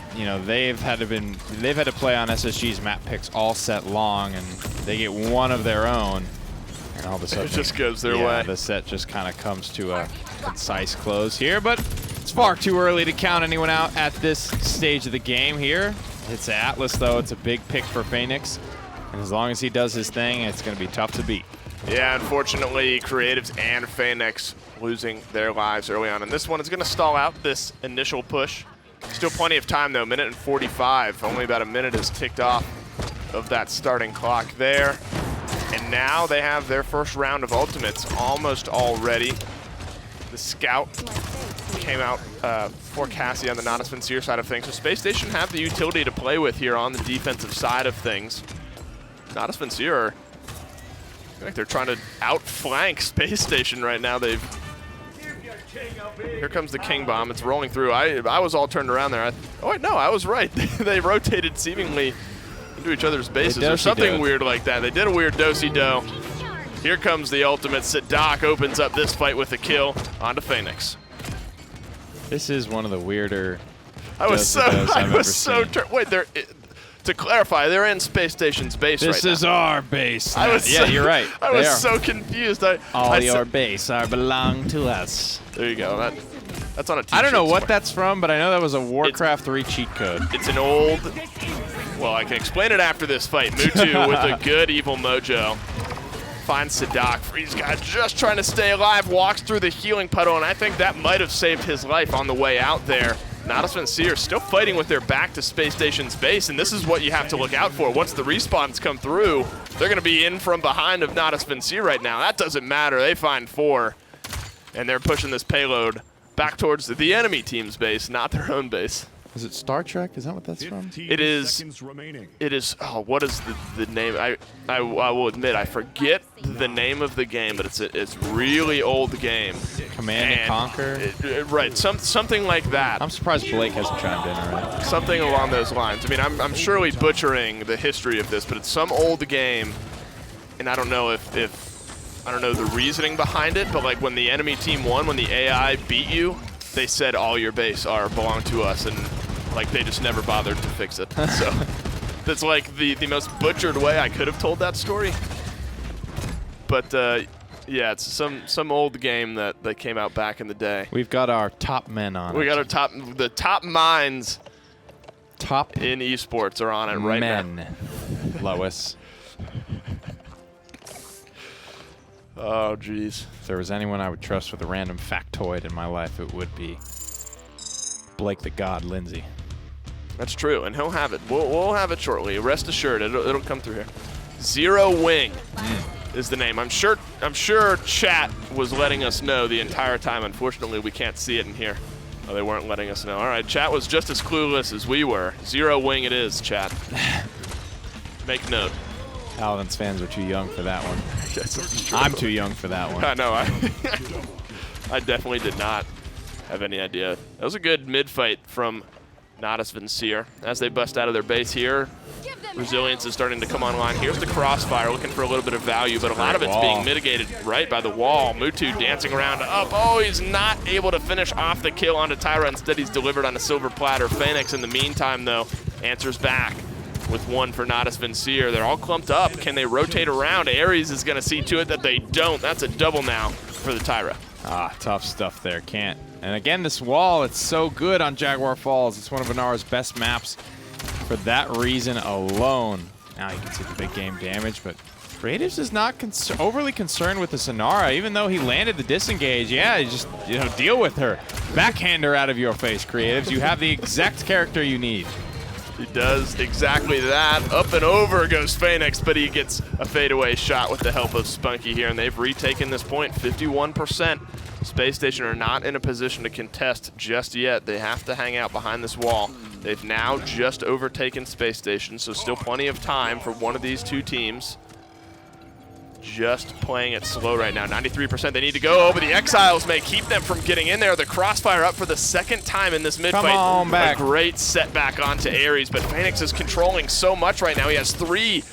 Speaker 6: they've had to play on SSG's map picks all set long, and they get one of their own, and all of a sudden
Speaker 4: it just goes their way.
Speaker 6: The set just kind of comes to a concise close here, but it's far too early to count anyone out at this stage of the game here. It's Atlas, though. It's a big pick for Phoenix. And as long as he does his thing, it's going to be tough to beat.
Speaker 4: Yeah, unfortunately, Creatives and Phoenix losing their lives early on. And this one is going to stall out this initial push. Still plenty of time, though. Minute and 45. Only about a minute is ticked off of that starting clock there. And now they have their first round of ultimates almost all ready. The Scout came out for Cassie on the Natus Vincere side of things. So Spacestation have the utility to play with here on the defensive side of things. Natus Vincere, I feel like they're trying to outflank Spacestation right now. Here comes the King Bomb. It's rolling through. I was all turned around there. Oh wait, no, I was right. They rotated seemingly into each other's bases or something weird like that. They did a weird do-si-do. Here comes the ultimate. Sadak opens up this fight with a kill onto Phoenix.
Speaker 6: This is one of the weirder.
Speaker 4: I was so wait, to clarify, they're in Space Station's base right now.
Speaker 6: This is our base. You're right.
Speaker 4: I was so confused.
Speaker 6: All your base belong to us.
Speaker 4: There you go. That's on a t-shirt.
Speaker 6: I don't know what that's from, but I know that was a Warcraft 3 cheat code.
Speaker 4: It's an old. Well, I can explain it after this fight. Mutu with a good evil mojo. Finds Sadak. He's got just trying to stay alive, walks through the healing puddle, and I think that might have saved his life on the way out there. Natus Vincere still fighting with their back to Space Station's base, and this is what you have to look out for. Once the respawns come through, they're going to be in from behind of Natus Vincere right now. That doesn't matter. They find 4, and they're pushing this payload back towards the enemy team's base, not their own base.
Speaker 6: Is it Star Trek? Is that what that's from?
Speaker 4: It is. It is. Oh, what is the name? I will admit I forget the name of the game, but it's a really old game.
Speaker 6: Command and Conquer.
Speaker 4: Right. Something like that.
Speaker 6: I'm surprised Blake hasn't chimed in already.
Speaker 4: Something along those lines. I mean, I'm surely butchering the history of this, but it's some old game, and I don't know if I don't know the reasoning behind it, but like when the enemy team won, when the AI beat you, they said all your base belong to us, and like they just never bothered to fix it. So that's like the most butchered way I could have told that story. But yeah, it's some old game that came out back in the day.
Speaker 6: We've got our top men on it.
Speaker 4: We got the top minds in esports are on it right now.
Speaker 6: Lois.
Speaker 4: Oh, jeez.
Speaker 6: If there was anyone I would trust with a random factoid in my life, it would be Blake the God Lindsay.
Speaker 4: That's true, and he'll have it. We'll have it shortly. Rest assured, it'll come through here. Zero Wing is the name. I'm sure chat was letting us know the entire time. Unfortunately, we can't see it in here. Oh, they weren't letting us know. All right, chat was just as clueless as we were. Zero Wing it is, chat. Make note.
Speaker 6: Paladins fans are too young for that one.
Speaker 4: Yes,
Speaker 6: I'm too young for that one.
Speaker 4: I know. I definitely did not have any idea. That was a good mid-fight from Natus Vincere. As they bust out of their base here, resilience is starting to come online. Here's the crossfire, looking for a little bit of value, but a lot of it's being mitigated right by the wall. Mutu dancing around up. Oh, he's not able to finish off the kill onto Tyra. Instead, he's delivered on a silver platter. Phoenix, in the meantime, though, answers back with one for Natus Vincere. They're all clumped up. Can they rotate around? Ares is going to see to it that they don't. That's a double now for the Tyra.
Speaker 6: Ah, tough stuff there. Can't. And again, this wall, it's so good on Jaguar Falls. It's one of Inara's best maps for that reason alone. Now you can see the big game damage, but Creatives is not overly concerned with the Inara, even though he landed the disengage. Yeah, you just deal with her. Backhand her out of your face, Creatives. You have the exact character you need.
Speaker 4: He does exactly that. Up and over goes Phoenix, but he gets a fadeaway shot with the help of Spunky here, and they've retaken this point, 51%. Space Station are not in a position to contest just yet. They have to hang out behind this wall. They've now just overtaken Space Station, so still plenty of time for one of these two teams. Just playing it slow right now. 93% they need to go. But the Exiles may keep them from getting in there. The crossfire up for the second time in this mid-fight.
Speaker 6: Come on back.
Speaker 4: A great setback onto Ares, but Phoenix is controlling so much right now. He has three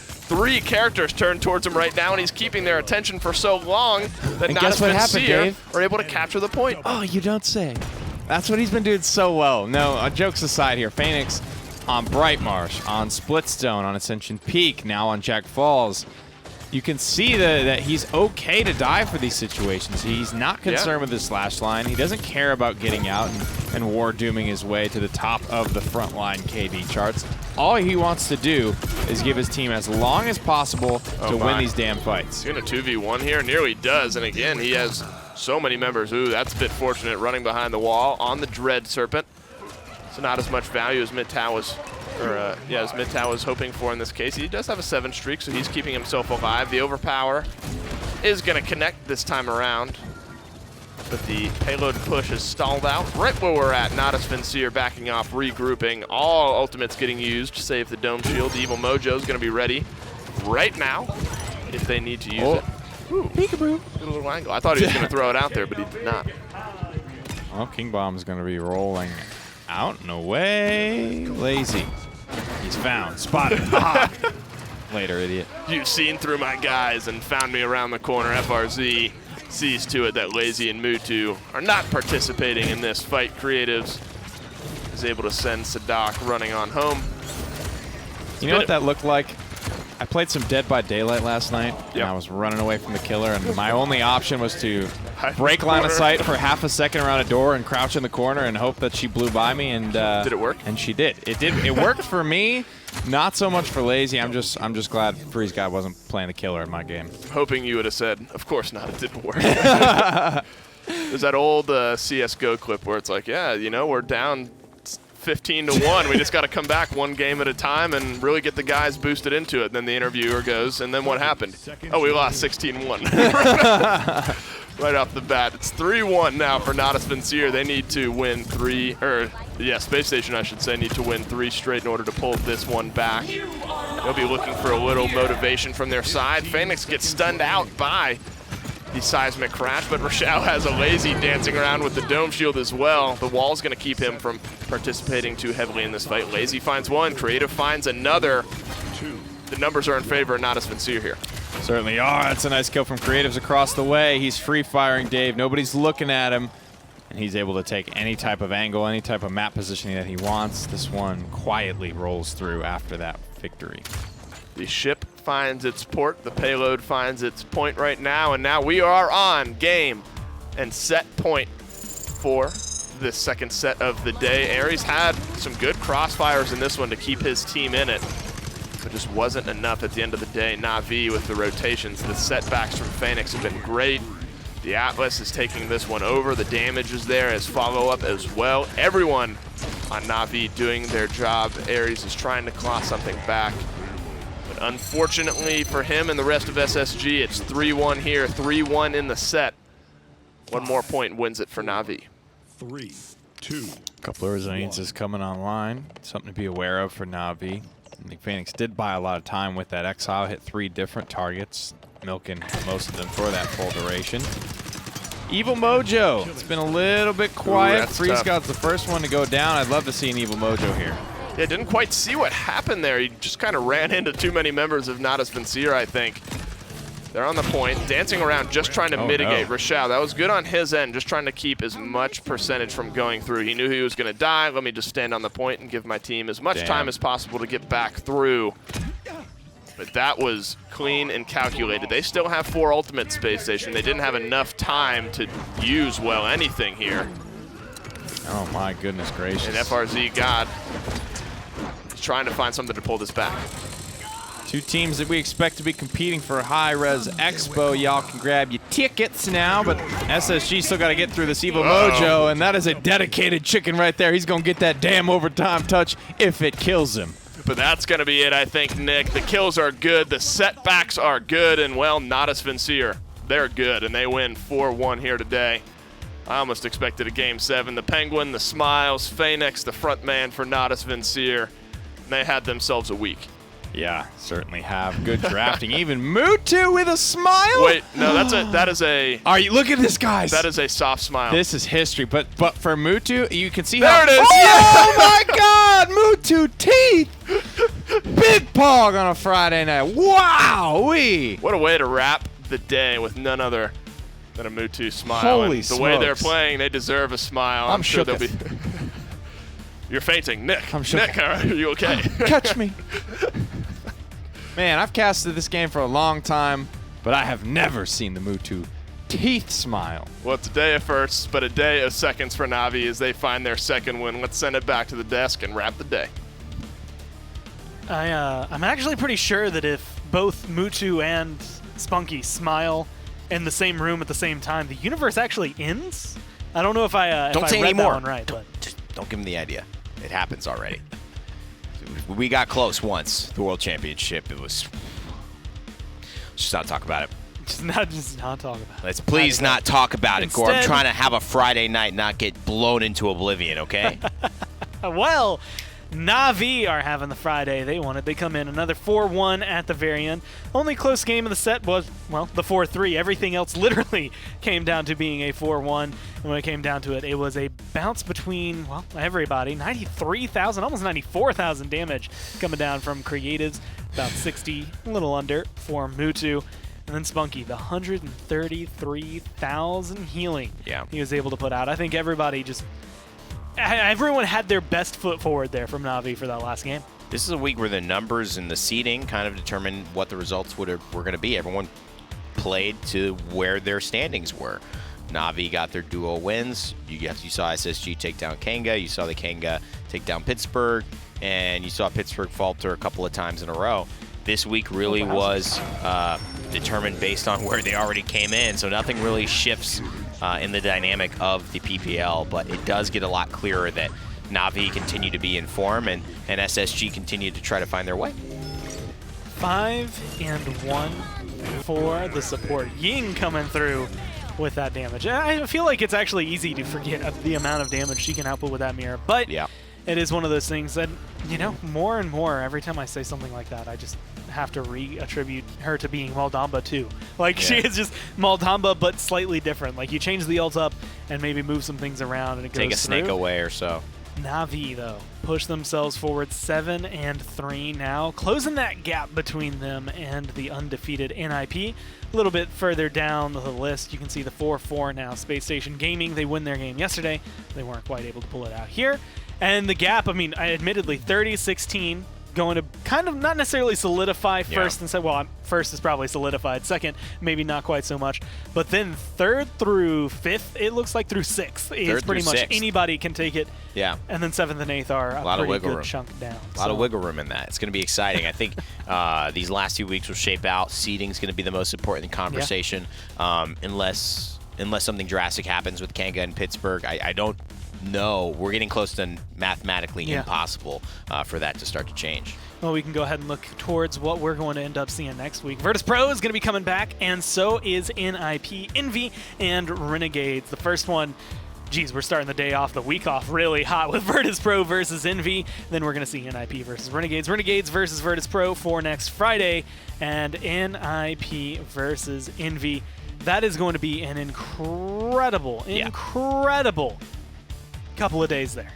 Speaker 4: characters turned towards him right now, and he's keeping their attention for so long that Natus Vincere are able to capture the point.
Speaker 6: Oh, you don't say. That's what he's been doing so well. No, jokes aside here. Phoenix on Bright Marsh, on Splitstone, on Ascension Peak, now on Jack Falls. You can see that he's okay to die for these situations. He's not concerned with his slash line. He doesn't care about getting out and war dooming his way to the top of the frontline KD charts. All he wants to do is give his team as long as possible to win these damn fights.
Speaker 4: He's going to 2v1 here, nearly does. And again, he has so many members. Ooh, that's a bit fortunate, running behind the wall on the Dread Serpent. So not as much value as Mid-Tau was, as Mid-Tau was hoping for in this case. He does have a 7 streak, so he's keeping himself alive. The overpower is going to connect this time around, but the payload push is stalled out right where we're at. Natus Vincere backing off, regrouping. All ultimates getting used, save the Dome Shield. The Evil Mojo is going to be ready right now if they need to use it. Ooh, peekaboo. Good little angle. I thought he was going to throw it out there, but he did not.
Speaker 6: Well, King Bomb is going to be rolling out and away. Lazy. He's found. Spotted. Later, idiot.
Speaker 4: You've seen through my guys and found me around the corner. FRZ sees to it that Lazy and Mutu are not participating in this fight. Creatives is able to send Sadak running on home.
Speaker 6: You know what that looked like? I played some Dead by Daylight last night, and I was running away from the killer, and my only option was to break line of sight for half a second around a door and crouch in the corner and hope that she blew by me. And
Speaker 4: did it work?
Speaker 6: And she did. It did. It worked for me, not so much for Lazy. I'm just glad Freeze God wasn't playing the killer in my game.
Speaker 4: Hoping you would have said, "Of course not. It didn't work." There's that old CS:GO clip where it's like, yeah, you know, we're down 15-1. We just got to come back one game at a time and really get the guys boosted into it. And then the interviewer goes, and then what happened? Oh, we lost 16-1. Right off the bat. It's 3-1 now for Natus Vincere. They need to win Yeah, Spacestation, I should say, need to win 3 straight in order to pull this one back. They'll be looking for a little motivation from their side. Phoenix gets stunned out by the seismic crash, but Rochelle has a lazy dancing around with the dome shield as well. The wall's going to keep him from participating too heavily in this fight. Lazy finds one, Creative finds another. The numbers are in favor of Natus Vincere here.
Speaker 6: Certainly are. That's a nice kill from Creatives across the way. He's free firing Dave. Nobody's looking at him. And he's able to take any type of angle, any type of map positioning that he wants. This one quietly rolls through after that victory.
Speaker 4: The ship finds its port. The payload finds its point right now. And now we are on game and set point for this second set of the day. Ares had some good crossfires in this one to keep his team in it. But just wasn't enough at the end of the day. Na'Vi with the rotations. The setbacks from Phoenix have been great. The Atlas is taking this one over. The damage is there as follow-up as well. Everyone on Na'Vi doing their job. Ares is trying to claw something back. But unfortunately for him and the rest of SSG, it's 3-1 here, 3-1 in the set. One more point wins it for Na'Vi.
Speaker 7: 3-2.
Speaker 6: A couple of resiliences coming online. Something to be aware of for Na'Vi. I think Phoenix did buy a lot of time with that Exile. Hit 3 different targets, milking most of them for that full duration. Evil Mojo. It's been a little bit quiet. Freeze God's the first one to go down. I'd love to see an Evil Mojo here.
Speaker 4: Yeah, didn't quite see what happened there. He just kind of ran into too many members of Natus Vincere, I think. They're on the point, dancing around, just trying to mitigate. Rochelle, that was good on his end, just trying to keep as much percentage from going through. He knew he was going to die. Let me just stand on the point and give my team as much time as possible to get back through. But that was clean and calculated. They still have 4 ultimate Space Station. They didn't have enough time to use, well, anything here.
Speaker 6: Oh, my goodness gracious.
Speaker 4: And FRZ God is trying to find something to pull this back.
Speaker 6: 2 teams that we expect to be competing for High-Res Expo. Y'all can grab your tickets now, but SSG still got to get through this Evil Mojo, and that is a dedicated chicken right there. He's going to get that damn overtime touch if it kills him.
Speaker 4: But that's going to be it, I think, Nick. The kills are good, the setbacks are good, and, well, Natus Vincere, they're good, and they win 4-1 here today. I almost expected a Game 7. The Penguin, the Smiles, Phoenix, the front man for Natus Vincere, they had themselves a week.
Speaker 6: Yeah, certainly have good drafting. Even Mutu with a smile.
Speaker 4: Wait, no, that is a.
Speaker 6: Are you look at this, guys?
Speaker 4: That is a soft smile.
Speaker 6: This is history, but for Mutu, you can see
Speaker 4: there
Speaker 6: how.
Speaker 4: It is.
Speaker 6: Oh my God, Mutu teeth. Big pog on a Friday night. Wow-wee.
Speaker 4: What a way to wrap the day with none other than a Mutu smile.
Speaker 6: Holy
Speaker 4: and the
Speaker 6: smokes.
Speaker 4: way they're playing, they deserve a smile.
Speaker 6: I'm
Speaker 4: sure
Speaker 6: shook.
Speaker 4: they'll be. You're fainting, Nick.
Speaker 6: I'm shook.
Speaker 4: Nick, are you okay?
Speaker 6: Catch me. Man, I've casted this game for a long time, but I have never seen the Mutu teeth smile.
Speaker 4: Well, it's a day of firsts, but a day of seconds for Na'Vi as they find their second win. Let's send it back to the desk and wrap the day.
Speaker 1: I'm actually pretty sure that if both Mutu and Spunky smile in the same room at the same time, the universe actually ends. I don't know if I
Speaker 2: don't say
Speaker 1: read
Speaker 2: anymore.
Speaker 1: that one right, but
Speaker 2: Just don't give him the idea. It happens already. We got close once. The World Championship. It was. Let's just not talk about it.
Speaker 1: just not talk about it.
Speaker 2: Let's please not talk about it, Gore. I'm
Speaker 1: Instead-
Speaker 2: trying to have a Friday night, not get blown into oblivion. Okay.
Speaker 1: Well, Na'Vi are having the Friday they wanted. They come in another 4-1 at the very end. Only close game of the set was, well, the 4-3. Everything else literally came down to being a 4-1. And when it came down to it, it was a bounce between, well, everybody. 93,000, almost 94,000 damage coming down from Creatives. About 60, a little under for Mutu. And then Spunky, the 133,000 healing he was able to put out. I think everybody just... Everyone had their best foot forward there from Na'Vi for that last game.
Speaker 2: This is a week where the numbers and the seeding kind of determined what the results were going to be. Everyone played to where their standings were. Na'Vi got their duo wins. You saw SSG take down Kanga. You saw the Kanga take down Pittsburgh. And you saw Pittsburgh falter a couple of times in a row. This week really was determined based on where they already came in. So nothing really shifts in the dynamic of the PPL, but it does get a lot clearer that Na'Vi continue to be in form and SSG continue to try to find their way.
Speaker 1: 5-1 for the support. Ying coming through with that damage. And I feel like it's actually easy to forget the amount of damage she can output with that mirror. But
Speaker 2: Yeah.
Speaker 1: it is one of those things that, you know, more and more, every time I say something like that, I just have to re-attribute her to being Maldamba too. Like, she is just Maldamba, but slightly different. Like, you change the ult up and maybe move some things around and it
Speaker 2: Take
Speaker 1: goes
Speaker 2: a snake
Speaker 1: through.
Speaker 2: away or so.
Speaker 1: Na'Vi, though, push themselves forward 7-3 now, closing that gap between them and the undefeated NIP. A little bit further down the list, you can see the 4-4 now. Spacestation Gaming, they win their game yesterday. They weren't quite able to pull it out here. And the gap, I mean, admittedly, 30-16, going to kind of not necessarily solidify first and second. Well, first is probably solidified. Second, maybe not quite so much. But then third through fifth, it looks like through sixth is pretty much anybody can take it.
Speaker 2: Yeah.
Speaker 1: And then seventh and eighth are a pretty good chunk down.
Speaker 2: A lot of wiggle room in that. It's going to be exciting. I think these last 2 weeks will shape out. Seeding is going to be the most important conversation, unless something drastic happens with Kanga and Pittsburgh. I don't know. We're getting close to mathematically impossible for that to start to change.
Speaker 1: Well, we can go ahead and look towards what we're going to end up seeing next week. Virtus Pro is going to be coming back, and so is NIP, Envy, and Renegades. The first one, geez, we're starting the week off really hot with Virtus Pro versus Envy. Then we're going to see NIP versus Renegades. Renegades versus Virtus Pro for next Friday, and NIP versus Envy. That is going to be an incredible couple of days there.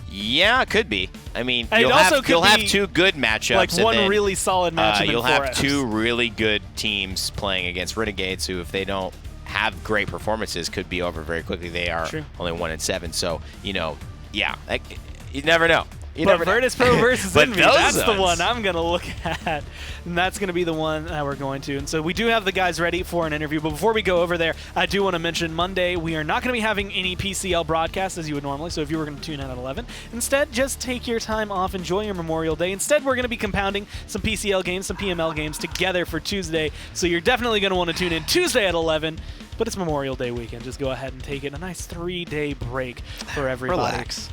Speaker 2: Yeah, it could be. I mean,
Speaker 1: And
Speaker 2: you'll have two good matchups.
Speaker 1: Like
Speaker 2: and
Speaker 1: one
Speaker 2: then,
Speaker 1: really solid matchup.
Speaker 2: You'll
Speaker 1: and
Speaker 2: have two really good teams playing against Renegades, who, if they don't have great performances, could be over very quickly. They are only 1-7, so you know, you never know.
Speaker 1: But Virtus Pro versus Envy, that's the
Speaker 2: ones.
Speaker 1: one I'm going to look at. And that's going to be the one that we're going to. And so we do have the guys ready for an interview. But before we go over there, I do want to mention Monday, we are not going to be having any PCL broadcasts as you would normally. So if you were going to tune in at 11, instead, just take your time off, enjoy your Memorial Day. Instead, we're going to be compounding some PCL games, some PML games together for Tuesday. So you're definitely going to want to tune in Tuesday at 11. But it's Memorial Day weekend. Just go ahead and take it. A nice 3-day break for everybody.
Speaker 2: Relax.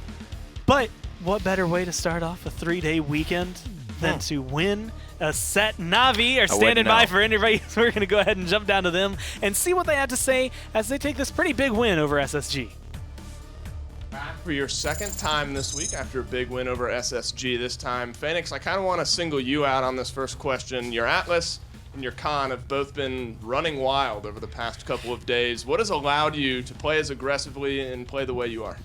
Speaker 1: But what better way to start off a 3-day weekend than to win a set? Na'Vi are standing by for anybody, so we're going to go ahead and jump down to them and see what they have to say as they take this pretty big win over SSG.
Speaker 4: Back for your second time this week after a big win over SSG this time. Phoenix, I kind of want to single you out on this first question. Your Atlas and your Khan have both been running wild over the past couple of days. What has allowed you to play as aggressively and play the way you are?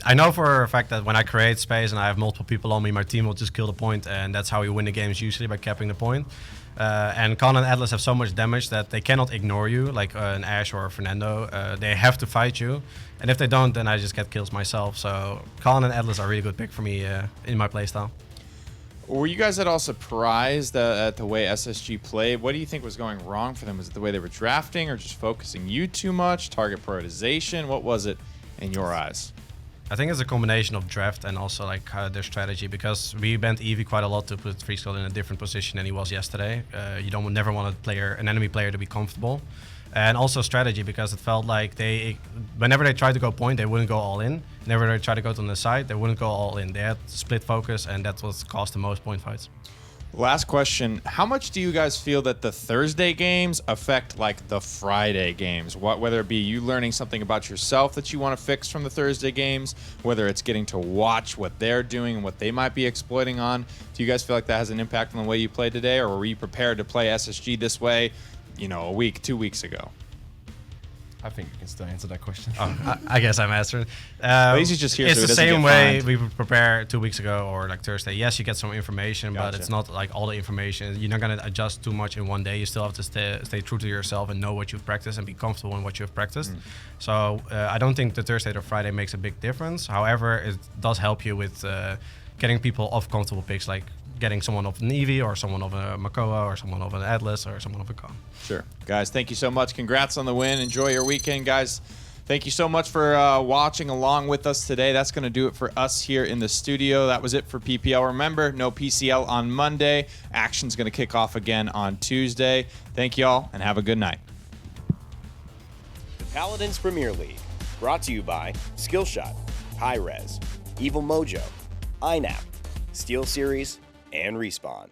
Speaker 9: I know for a fact that when I create space and I have multiple people on me, my team will just kill the point, and that's how we win the games usually, by capping the point. And Khan and Atlas have so much damage that they cannot ignore you, like an Ash or a Fernando. They have to fight you, and if they don't, then I just get kills myself. So Khan and Atlas are a really good pick for me in my playstyle.
Speaker 6: Were you guys at all surprised at the way SSG played? What do you think was going wrong for them? Was it the way they were drafting, or just focusing you too much, target prioritization? What was it in your eyes?
Speaker 9: I think it's a combination of draft and also like their strategy, because we banned Eevee quite a lot to put Freeskull in a different position than he was yesterday. You never want an enemy player to be comfortable. And also strategy, because it felt like whenever they tried to go point, they wouldn't go all in. Whenever they tried to go to the side, they wouldn't go all in. They had split focus, and that's what caused the most point fights.
Speaker 6: Last question. How much do you guys feel that the Thursday games affect like the Friday games? Whether it be you learning something about yourself that you want to fix from the Thursday games, whether it's getting to watch what they're doing and what they might be exploiting on. Do you guys feel like that has an impact on the way you play today, or were you prepared to play SSG this way, a week, 2 weeks ago?
Speaker 12: I think you can still answer that question.
Speaker 9: I guess I'm answering.
Speaker 6: He's just here,
Speaker 9: it's
Speaker 6: so
Speaker 9: the same way we prepared 2 weeks ago or like Thursday. Yes, you get some information, but it's not like all the information. You're not going to adjust too much in one day. You still have to stay true to yourself and know what you've practiced and be comfortable in what you've practiced. So I don't think the Thursday or Friday makes a big difference. However, it does help you with getting people off comfortable picks, like getting someone of an Eevee or someone of a Makoa or someone of an Atlas or someone of a Khan.
Speaker 6: Sure. Guys, thank you so much. Congrats on the win. Enjoy your weekend, guys. Thank you so much for watching along with us today. That's going to do it for us here in the studio. That was it for PPL. Remember, no PCL on Monday. Action's going to kick off again on Tuesday. Thank you all, and have a good night.
Speaker 13: The Paladins Premier League, brought to you by Skillshot, High Res, Evil Mojo, INAP, Steel Series, and Respawn.